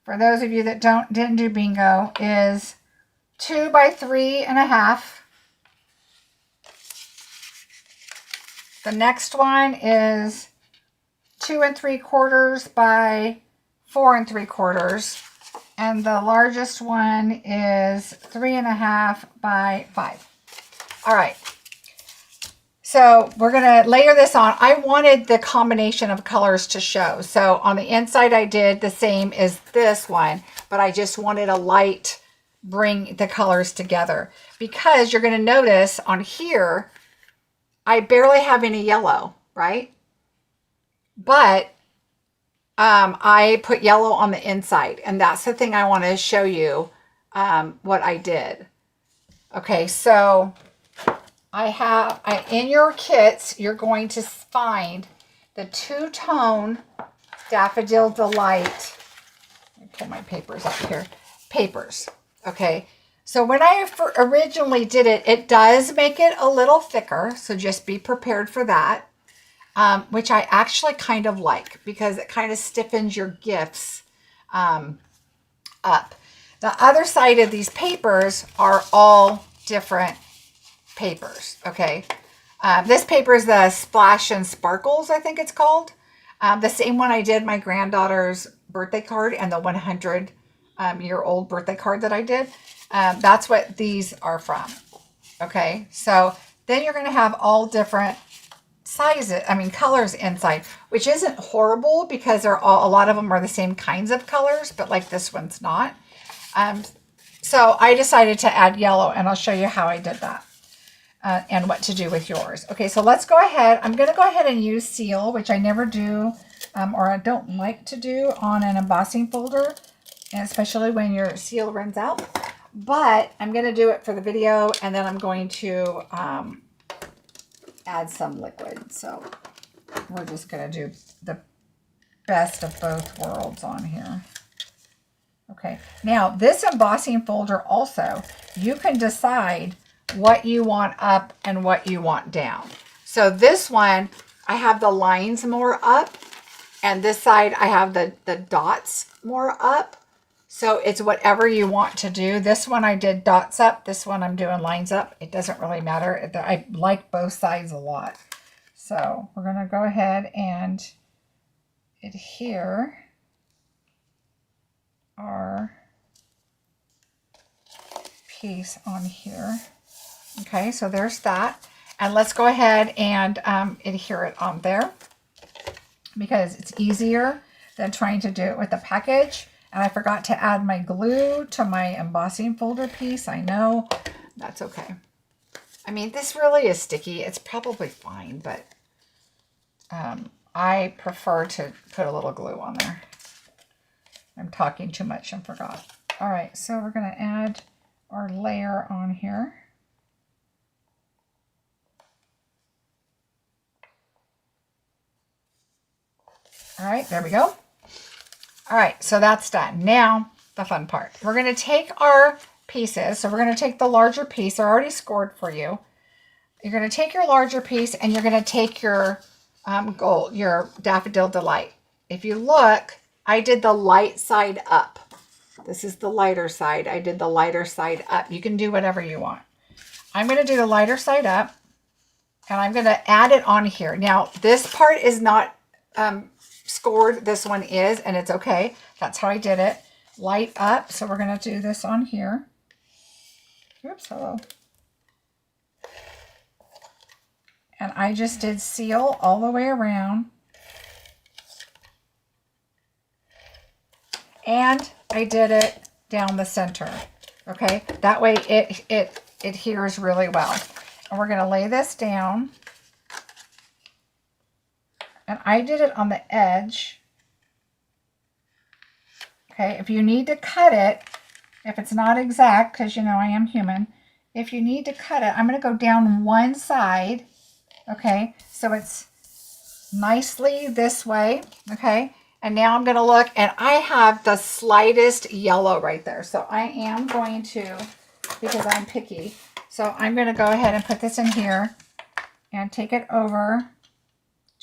for those of you that didn't do bingo, is 2 by 3.5. The next one is 2 3/4 by 4 3/4. And the largest one is 3.5 by 5. All right. So we're going to layer this on. I wanted the combination of colors to show. So on the inside, I did the same as this one, but I just wanted a light bring the colors together, because you're going to notice on here, I barely have any yellow, right? But I put yellow on the inside, and that's the thing I want to show you what I did. Okay, so in your kits, you're going to find the 2-tone Daffodil Delight. Let me pull my papers up here. Papers, okay? So when I originally did it, it does make it a little thicker, so just be prepared for that. Which I actually kind of like, because it kind of stiffens your gifts up. The other side of these papers are all different papers, okay? This paper is the Splash and Sparkles, I think it's called. The same one I did my granddaughter's birthday card and the 100-year-old birthday card that I did. That's what these are from. Okay, so then you're going to have all different sizes, colors inside, which isn't horrible because a lot of them are the same kinds of colors, but like this one's not. So I decided to add yellow, and I'll show you how I did that and what to do with yours. Okay, so let's go ahead. I'm going to go ahead and use seal, which I never do or I don't like to do on an embossing folder, and especially when your seal runs out. But I'm going to do it for the video, and then I'm going to add some liquid. So we're just going to do the best of both worlds on here. Okay, now this embossing folder also, you can decide what you want up and what you want down. So this one, I have the lines more up, and this side I have the dots more up. So it's whatever you want to do. This one I did dots up. This one I'm doing lines up. It doesn't really matter. I like both sides a lot. So we're going to go ahead and adhere our piece on here. Okay, so there's that. And let's go ahead and adhere it on there because it's easier than trying to do it with the package. And I forgot to add my glue to my embossing folder piece. I know, that's okay. This really is sticky. It's probably fine, but I prefer to put a little glue on there. I'm talking too much and forgot. All right, so we're going to add our layer on here. All right, there we go. All right, so that's done. Now, the fun part. We're going to take our pieces. So we're going to take the larger piece. They're already scored for you. You're going to take your larger piece and you're going to take your gold, your Daffodil Delight. If you look, I did the light side up. This is the lighter side. I did the lighter side up. You can do whatever you want. I'm going to do the lighter side up, and I'm going to add it on here. Now, this part is not scored. This one is, and it's okay. That's how I did it. Light up. So we're going to do this on here. Oops, hello. And I just did seal all the way around. And I did it down the center. Okay, that way it adheres really well. And we're going to lay this down. And I did it on the edge. Okay, if you need to cut it, if it's not exact, because you know I am human, if you need to cut it, I'm going to go down one side. Okay, so it's nicely this way. Okay, and now I'm going to look, and I have the slightest yellow right there. So I am going to, because I'm picky, so I'm going to go ahead and put this in here and take it over.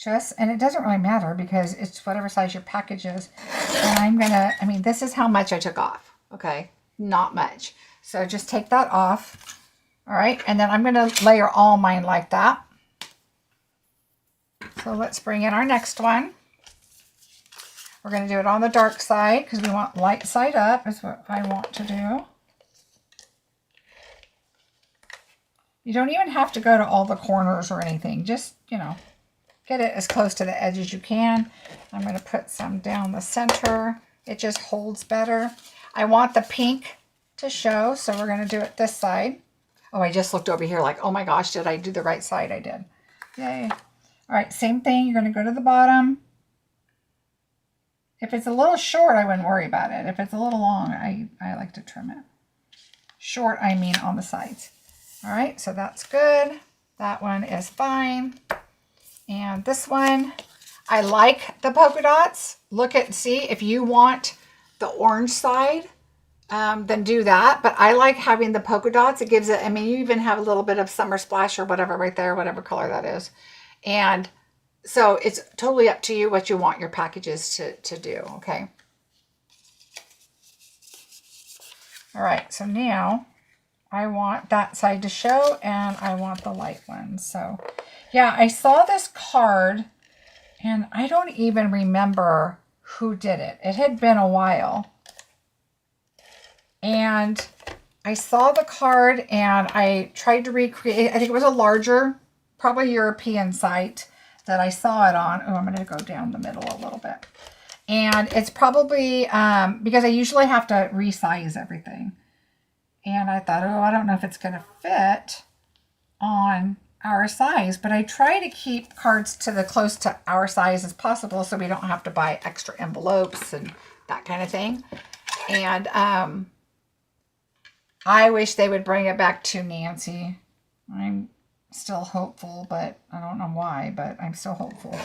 And it doesn't really matter because it's whatever size your package is. And I'm going to, this is how much I took off. Okay, not much. So just take that off. All right, and then I'm going to layer all mine like that. So let's bring in our next one. We're going to do it on the dark side because we want light side up is what I want to do. You don't even have to go to all the corners or anything. Just, get it as close to the edge as you can. I'm going to put some down the center. It just holds better. I want the pink to show, so we're going to do it this side. Oh, I just looked over here like, oh my gosh, did I do the right side? I did. Yay. All right, same thing. You're going to go to the bottom. If it's a little short, I wouldn't worry about it. If it's a little long, I like to trim it. Short, I mean on the sides. All right, so that's good. That one is fine. And this one, I like the polka dots. Look at, see, if you want the orange side, then do that. But I like having the polka dots. It gives it, you even have a little bit of summer splash or whatever right there, whatever color that is. And so it's totally up to you what you want your packages to do, okay? All right, so now I want that side to show and I want the light one. So yeah, I saw this card And I don't even remember who did it. It had been a while. And I saw the card and I tried to recreate. I think it was a larger, probably European site that I saw it on. Oh, I'm going to go down the middle a little bit. And it's probably, because I usually have to resize everything. And I thought, oh, I don't know if it's going to fit on our size. But I try to keep cards to the close to our size as possible so we don't have to buy extra envelopes and that kind of thing. And I wish they would bring it back to Nancy. I'm still hopeful, but I don't know why, but I'm still hopeful.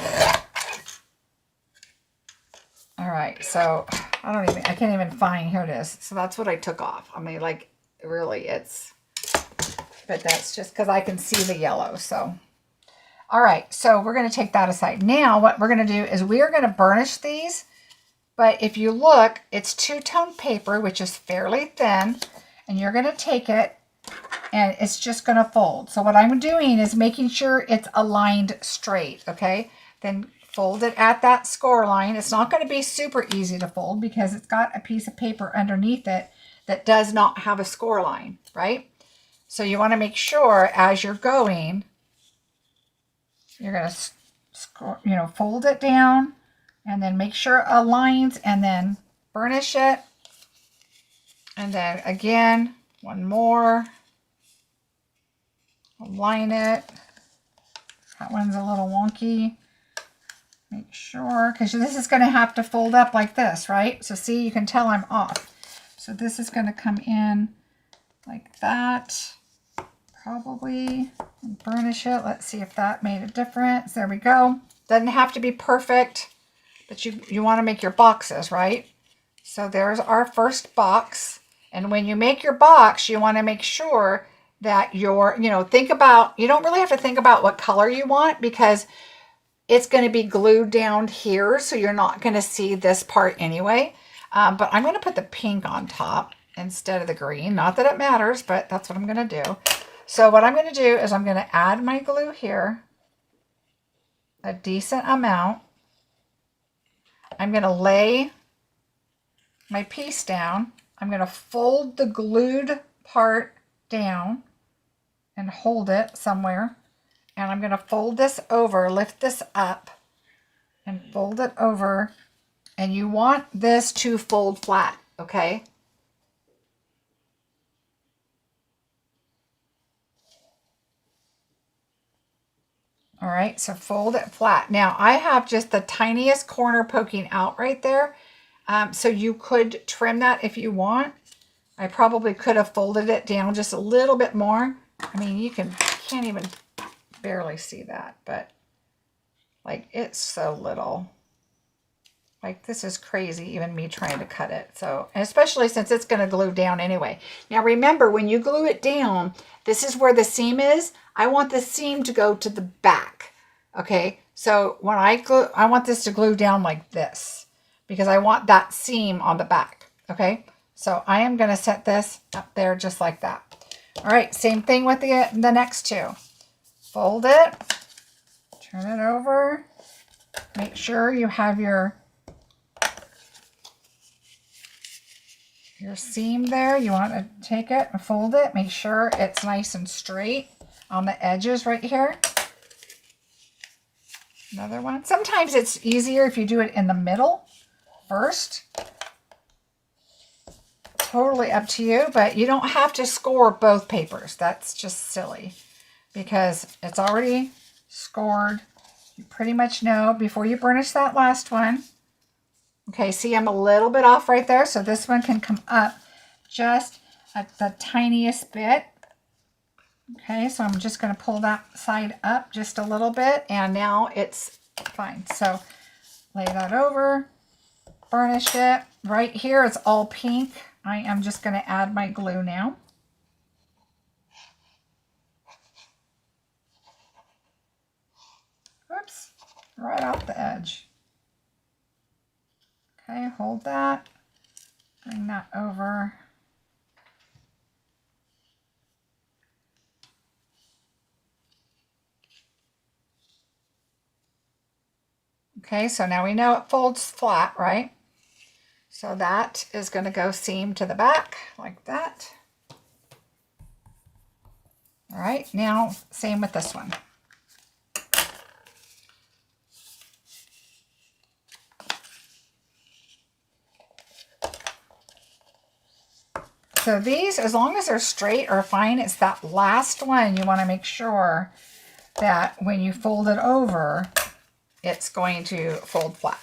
All right, so I can't even find, here it is. So that's what I took off. I mean, like, really, but that's just because I can see the yellow, so. All right, so we're going to take that aside. Now, what we're going to do is we are going to burnish these, but if you look, it's two-tone paper, which is fairly thin, and you're going to take it, and it's just going to fold. So what I'm doing is making sure it's aligned straight, okay? Then fold it at that score line. It's not going to be super easy to fold because it's got a piece of paper underneath it that does not have a score line, right? So you want to make sure as you're going, you're going to fold it down and then make sure it aligns and then burnish it. And then again, one more, align it. That one's a little wonky. Make sure, because this is going to have to fold up like this, right? So see, you can tell I'm off. So this is going to come in like that, probably, and burnish it. Let's see if that made a difference. There we go. Doesn't have to be perfect, but you want to make your boxes, right? So there's our first box. And when you make your box, you want to make sure that you're, you don't really have to think about what color you want because it's going to be glued down here, so you're not going to see this part anyway. But I'm going to put the pink on top instead of the green. Not that it matters, but that's what I'm going to do. So what I'm going to do is I'm going to add my glue here, a decent amount. I'm going to lay my piece down. I'm going to fold the glued part down and hold it somewhere. And I'm going to fold this over, lift this up, and fold it over. And you want this to fold flat, okay? All right, so fold it flat. Now, I have just the tiniest corner poking out right there. So you could trim that if you want. I probably could have folded it down just a little bit more. I mean, you can't even barely see that, but like it's so little. Like this is crazy, even me trying to cut it. So, and especially since it's going to glue down anyway. Now remember, when you glue it down, this is where the seam is. I want the seam to go to the back. Okay, so when I glue, I want this to glue down like this because I want that seam on the back. Okay, so I am going to set this up there just like that. All right, same thing with the next two. Fold it, turn it over, make sure you have your seam there. You want to take it and fold it, make sure it's nice and straight on the edges right here. Another one. Sometimes it's easier if you do it in the middle first. Totally up to you, but you don't have to score both papers. That's just silly because it's already scored. You pretty much know before you burnish that last one. Okay, see I'm a little bit off right there, so this one can come up just at the tiniest bit. Okay, so I'm just going to pull that side up just a little bit, and now it's fine. So lay that over, burnish it. Right here it's all pink. I am just going to add my glue now. Oops, right off the edge. Okay, hold that, bring that over. Okay, so now we know it folds flat, right? So that is going to go seam to the back like that. All right, now same with this one. So these, as long as they're straight or fine, it's that last one you want to make sure that when you fold it over, it's going to fold flat.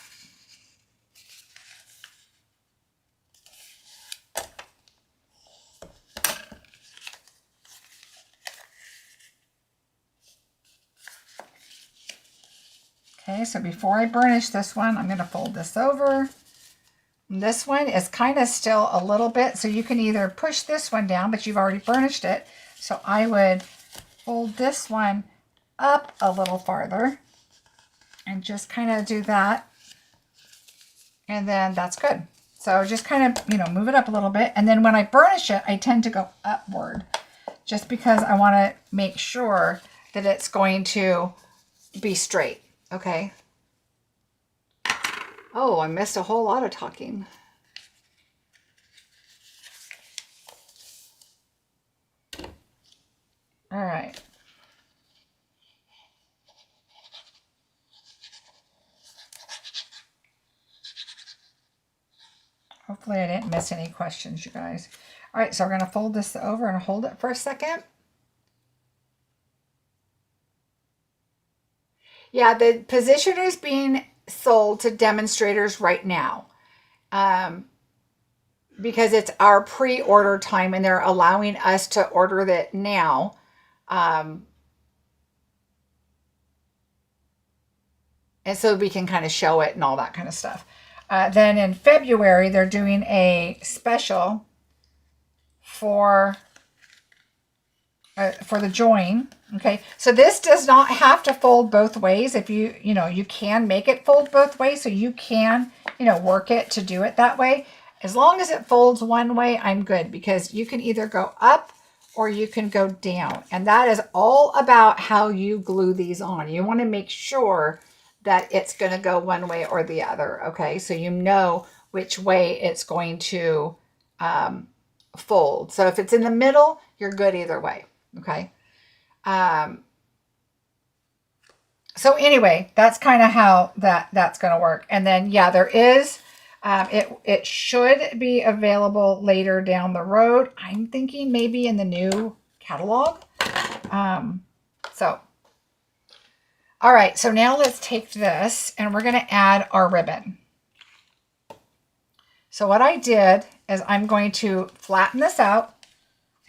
Okay, so before I burnish this one, I'm going to fold this over. This one is kind of still a little bit, so you can either push this one down, but you've already burnished it. So I would fold this one up a little farther and just kind of do that. And then that's good. So just kind of, move it up a little bit. And then when I burnish it, I tend to go upward just because I want to make sure that it's going to be straight. Okay. Oh, I missed a whole lot of talking. All right. Hopefully I didn't miss any questions, you guys. All right, so we're going to fold this over and hold it for a second. Yeah, the positioner is being sold to demonstrators right now because it's our pre-order time and they're allowing us to order it now. And so we can kind of show it and all that kind of stuff. Then in February, they're doing a special for the join. Okay, so this does not have to fold both ways. If you can make it fold both ways, so you can, work it to do it that way. As long as it folds one way, I'm good, because you can either go up or you can go down. And that is all about how you glue these on. You want to make sure that it's going to go one way or the other. Okay, so you know which way it's going to fold. So if it's in the middle, you're good either way. Okay. So anyway, that's kind of how that's going to work. And then, yeah, there is, it should be available later down the road. I'm thinking maybe in the new catalog. All right, so now let's take this and we're going to add our ribbon. So what I did is I'm going to flatten this out.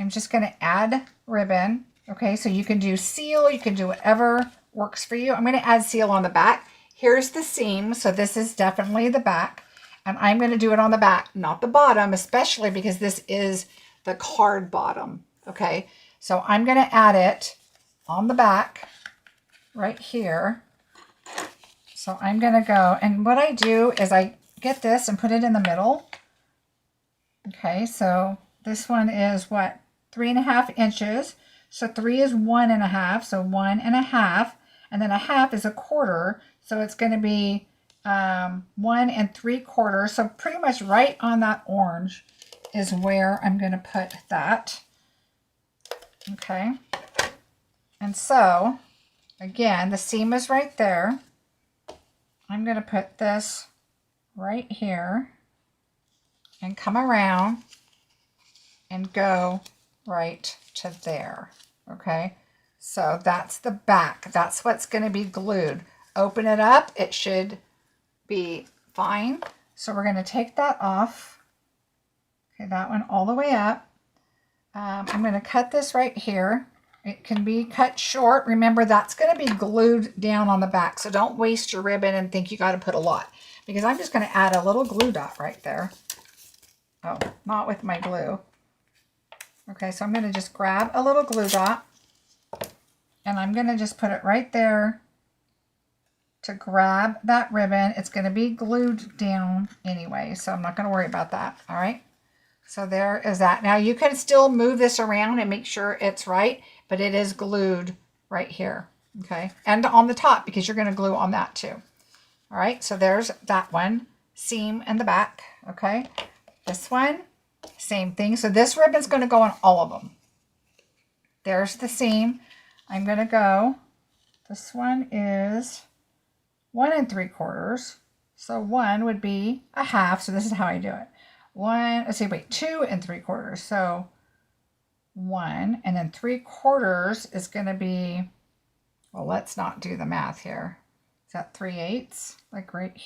I'm just going to add ribbon. Okay, so you can do seal, you can do whatever works for you. I'm going to add seal on the back. Here's the seam, so this is definitely the back. And I'm going to do it on the back, not the bottom, especially because this is the card bottom. Okay, so I'm going to add it on the back right here. So I'm going to go, and what I do is I get this and put it in the middle. Okay, so this one is what? 3.5 inches. So 3 is 1.5, so 1.5, and then a half is a quarter, so it's going to be 1 3/4. So pretty much right on that orange is where I'm going to put that. Okay, and so again, the seam is right there. I'm going to put this right here and come around and go right to there. Okay, so that's the back. That's what's going to be glued. Open it up. It should be fine. So we're going to take that off. Okay, that one all the way up. I'm going to cut this right here. It can be cut short. Remember, that's going to be glued down on the back. So don't waste your ribbon and think you got to put a lot, because I'm just going to add a little glue dot right there. Oh, not with my glue. Okay, so I'm going to just grab a little glue dot and I'm going to just put it right there to grab that ribbon. It's going to be glued down anyway, so I'm not going to worry about that. All right, so there is that. Now you can still move this around and make sure it's right, but it is glued right here. Okay, and on the top, because you're going to glue on that too. All right, so there's that one, seam in the back, okay? This one, same thing. So this ribbon's going to go on all of them. There's the seam. I'm going to go, this one is 1 3/4. So 1 would be a half. So this is how I do it. 2 3/4. So 1, and then 3/4 is going to be, well, let's not do the math here. Is that 3/8? Like right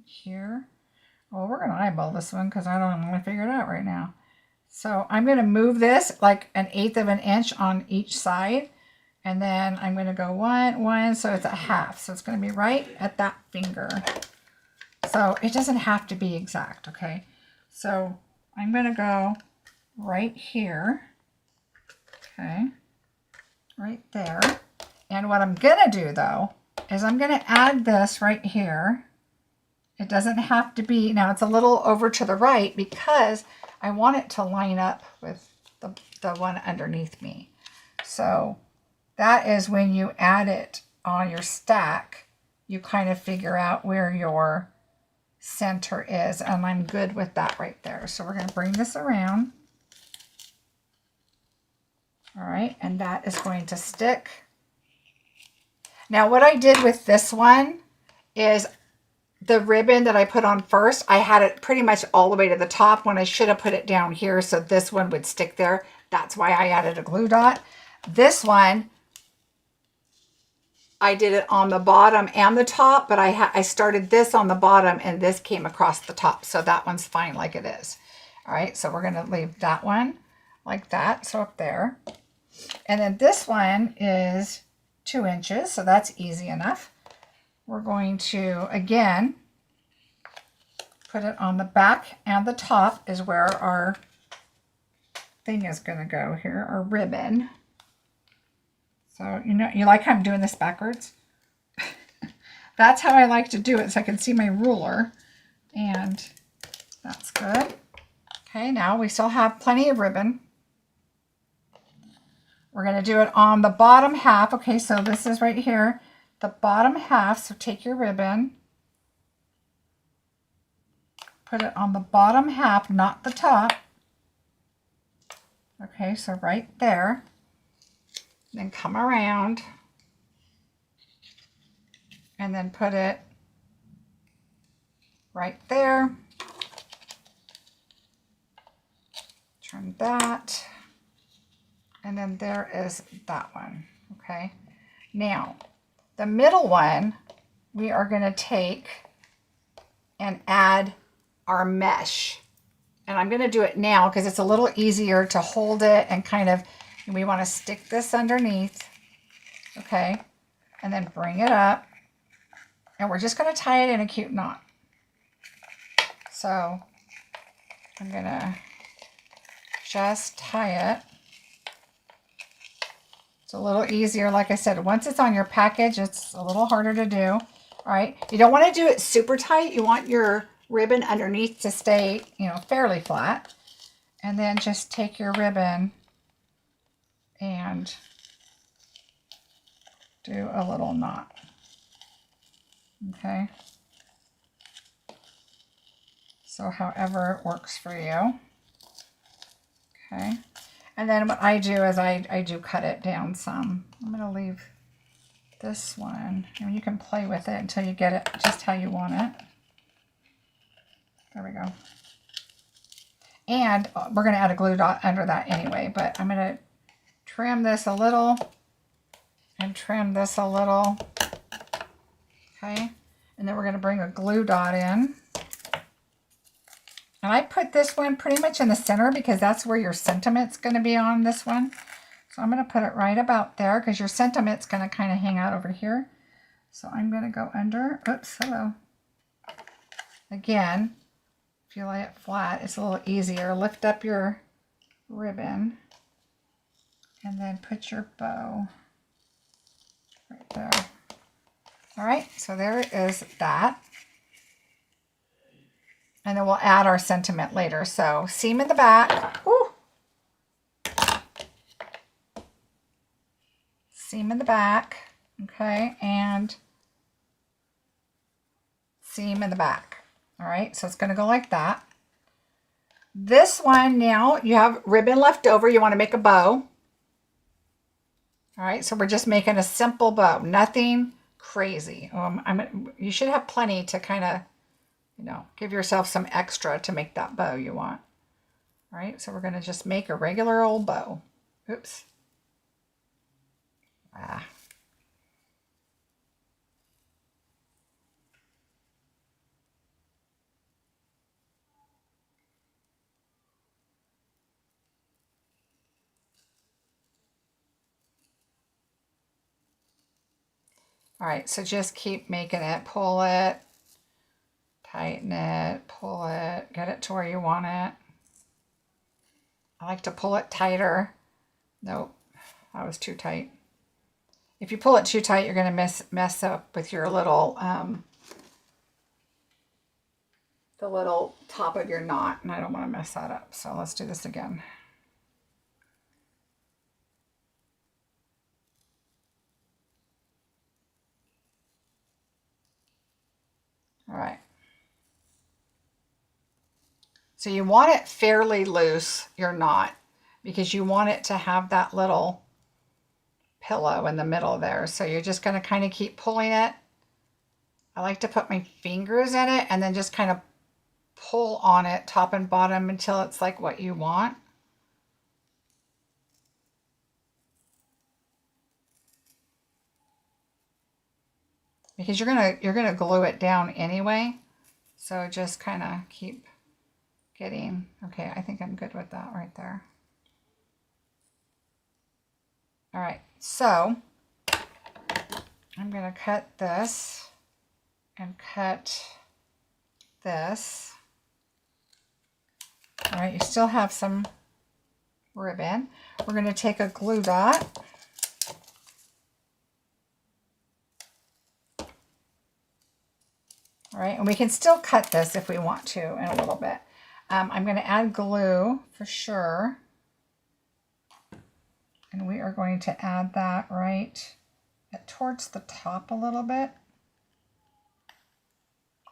here? Well, we're going to eyeball this one because I don't want to figure it out right now. So I'm going to move this like 1/8 of an inch on each side. And then I'm going to go 1, so it's a half. So it's going to be right at that finger. So it doesn't have to be exact, okay? So I'm going to go right here. Okay, right there. And what I'm going to do, though, is I'm going to add this right here. It doesn't have to be, now it's a little over to the right because I want it to line up with the one underneath me. So that is when you add it on your stack, you kind of figure out where your center is. And I'm good with that right there. So we're going to bring this around. All right, and that is going to stick. Now what I did with this one is the ribbon that I put on first, I had it pretty much all the way to the top when I should have put it down here so this one would stick there. That's why I added a glue dot. This one, I did it on the bottom and the top, but I started this on the bottom and this came across the top. So that one's fine like it is. All right, so we're going to leave that one like that, so up there. And then this one is 2 inches, so that's easy enough. We're going to, again, put it on the back and the top is where our thing is going to go here, our ribbon. So, you know, you like how I'm doing this backwards? That's how I like to do it, so I can see my ruler. And that's good. Okay, now we still have plenty of ribbon. We're going to do it on the bottom half. Okay, so this is right here, the bottom half. So take your ribbon, put it on the bottom half, not the top. Okay, so right there. Then come around and then put it right there. Turn that. And then there is that one, okay? Now, the middle one, we are going to take and add our mesh. And I'm going to do it now because it's a little easier to hold it and kind of, and we want to stick this underneath, okay? And then bring it up. And we're just going to tie it in a cute knot. So I'm going to just tie it. It's a little easier. Like I said, once it's on your package, it's a little harder to do. All right. You don't want to do it super tight. You want your ribbon underneath to stay, you know, fairly flat. And then just take your ribbon and do a little knot. Okay. So however it works for you. Okay. And then what I do is I do cut it down some. I'm going to leave this one. I mean, you can play with it until you get it just how you want it. There we go. And we're going to add a glue dot under that anyway, but I'm going to trim this a little and trim this a little. Okay. And then we're going to bring a glue dot in. And I put this one pretty much in the center because that's where your sentiment's going to be on this one. So I'm going to put it right about there because your sentiment's going to kind of hang out over here. So I'm going to go under. Oops, hello. Again, if you lay it flat, it's a little easier. Lift up your ribbon and then put your bow right there. All right, so there is that. And then we'll add our sentiment later. So seam in the back. Ooh. Seam in the back. Okay. And seam in the back. All right, so it's going to go like that. This one now, you have ribbon left over. You want to make a bow. All right, so we're just making a simple bow, nothing crazy. You should have plenty to kind of, give yourself some extra to make that bow you want. All right, so we're going to just make a regular old bow. Oops. All right, so just keep making it, pull it, tighten it, pull it, get it to where you want it. I like to pull it tighter. Nope, that was too tight. If you pull it too tight, you're going to mess up with your little, the little top of your knot, and I don't want to mess that up. So let's do this again. All right. So you want it fairly loose, your knot, because you want it to have that little pillow in the middle there. So you're just going to kind of keep pulling it. I like to put my fingers in it and then just kind of pull on it top and bottom until it's like what you want. Because you're gonna glue it down anyway. So just kind of keep getting, okay, I think I'm good with that right there. All right, so I'm gonna cut this and cut this. All right, you still have some ribbon. We're gonna take a glue dot. All right, and we can still cut this if we want to in a little bit. I'm going to add glue for sure. And we are going to add that right towards the top a little bit.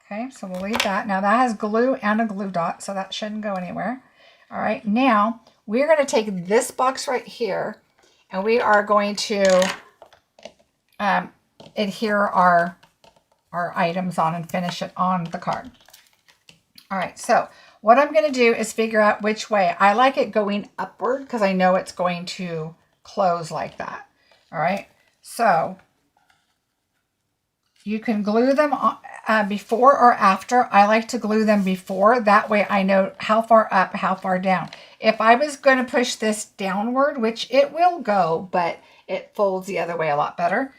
Okay, so we'll leave that. Now that has glue and a glue dot, so that shouldn't go anywhere. All right, now we're going to take this box right here and we are going to adhere our items on and finish it on the card. All right, so what I'm going to do is figure out which way. I like it going upward because I know it's going to close like that. All right, so you can glue them before or after. I like to glue them before. That way I know how far up, how far down. If I was going to push this downward, which it will go, but it folds the other way a lot better.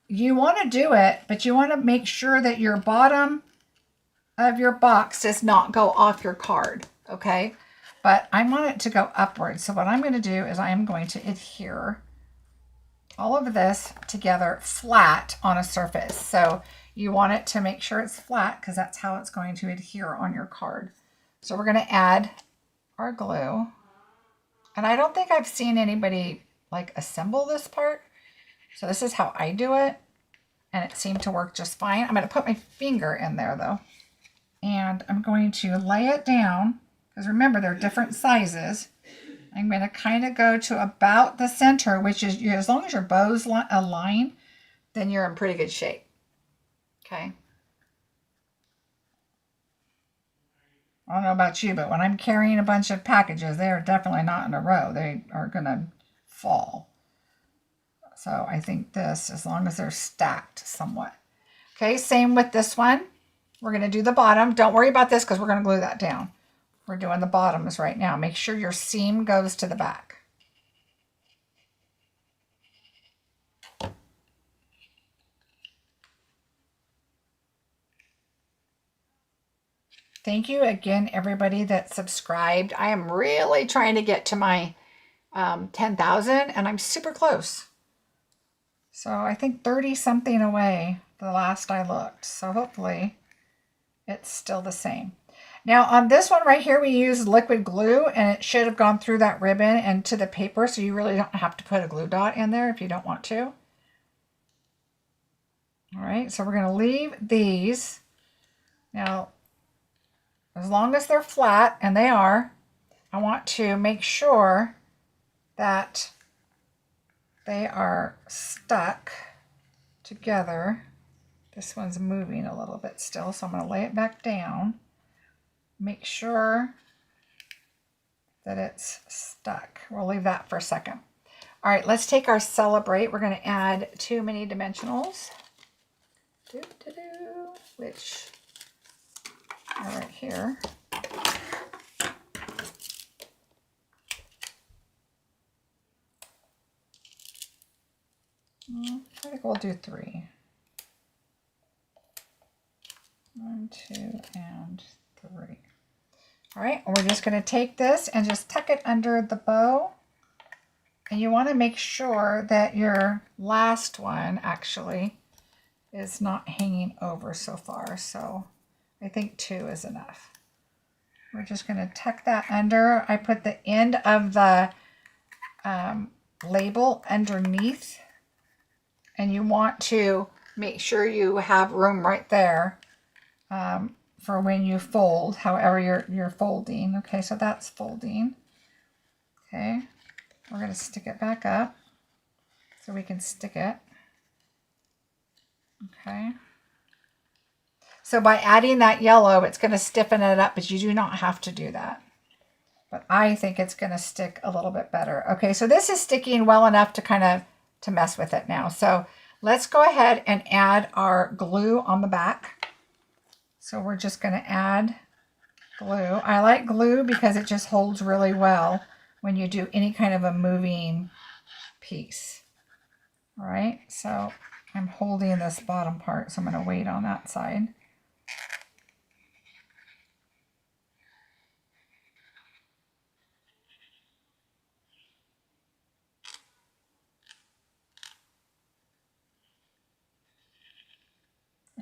You want to do it, but you want to make sure that your bottom of your box does not go off your card, okay? But I want it to go upward. So what I'm going to do is I am going to adhere all of this together flat on a surface. So you want it to make sure it's flat because that's how it's going to adhere on your card. So we're going to add our glue. And I don't think I've seen anybody like assemble this part. So this is how I do it. And it seemed to work just fine. I'm going to put my finger in there though. And I'm going to lay it down. Because remember, they're different sizes. I'm going to kind of go to about the center, which is, as long as your bows align, then you're in pretty good shape. Okay. I don't know about you, but when I'm carrying a bunch of packages, they are definitely not in a row. They are going to fall. So I think this, as long as they're stacked somewhat. Okay, same with this one. We're going to do the bottom. Don't worry about this because we're going to glue that down. We're doing the bottoms right now. Make sure your seam goes to the back. Thank you again, everybody that subscribed. I am really trying to get to my 10,000 and I'm super close. So I think 30 something away the last I looked. So hopefully it's still the same. Now on this one right here, we used liquid glue and it should have gone through that ribbon and to the paper. So you really don't have to put a glue dot in there if you don't want to. All right, so we're going to leave these Now, as long as they're flat, and they are, I want to make sure that they are stuck together. This one's moving a little bit still, so I'm going to lay it back down. Make sure that it's stuck. We'll leave that for a second. All right, let's take our Celebrate. We're going to add 2 mini dimensionals, which are right here. I think we'll do 3. 1, 2, and 3. All right, we're just going to take this and just tuck it under the bow. And you want to make sure that your last one actually is not hanging over so far. So I think 2 is enough. We're just going to tuck that under. I put the end of the label underneath. And you want to make sure you have room right there for when you fold, however you're folding. Okay, so that's folding. Okay, we're going to stick it back up so we can stick it. Okay. So by adding that yellow, it's going to stiffen it up, but you do not have to do that. But I think it's going to stick a little bit better. Okay, so this is sticking well enough to kind of to mess with it now. So let's go ahead and add our glue on the back. So we're just going to add glue. I like glue because it just holds really well when you do any kind of a moving piece. All right, so I'm holding this bottom part, so I'm going to wait on that side.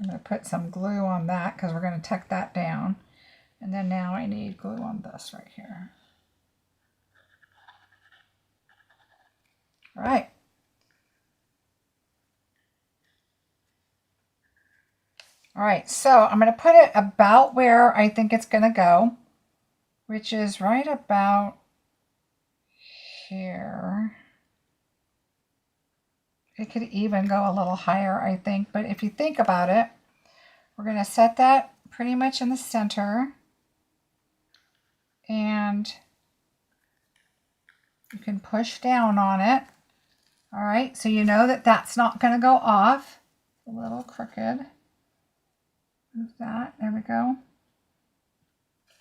I'm going to put some glue on that because we're going to tuck that down. And then now I need glue on this right here. All right. All right, so I'm going to put it about where I think it's going to go, which is right about here. It could even go a little higher, I think, but if you think about it, we're going to set that pretty much in the center, and you can push down on it. All right, so you know that that's not going to go off. A little crooked. Move that. There we go.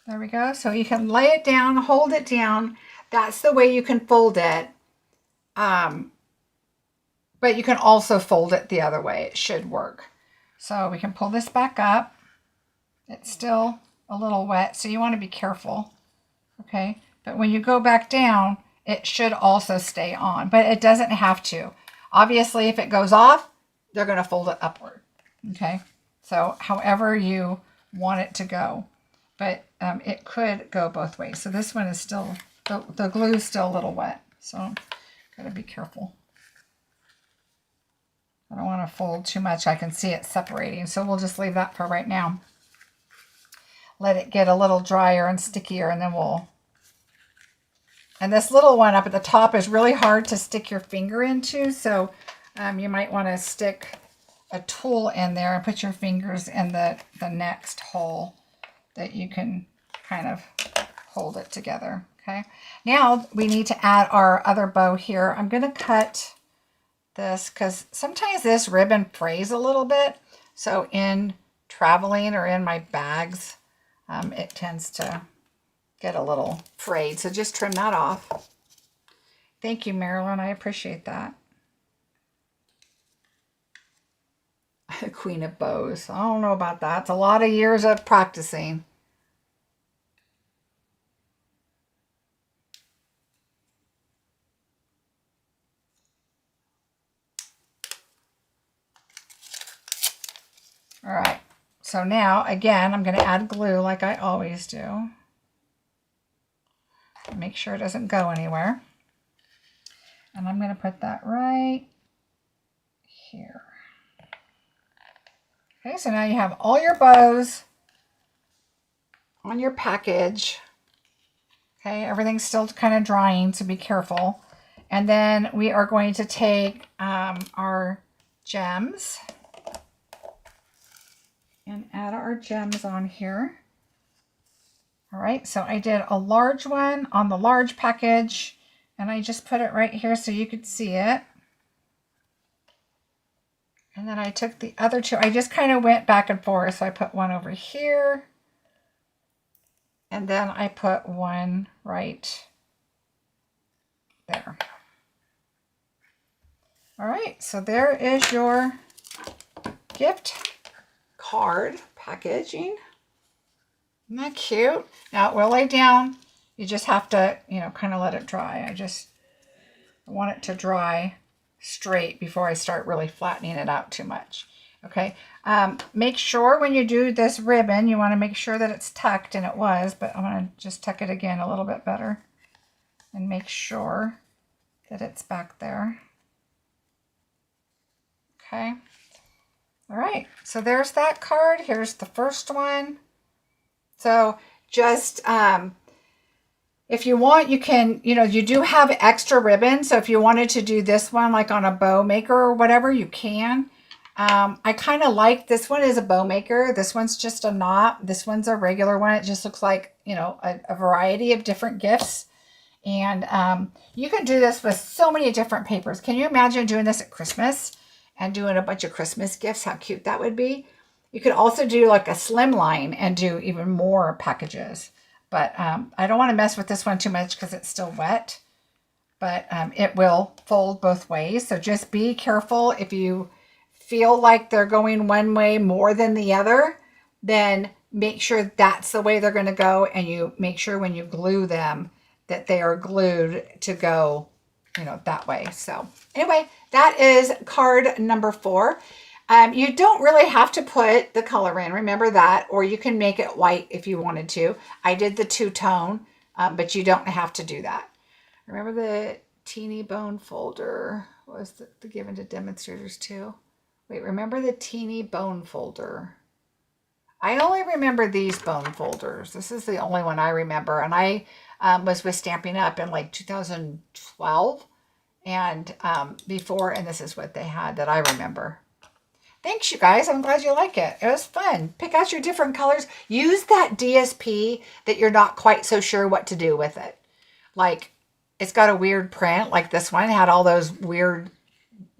There we go. So you can lay it down, hold it down. That's the way you can fold it. But you can also fold it the other way. It should work. So we can pull this back up. It's still a little wet, so you want to be careful. Okay, but when you go back down, it should also stay on, but it doesn't have to. Obviously, if it goes off, they're going to fold it upward. Okay, so however you want it to go, but it could go both ways. So this one is still, the glue is still a little wet, so got to be careful. I don't want to fold too much. I can see it separating, so we'll just leave that for right now. Let it get a little drier and stickier, and then we'll... And this little one up at the top is really hard to stick your finger into, so you might want to stick a tool in there and put your fingers in the next hole that you can kind of hold it together. Okay. Now we need to add our other bow here. I'm going to cut this because sometimes this ribbon frays a little bit. So in traveling or in my bags, it tends to get a little frayed. So just trim that off. Thank you, Marilyn. I appreciate that. The Queen of Bows. I don't know about that. It's a lot of years of practicing. All right. So now, again, I'm going to add glue like I always do. Make sure it doesn't go anywhere. And I'm going to put that right here. Okay, so now you have all your bows on your package. Okay, everything's still kind of drying, so be careful. And then we are going to take our gems and add our gems on here. All right, so I did a large one on the large package, and I just put it right here so you could see it. And then I took the other two. I just kind of went back and forth. So I put one over here, and then I put one right there. All right, so there is your gift card packaging. Isn't that cute? Now it will lay down. You just have to, you know, kind of let it dry. I want it to dry straight before I start really flattening it out too much. Okay. Make sure when you do this ribbon, you want to make sure that it's tucked, and it was, but I'm going to just tuck it again a little bit better and make sure that it's back there. Okay. All right. So there's that card. Here's the first one. So just, if you want, you can, you know, you do have extra ribbon. So if you wanted to do this one, like on a bow maker or whatever, you can. I kind of like this one is a bow maker. This one's just a knot. This one's a regular one. It just looks like, you know, a variety of different gifts. And you can do this with so many different papers. Can you imagine doing this at Christmas and doing a bunch of Christmas gifts? How cute that would be. You could also do like a Slimline and do even more packages. But I don't want to mess with this one too much because it's still wet. But it will fold both ways. So just be careful. If you feel like they're going one way more than the other, then make sure that's the way they're going to go. And you make sure when you glue them that they are glued to go, you know, that way. So anyway, that is card number 4. You don't really have to put the color in, remember that, or you can make it white if you wanted to. I did the 2-tone, but you don't have to do that. Remember the teeny bone folder was the given to demonstrators too? Wait, remember the teeny bone folder? I only remember these bone folders. This is the only one I remember, and I was with Stampin' Up! In like 2012 and before, and this is what they had that I remember. Thanks, you guys. I'm glad you like it. It was fun. Pick out your different colors. Use that DSP that you're not quite so sure what to do with it. Like, it's got a weird print, like this one had all those weird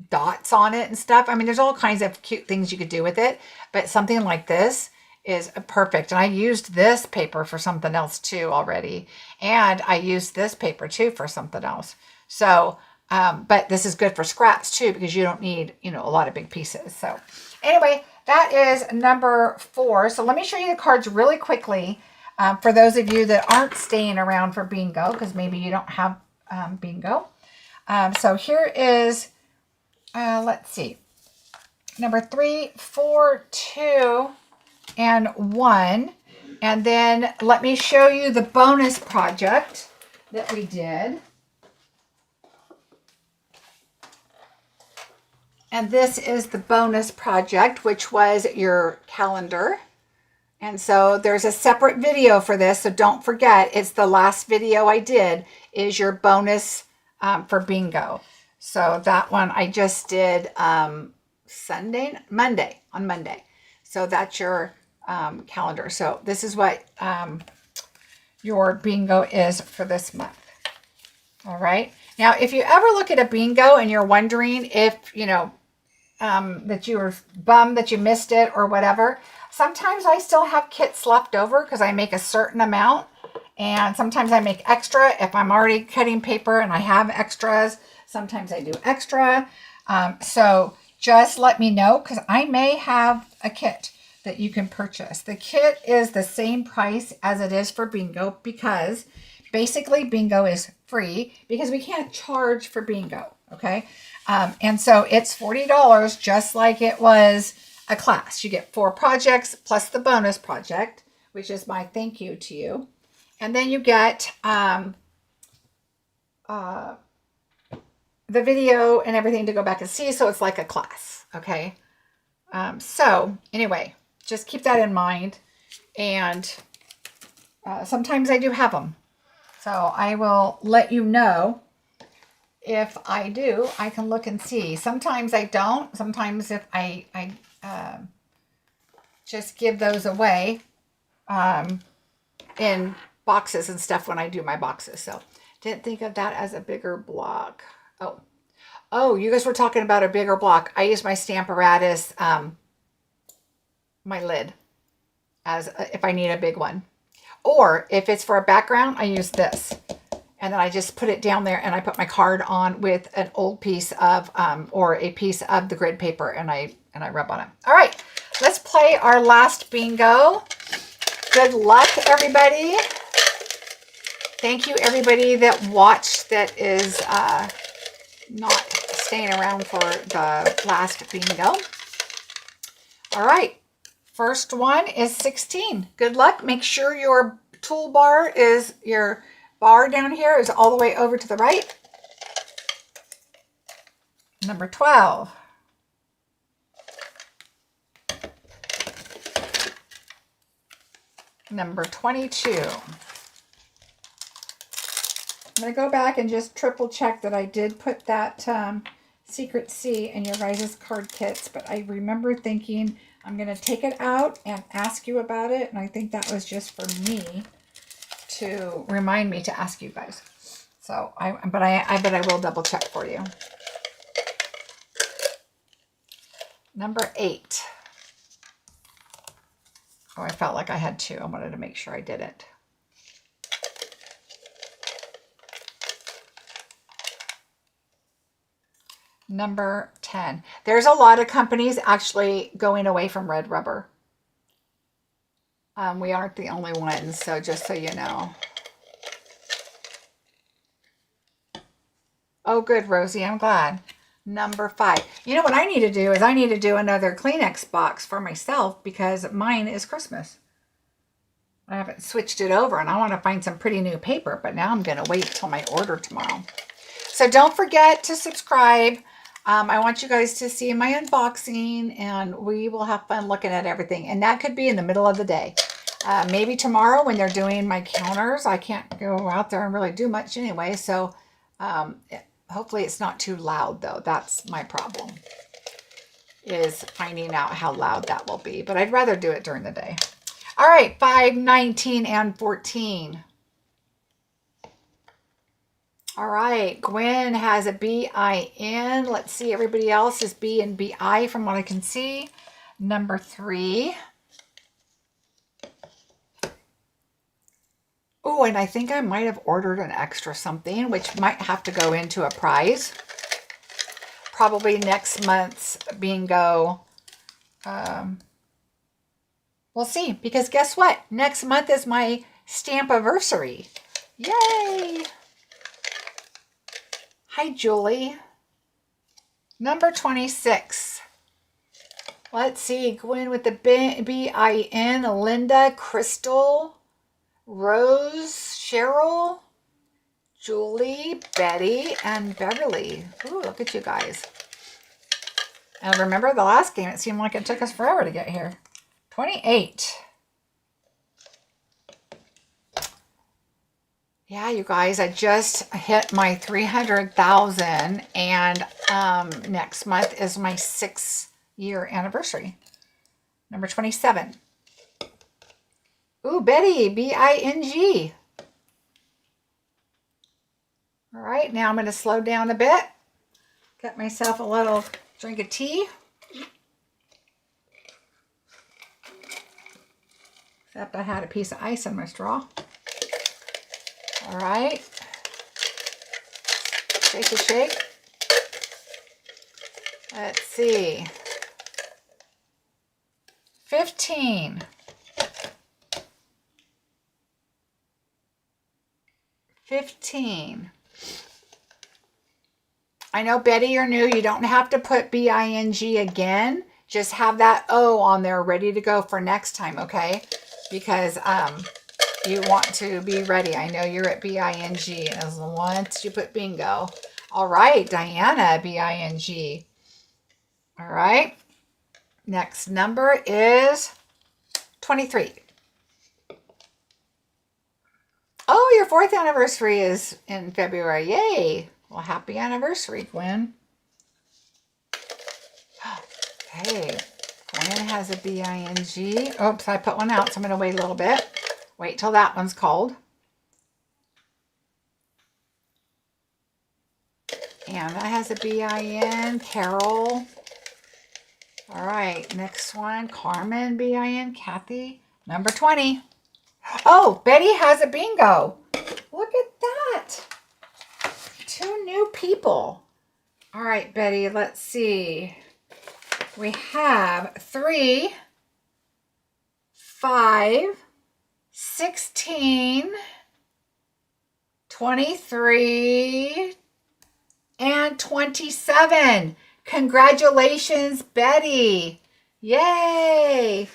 dots on it and stuff. I mean, there's all kinds of cute things you could do with it, but something like this is perfect. And I used this paper for something else too already. And I used this paper too for something else. So, but this is good for scraps too, because you don't need, you know, a lot of big pieces. So anyway, that is number 4. So let me show you the cards really quickly for those of you that aren't staying around for bingo, because maybe you don't have bingo. So here is, let's see, number 3, 4, 2, and 1. And then let me show you the bonus project that we did. And this is the bonus project, which was your calendar. And so there's a separate video for this. So don't forget, it's the last video I did is your bonus for bingo. So that one I just did on Monday. So that's your calendar. So this is what your bingo is for this month. All right. Now, if you ever look at a bingo and you're wondering if, you know, that you were bummed that you missed it or whatever, sometimes I still have kits left over because I make a certain amount. And sometimes I make extra if I'm already cutting paper and I have extras. Sometimes I do extra. So just let me know because I may have a kit that you can purchase. The kit is the same price as it is for bingo because basically bingo is free because we can't charge for bingo. Okay. And so it's $40 just like it was a class. You get 4 projects plus the bonus project, which is my thank you to you. And then you get the video and everything to go back and see. So it's like a class. Okay. So anyway, just keep that in mind. And sometimes I do have them. So I will let you know if I do. I can look and see. Sometimes I don't. Sometimes if I just give those away in boxes and stuff when I do my boxes. So didn't think of that as a bigger block. Oh, you guys were talking about a bigger block. I use my Stamparatus, my lid, as if I need a big one. Or if it's for a background, I use this. And then I just put it down there and I put my card on with an old piece of, or a piece of the grid paper, and I rub on it. All right, let's play our last bingo. Good luck, everybody. Thank you, everybody that watched that is not staying around for the last bingo. All right, first one is 16. Good luck. Make sure your toolbar is, your bar down here is all the way over to the right. Number 12. Number 22. I'm going to go back and just triple check that I did put that Secret C in your guys' card kits, but I remember thinking I'm going to take it out and ask you about it, and I think that was just for me to remind me to ask you guys. So, but I will double check for you. Number 8. Oh, I felt like I had 2. I wanted to make sure I did it. Number 10. There's a lot of companies actually going away from red rubber. We aren't the only ones, so just so you know. Oh, good, Rosie. I'm glad. Number 5. You know what I need to do is I need to do another Kleenex box for myself because mine is Christmas. I haven't switched it over and I want to find some pretty new paper, but now I'm going to wait till my order tomorrow. So don't forget to subscribe. I want you guys to see my unboxing and we will have fun looking at everything. And that could be in the middle of the day. Maybe tomorrow when they're doing my counters. I can't go out there and really do much anyway. So hopefully it's not too loud though. That's my problem, is finding out how loud that will be. But I'd rather do it during the day. All right, 5, 19, and 14. All right, Gwen has a B-I-N. Let's see, everybody else is B and B-I from what I can see. Number 3. Oh, and I think I might have ordered an extra something, which might have to go into a prize. Probably next month's bingo. We'll see, because guess what? Next month is my Stampiversary. Yay! Hi, Julie. Number 26. Let's see. Gwen with the B-I-N. Linda, Crystal, Rose, Cheryl, Julie, Betty, and Beverly. Ooh, look at you guys. And remember the last game, it seemed like it took us forever to get here. 28. Yeah, you guys, I just hit my 300,000 and next month is my 6-year anniversary. Number 27. Ooh, Betty, B-I-N-G. All right, now I'm going to slow down a bit. Get myself a little drink of tea. Except I had a piece of ice in my straw. All right. Shake a shake. Let's see. 15. 15. I know, Betty, you're new. You don't have to put B-I-N-G again. Just have that O on there ready to go for next time, okay? Because you want to be ready. I know you're at B-I-N-G. As once you put bingo. All right, Diana, B-I-N-G. All right. Next number is 23. 4th anniversary is in February. Yay. Well, happy anniversary, Gwen. Okay. Gwen has a B-I-N-G. Oops, I put one out, so I'm going to wait a little bit. Wait till that one's cold. Anna has a B-I-N. Carol. All right, next one. Carmen, B-I-N. Kathy, number 20. Oh, Betty has a bingo. Look at that. 2 new people. All right, Betty, let's see. We have 3, 5, 16, 23, and 27. Congratulations, Betty. Yay.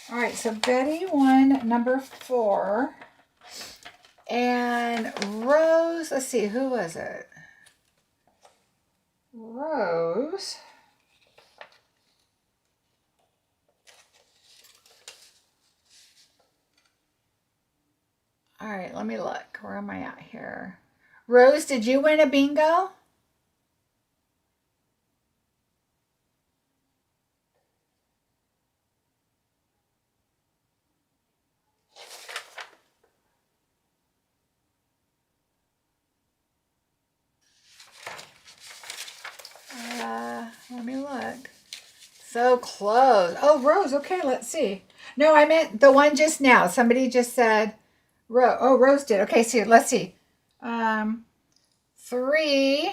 All right, so Betty won number 4. And Rose, let's see, who was it? Rose. All right, let me look. Where am I at here? Rose, did you win a bingo? Let me look. So close. Oh, Rose. Okay, let's see. No, I meant the one just now. Somebody just said, Rose did. Okay, see, let's see. 3,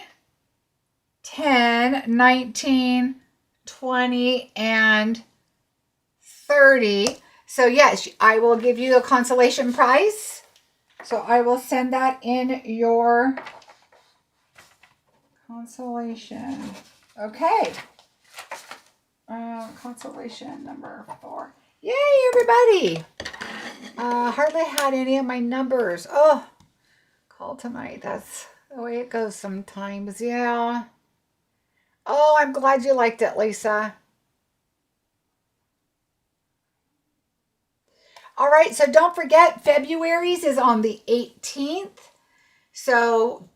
10, 19, 20, and 30. So yes, I will give you a consolation prize. So I will send that in your consolation. Okay. Consolation number 4. Yay, everybody. Hardly had any of my numbers. Oh, call tonight. That's the way it goes sometimes. Yeah. Oh, I'm glad you liked it, Lisa. All right, so don't forget, February's is on the 18th. So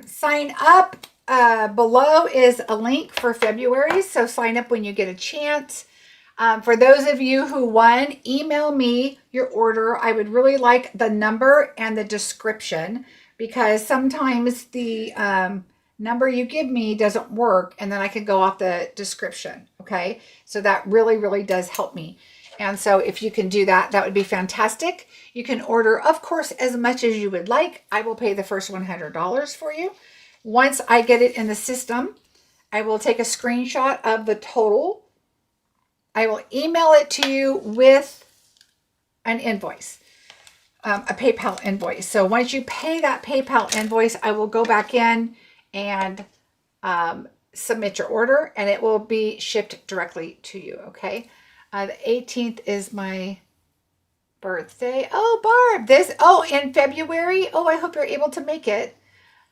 sign up. Below is a link for February, so sign up when you get a chance. For those of you who won, email me your order. I would really like the number and the description, because sometimes the number you give me doesn't work, and then I can go off the description. Okay, so that really, really does help me. And so if you can do that, that would be fantastic. You can order, of course, as much as you would like. I will pay the first $100 for you. Once I get it in the system, I will take a screenshot of the total. I will email it to you with an invoice, a PayPal invoice. So once you pay that PayPal invoice, I will go back in and submit your order, and it will be shipped directly to you, okay? The 18th is my birthday. Oh, Barb, in February. Oh, I hope you're able to make it.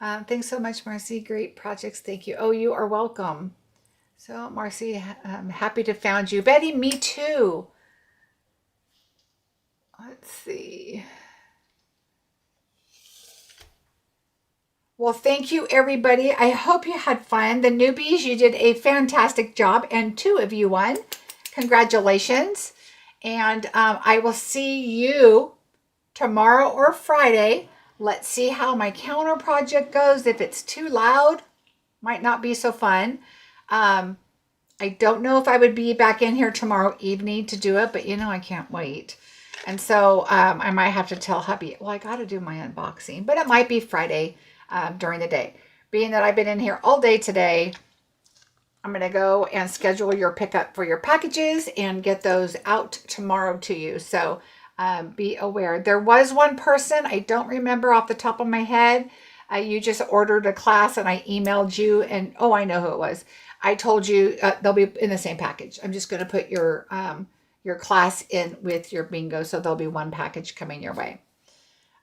Thanks so much, Marcie. Great projects. Thank you. Oh, you are welcome. So, Marcie, I'm happy to found you. Betty, me too. Let's see. Well, thank you, everybody. I hope you had fun. The newbies, you did a fantastic job, and 2 of you won. Congratulations. And I will see you tomorrow or Friday. Let's see how my counter project goes. If it's too loud, might not be so fun. I don't know if I would be back in here tomorrow evening to do it, but I can't wait. And so I might have to tell hubby, well, I got to do my unboxing, but it might be Friday during the day. Being that I've been in here all day today, I'm going to go and schedule your pickup for your packages and get those out tomorrow to you. So be aware. There was one person, I don't remember off the top of my head. You just ordered a class and I emailed you, and I know who it was. I told you they'll be in the same package. I'm just going to put your class in with your bingo, so there'll be one package coming your way.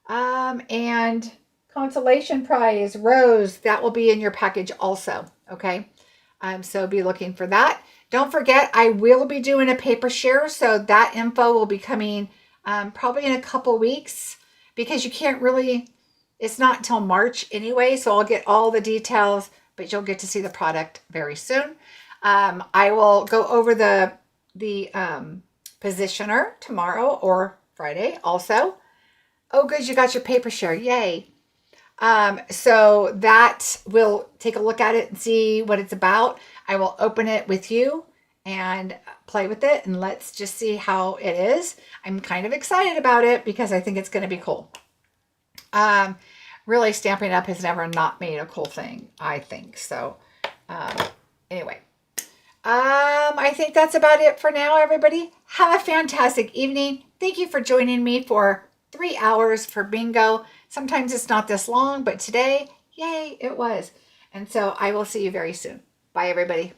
And consolation prize, Rose, that will be in your package also. Okay. So be looking for that. Don't forget, I will be doing a paper share, so that info will be coming probably in a couple weeks, because you can't really It's not until March anyway, so I'll get all the details, but you'll get to see the product very soon. I will go over the positioner tomorrow or Friday also. Oh, good, you got your paper share. Yay. So that we'll take a look at it and see what it's about. I will open it with you and play with it, and let's just see how it is. I'm kind of excited about it because I think it's going to be cool. Really, Stampin' Up has never not made a cool thing, I think. So anyway, I think that's about it for now, everybody. Have a fantastic evening. Thank you for joining me for 3 hours for bingo. Sometimes it's not this long, but today, yay, it was. And so I will see you very soon. Bye, everybody.